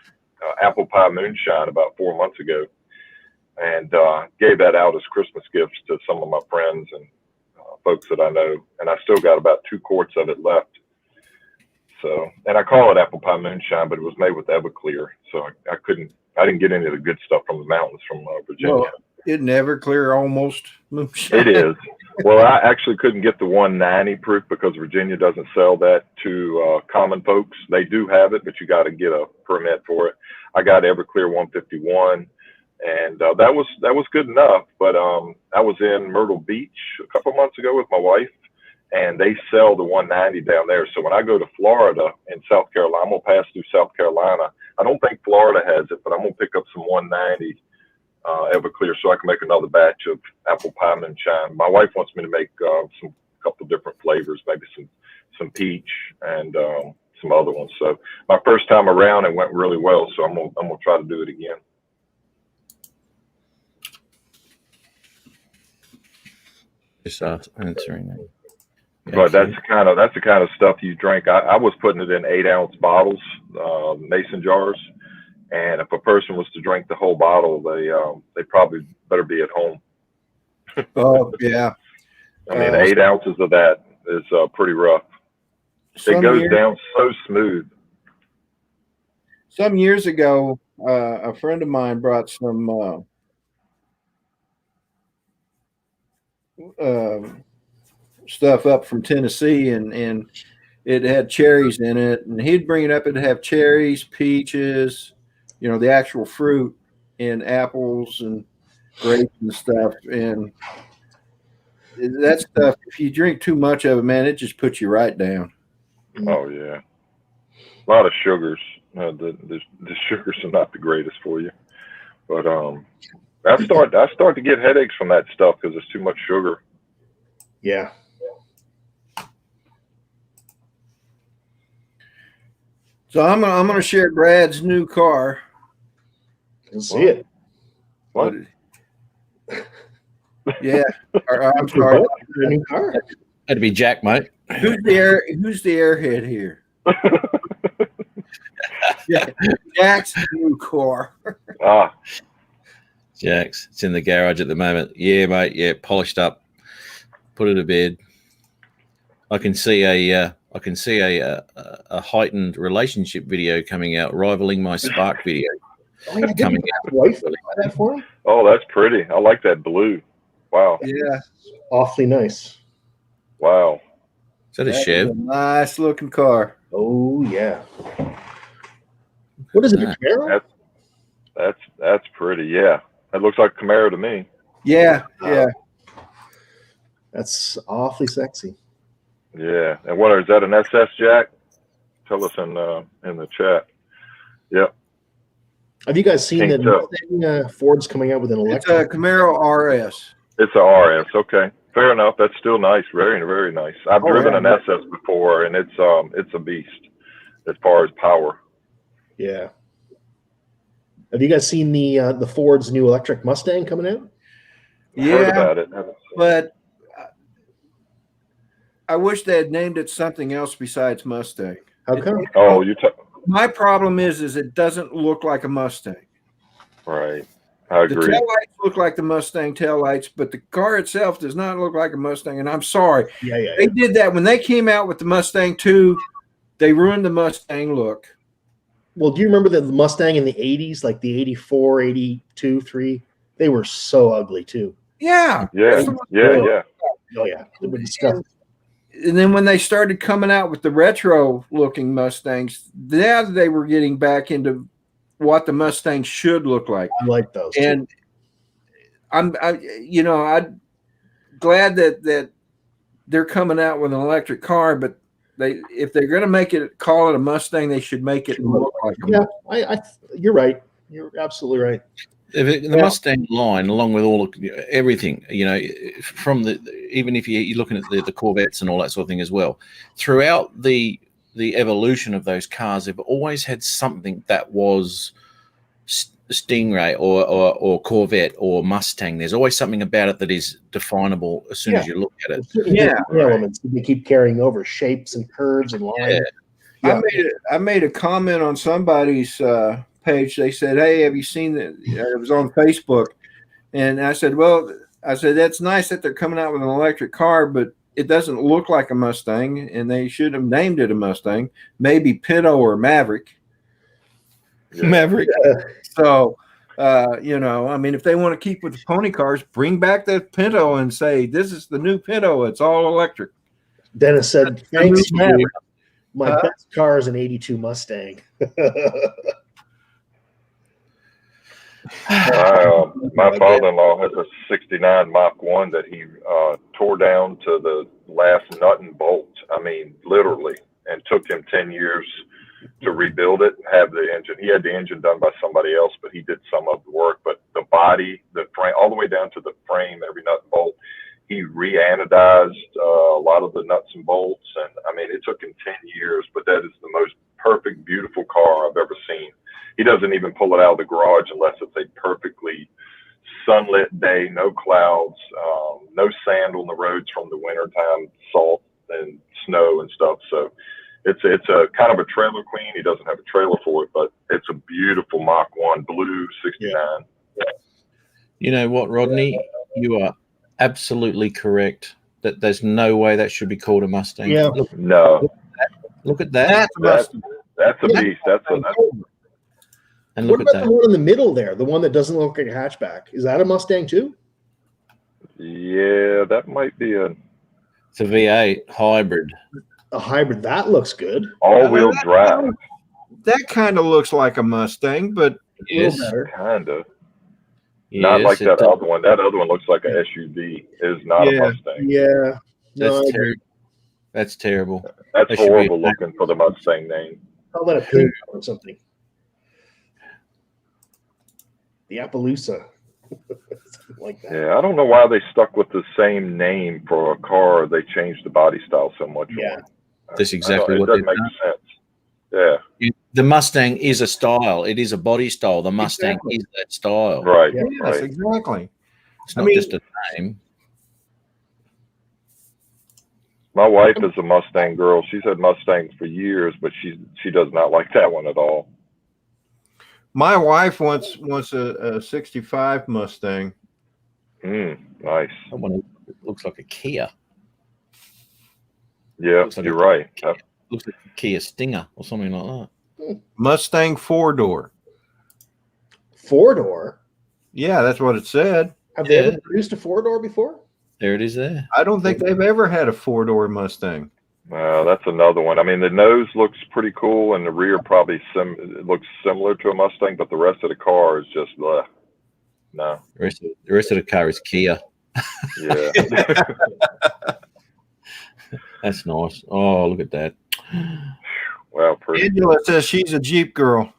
apple pie moonshine about 4 months ago, and gave that out as Christmas gifts to some of my friends and folks that I know. And I still got about 2 quarts of it left. So, and I call it apple pie moonshine, but it was made with Everclear. So I didn't get any of the good stuff from the mountains from Virginia. Well, isn't Everclear almost moonshine? It is. Well, I actually couldn't get the 190 proof because Virginia doesn't sell that to common folks. They do have it, but you got to get a permit for it. I got Everclear 151, and that was good enough. But I was in Myrtle Beach a couple months ago with my wife, and they sell the 190 down there. So when I go to Florida and South Carolina, I'm gonna pass through South Carolina. I don't think Florida has it, but I'm gonna pick up some 190 Everclear so I can make another batch of apple pie moonshine. My wife wants me to make some couple different flavors, maybe some peach and some other ones. So my first time around, it went really well. So I'm gonna try to do it again. Just answering that. But that's the kind of stuff you drink. I was putting it in 8-ounce bottles, mason jars. And if a person was to drink the whole bottle, they probably better be at home. Oh, yeah. I mean, 8 ounces of that is pretty rough. It goes down so smooth. Some years ago, a friend of mine brought some stuff up from Tennessee, and it had cherries in it. And he'd bring it up. It'd have cherries, peaches, the actual fruit, and apples and grapes and stuff. And that stuff, if you drink too much of it, man, it just puts you right down. Oh yeah, a lot of sugars. The sugars are not the greatest for you. But I start to get headaches from that stuff because it's too much sugar. Yeah. So I'm gonna share Brad's new car. Can see it. What? Yeah. I'm sorry. New car. That'd be Jack, mate. Who's the airhead here? Yeah, Jack's new car. Jack's. It's in the garage at the moment. Yeah, mate. Yeah, polished up. Put it to bed. I can see a I can see a heightened relationship video coming out, rivaling my Spark video. Oh, yeah, coming out. Wife buy that for him? Oh, that's pretty. I like that blue. Wow. Yeah. Awfully nice. Wow. Is that a That Chev? is a nice looking car. Oh, yeah. What is it, a Camaro? That's pretty. Yeah. That looks like Camaro to me. Yeah. Yeah. That's awfully sexy. Yeah. And what is that, an SS Jack? Tell us in the chat. Yep. Have you guys seen Think that Ford's coming out with an It's electric? a Camaro RS. It's a RS. Okay. Fair enough. That's still nice. Very, very nice. I've driven an SS before, and it's a beast as far as power. Yeah. Have you guys seen the Ford's new electric Mustang coming out? Heard about it. But I wish they had named it something else besides Mustang. How come? Oh, My problem is it doesn't look like a Mustang. Right. I The agree. taillights look like the Mustang taillights, but the car itself does not look like a Mustang. And I'm sorry. Yeah, yeah. They did that when they came out with the Mustang 2. They ruined the Mustang look. Well, do you remember the Mustang in the 80s, like the 84, 82, 3? They were so ugly, too. Yeah. Yeah. Yeah. Oh, yeah. They were disgusting. And then when they started coming out with the retro looking Mustangs, now they were getting back into what the Mustang should look like. I like those. And I'm glad that they're coming out with an electric car, but if they're going to call it a Mustang, they should make it look like a Yeah, you're right. You're absolutely right. The Mustang line, along with all of everything, from even if you're looking at the Corvettes and all that sort of thing as well, throughout the evolution of those cars, they've always had something that was Stingray or Corvette or Mustang. There's always something about it that is definable as soon as you look at it. Yeah, elements they keep carrying over, shapes and curves and lines. Yeah. I made a comment on somebody's page. They said, "Hey, have you seen that?" It was on Facebook, and I said, that's nice that they're coming out with an electric car, but it doesn't look like a Mustang, and they should have named it a Mustang, maybe Pinto or Maverick." Maverick. So, I mean, if they want to keep with the pony cars, bring back that Pinto and say, "This is the new Pinto. It's all electric." Dennis said, "Thanks, Maverick. My best car is an 82 Mustang." My father-in-law has a 69 Mach 1 that he tore down to the last nut and bolt. I mean, literally, and took him 10 years to rebuild it, have the engine. He had the engine done by somebody else, but he did some of the work. But the body, the frame, all the way down to the frame, every nut and bolt, he re-anodized a lot of the nuts and bolts. And I mean, it took him 10 years, but that is the most perfect, beautiful car I've ever seen. He doesn't even pull it out of the garage unless it's a perfectly sunlit day, no clouds, no sand on the roads from the wintertime, salt and snow and stuff. So it's a kind of a trailer queen. He doesn't have a trailer for it, but it's a beautiful Mach 1 blue 69. Yeah. You know what, Rodney? You are absolutely correct that there's no way that should be called a Mustang. Yeah. Look at that. That's a beast. And look what about at that. the one in the middle there? The one that doesn't look like a hatchback. Is that a Mustang too? Yeah, that might be It's a V8 hybrid. A hybrid. That looks good. All-wheel drive. That kind of looks like a Mustang, but Yes. Kind of. Yes, Not like it that does. other one. That other one looks like an SUV. It is not a Mustang. Yeah. That's terrible. That's terrible. That's That should be horrible a- looking for the Mustang name. Call that a pig or something. The Appaloosa. Something like that. Yeah, I don't know why they stuck with the same name for a car. They changed the body style so much. Yeah. That's exactly it what doesn't they've make sense. Yeah. The Mustang is a style. It is a body style. The Mustang Exactly. is that style. Right. yes, Right. exactly. It's not I mean- just a name. My wife is a Mustang girl. She's had Mustangs for years, but she does not like that one at all. My wife wants a 65 Mustang. Nice. That one looks like a Kia. Yeah, Looks like you're a- right. Looks like a Kia Stinger or something like that. Mustang 4-door. 4-door. Yeah, that's what it said. Have they Yeah. ever produced a 4-door before? There it is there. I don't think they've ever had a 4-door Mustang. That's another one. I mean, the nose looks pretty cool, and the rear probably it looks similar to a Mustang, but the rest of the car is just no. The rest of the car is Kia. Yeah. That's nice. Oh, look at that. Wow, pretty. Angela says she's a Jeep girl.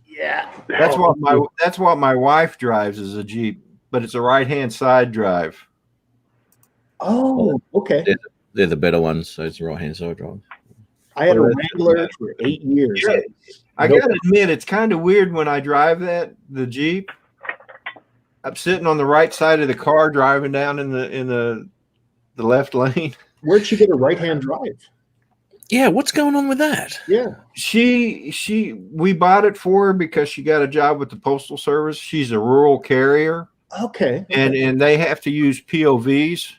Yeah. That's what my wife drives is a Jeep, but it's a right-hand side drive. Oh, okay. They're the better ones, so it's the right-hand side drive. I had a Wrangler for 8 years. Yeah. I gotta admit, it's kind of weird when I drive the Jeep. I'm sitting on the right side of the car, driving down in the left lane. Where'd she get a right-hand drive? Yeah, what's going on with that? Yeah. We bought it for her because she got a job with the Postal Service. She's a rural carrier. Okay. And they have to use POVs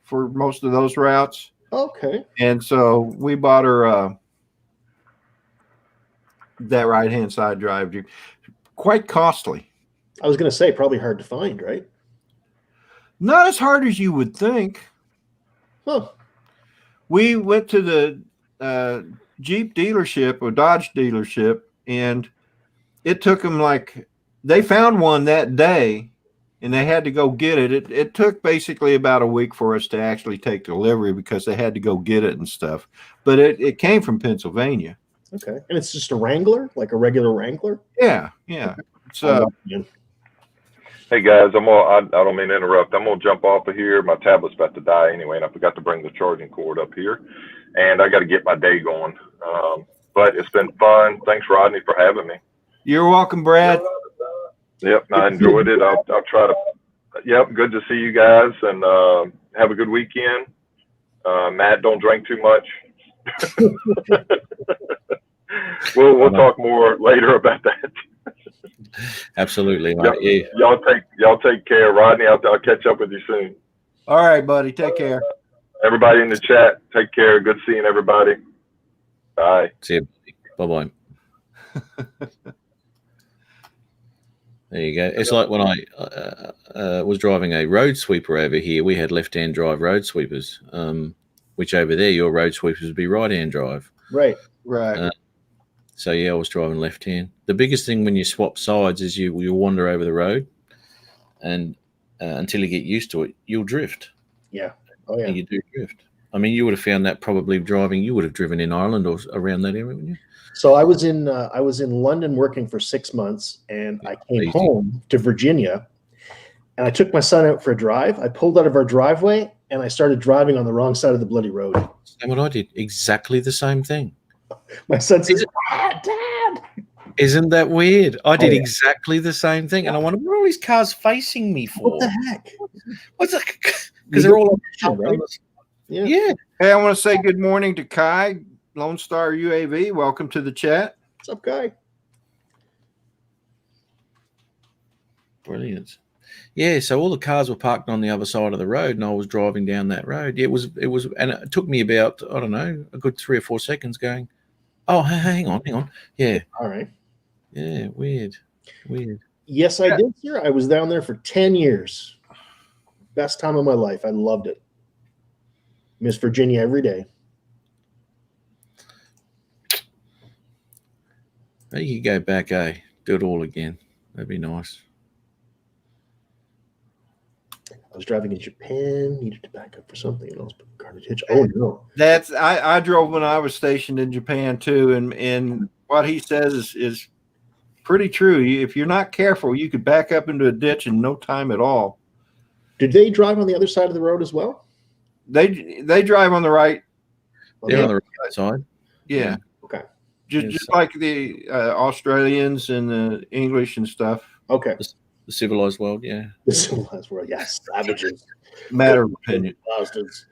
for most of those routes. Okay. And so we bought her that right-hand side drive. Quite costly. I was going to say probably hard to find, right? Not as hard as you would think. Huh. We went to the Jeep dealership or Dodge dealership, and it took them they found one that day, and they had to go get it. It took basically about a week for us to actually take delivery because they had to go get it and stuff. But it came from Pennsylvania. Okay. And it's just a Wrangler, like a regular Wrangler? Yeah. So Hey guys, I don't mean to interrupt. I'm gonna jump off of here. My tablet's about to die anyway, and I forgot to bring the charging cord up here, and I got to get my day going. But it's been fun. Thanks, Rodney, for having me. You're welcome, Brad. Yep, I enjoyed it. I'll try to. Yep, good to see you guys, and have a good weekend. Matt, don't drink too much. We'll talk more later about that. Absolutely, mate. Yeah. Y'all take care, Rodney. I'll catch up with you soon. All right, buddy. Take care. Everybody in the chat, take care. Good seeing everybody. Bye. See you. Bye-bye. There you go. It's like when I was driving a road sweeper over here. We had left-hand drive road sweepers, which over there your road sweepers would be right-hand drive. Right. So yeah, I was driving left-hand. The biggest thing when you swap sides is you wander over the road, and until you get used to it, you'll drift. Yeah. Oh yeah. And you do drift. I mean, you would have found that probably driving. You would have driven in Ireland or around that area, wouldn't you? So I was in London working for 6 months, and I came home to Virginia, and I took my son out for a drive. I pulled out of our driveway, and I started driving on the wrong side of the bloody road. That's what I did. Exactly the same thing. My son says, Dad. Isn't that weird? I did exactly the same thing, and I wondered, what are all these cars facing me for? What the heck? What's that? Because they're all right? Yeah. Hey, I want to say good morning to Kai, Lone Star UAV. Welcome to the chat. What's up, Guy? Brilliant. Yeah, so all the cars were parked on the other side of the road, and I was driving down that road. It was, and it took me about, I don't know, a good 3 or 4 seconds going, oh, hang on. Yeah. All right. Yeah, weird. Yes, I did, sir. I was down there for 10 years. Best time of my life. I loved it. Miss Virginia every day. You could go back, do it all again. That'd be nice. I was driving in Japan, needed to back up for something else, but car to hitch. Oh no. That's I drove when I was stationed in Japan too, and what he says is pretty true. If you're not careful, you could back up into a ditch in no time at all. Did they drive on the other side of the road as well? They drive on the right. They're on the right side. Yeah. Okay. Just like the Australians and the English and stuff. Okay. The civilized world, yeah. The civilized world, yes. Savages. Matter of opinion. Bastards.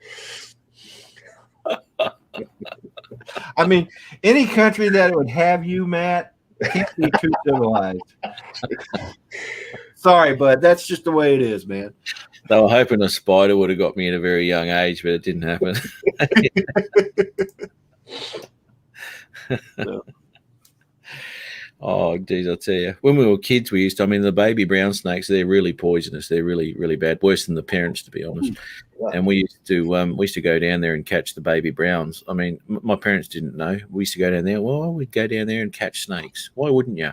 I mean, any country that would have you, Matt, can't be too civilized. Sorry, bud. That's just the way it is, man. They were hoping a spider would have got me at a very young age, but it didn't happen. Oh, geez, I'll tell you. When we were kids, the baby brown snakes, they're really poisonous. They're really, really bad, worse than the parents, to be honest. And we used to go down there and catch the baby browns. I mean, my parents didn't know. We used to go down there. Well, we'd go down there and catch snakes. Why wouldn't you?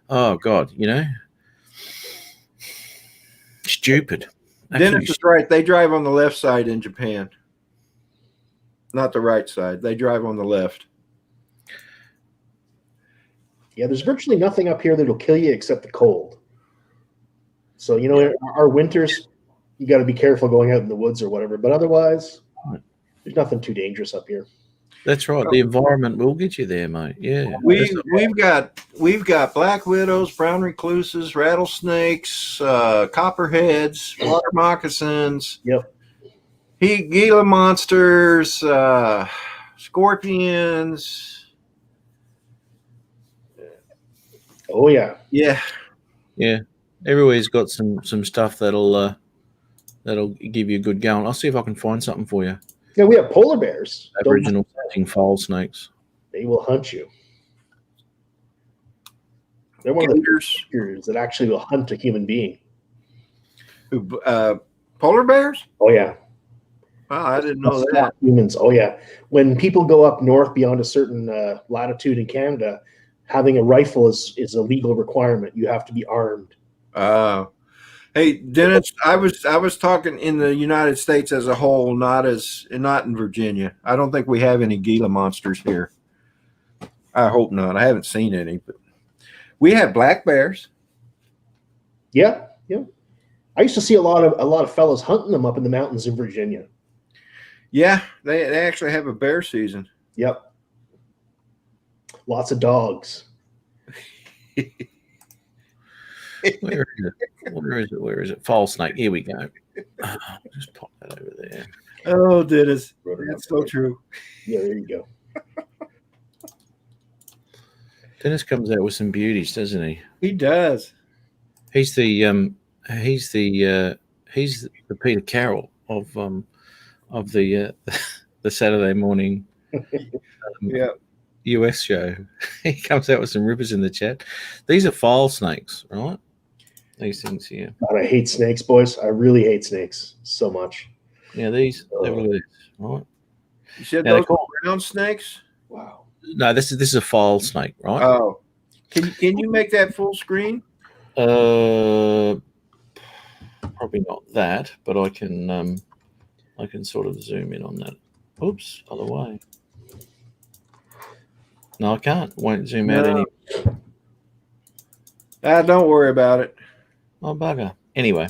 Oh, God, stupid. Dennis is right. They drive on the left side in Japan, not the right side. They drive on the left. Yeah, there's virtually nothing up here that'll kill you except the cold. So, our winters, you got to be careful going out in the woods or whatever. But otherwise, there's nothing too dangerous up here. That's right. The environment will get you there, mate. Yeah. We've got black widows, brown recluses, rattlesnakes, copperheads, water moccasins. Yep. Gila monsters, scorpions. Oh yeah. Yeah. Yeah. Everywhere's got some stuff that'll give you a good going. I'll see if I can find something for you. Yeah, we have polar bears. Aboriginal hunting fowl snakes. They will hunt you. They're one of the creatures that actually will hunt a human being. Polar bears? Oh yeah. Wow, I didn't know that. Humans. Oh yeah. When people go up north beyond a certain latitude in Canada, having a rifle is a legal requirement. You have to be armed. Hey, Dennis, I was talking in the United States as a whole, not in Virginia. I don't think we have any Gila monsters here. I hope not. I haven't seen any, but we have black bears. Yeah, yeah. I used to see a lot of fellas hunting them up in the mountains in Virginia. Yeah, they actually have a bear season. Yep. Lots of dogs. Where is it? Fall snake. Here we go. Just pop that over there. Oh, Dennis. That's so true. Yeah, there you go. Dennis comes out with some beauties, doesn't he? He does. He's the Peter Carroll of the Saturday morning US show. He comes out with some rippers in the chat. These are file snakes, right? These things here. God, I hate snakes, boys. I really hate snakes so much. Yeah, these look at this, right? You said those are brown snakes? Wow. No, this is a file snake, right? Oh. Can you make that full screen? Probably not that, but I can sort of zoom in on that. Oops, other way. No, I can't. Won't zoom out any. Don't worry about it. Oh, bugger. Anyway,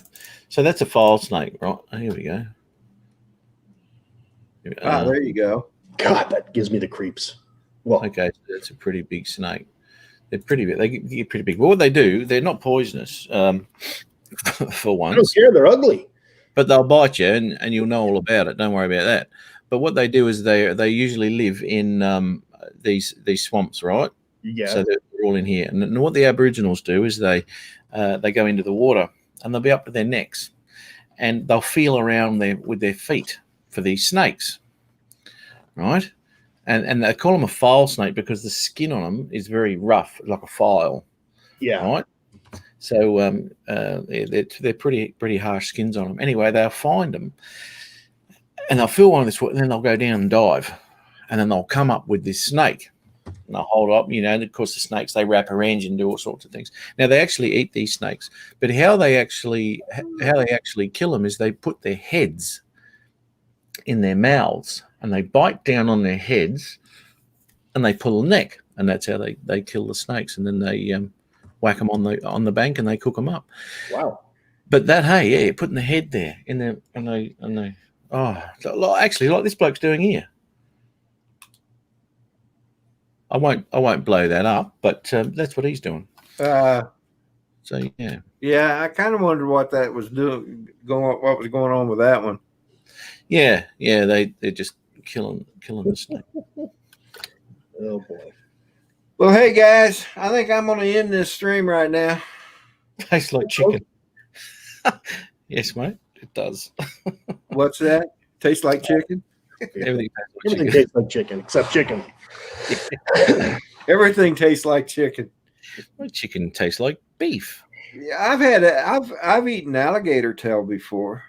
so that's a file snake, right? Here we go. There you go. God, that gives me the creeps. Well, okay, so that's a pretty big snake. They're pretty big. They get pretty big. But what they do, they're not poisonous. For once, I don't care. They're ugly, but they'll bite you, and you'll know all about it. Don't worry about that. But what they do is they usually live in these swamps, right? Yeah. So they're all in here. And what the Aboriginals do is they go into the water, and they'll be up to their necks, and they'll feel around with their feet for these snakes, right? And they call them a file snake because the skin on them is very rough, like a file. Yeah. Right. So they're pretty harsh skins on them. Anyway, they'll find them, and they'll feel one of this, and then they'll go down and dive, and then they'll come up with this snake, and they'll hold up. And of course, the snakes, they wrap around you and do all sorts of things. Now they actually eat these snakes, but how they actually kill them is they put their heads in their mouths, and they bite down on their heads, and they pull the neck, and that's how they kill the snakes. And then they whack them on the bank, and they cook them up. Wow! But putting the head there in there, and they actually like this bloke's doing here. I won't blow that up, but that's what he's doing. So yeah. Yeah, I kind of wondered what that was doing. What was going on with that one? Yeah, they're just killing the snake. Oh boy. Well, hey guys, I think I'm going to end this stream right now. Tastes like chicken. Yes, mate. It does. What's that? Tastes like chicken? Everything Everything tastes like chicken except chicken. Everything tastes like chicken. My chicken tastes like beef. Yeah, I've eaten alligator tail before.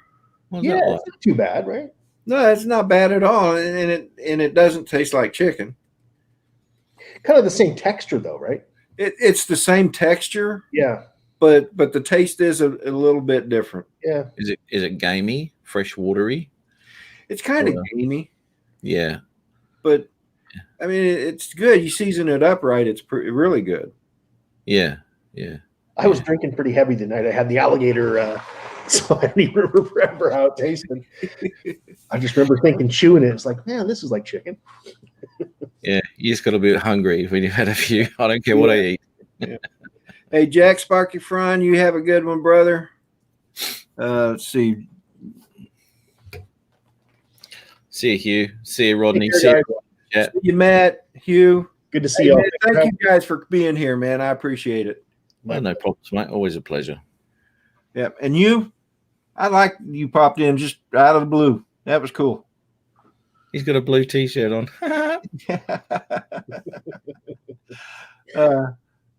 What's Yeah, that like? it's not too bad, right? No, it's not bad at all, and it doesn't taste like chicken. Kind of the same texture, though, right? It's the same texture, Yeah, but the taste is a little bit different. yeah. Is it gamey, fresh watery? It's kind of Well, gamey, Yeah. but I mean it's good. You season it up right, it's really good. Yeah. Yeah. I was drinking pretty heavy the night I had the alligator, so I don't even remember how it tasted. I just remember thinking, chewing it. It's like, man, this is like chicken. Yeah. You just got a bit hungry when you've had a few. I don't care what I eat. Yeah. Hey, Jack Sparky Fron, you have a good one, brother. Let's see. See you, Hugh. See you, Rodney. Take See care, you. guys. See you, Matt, Hugh. Good to see Hey, you all. man, thank you guys for being here, man. I appreciate it. Well, no problems, mate. Always a pleasure. Yep. And you, I like you popped in just out of the blue. That was cool. He's got a blue T-shirt on.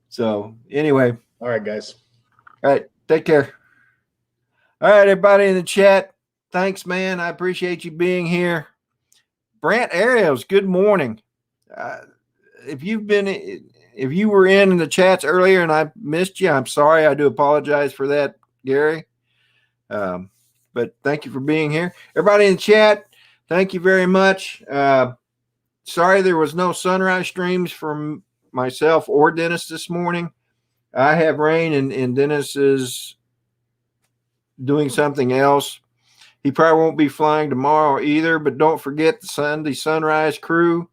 So anyway, All right, guys. all right, take care. All right, everybody in the chat, thanks, man. I appreciate you being here. Brant Ariels, good morning. If you were in the chats earlier and I missed you, I'm sorry. I do apologize for that, Gary. But thank you for being here. Everybody in the chat, thank you very much. Sorry there was no sunrise streams from myself or Dennis this morning. I have rain and Dennis is doing something else. He probably won't be flying tomorrow either, but don't forget the Sunday sunrise crew.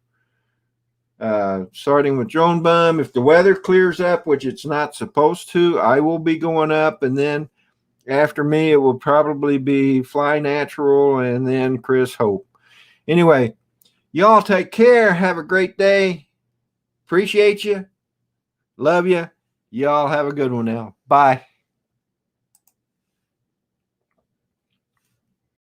Starting with Drone Bum. If the weather clears up, which it's not supposed to, I will be going up, and then after me, it will probably be Fly Natural and then Chris Hope. Anyway, y'all take care. Have a great day. Appreciate you. Love you. Y'all have a good one now. Bye.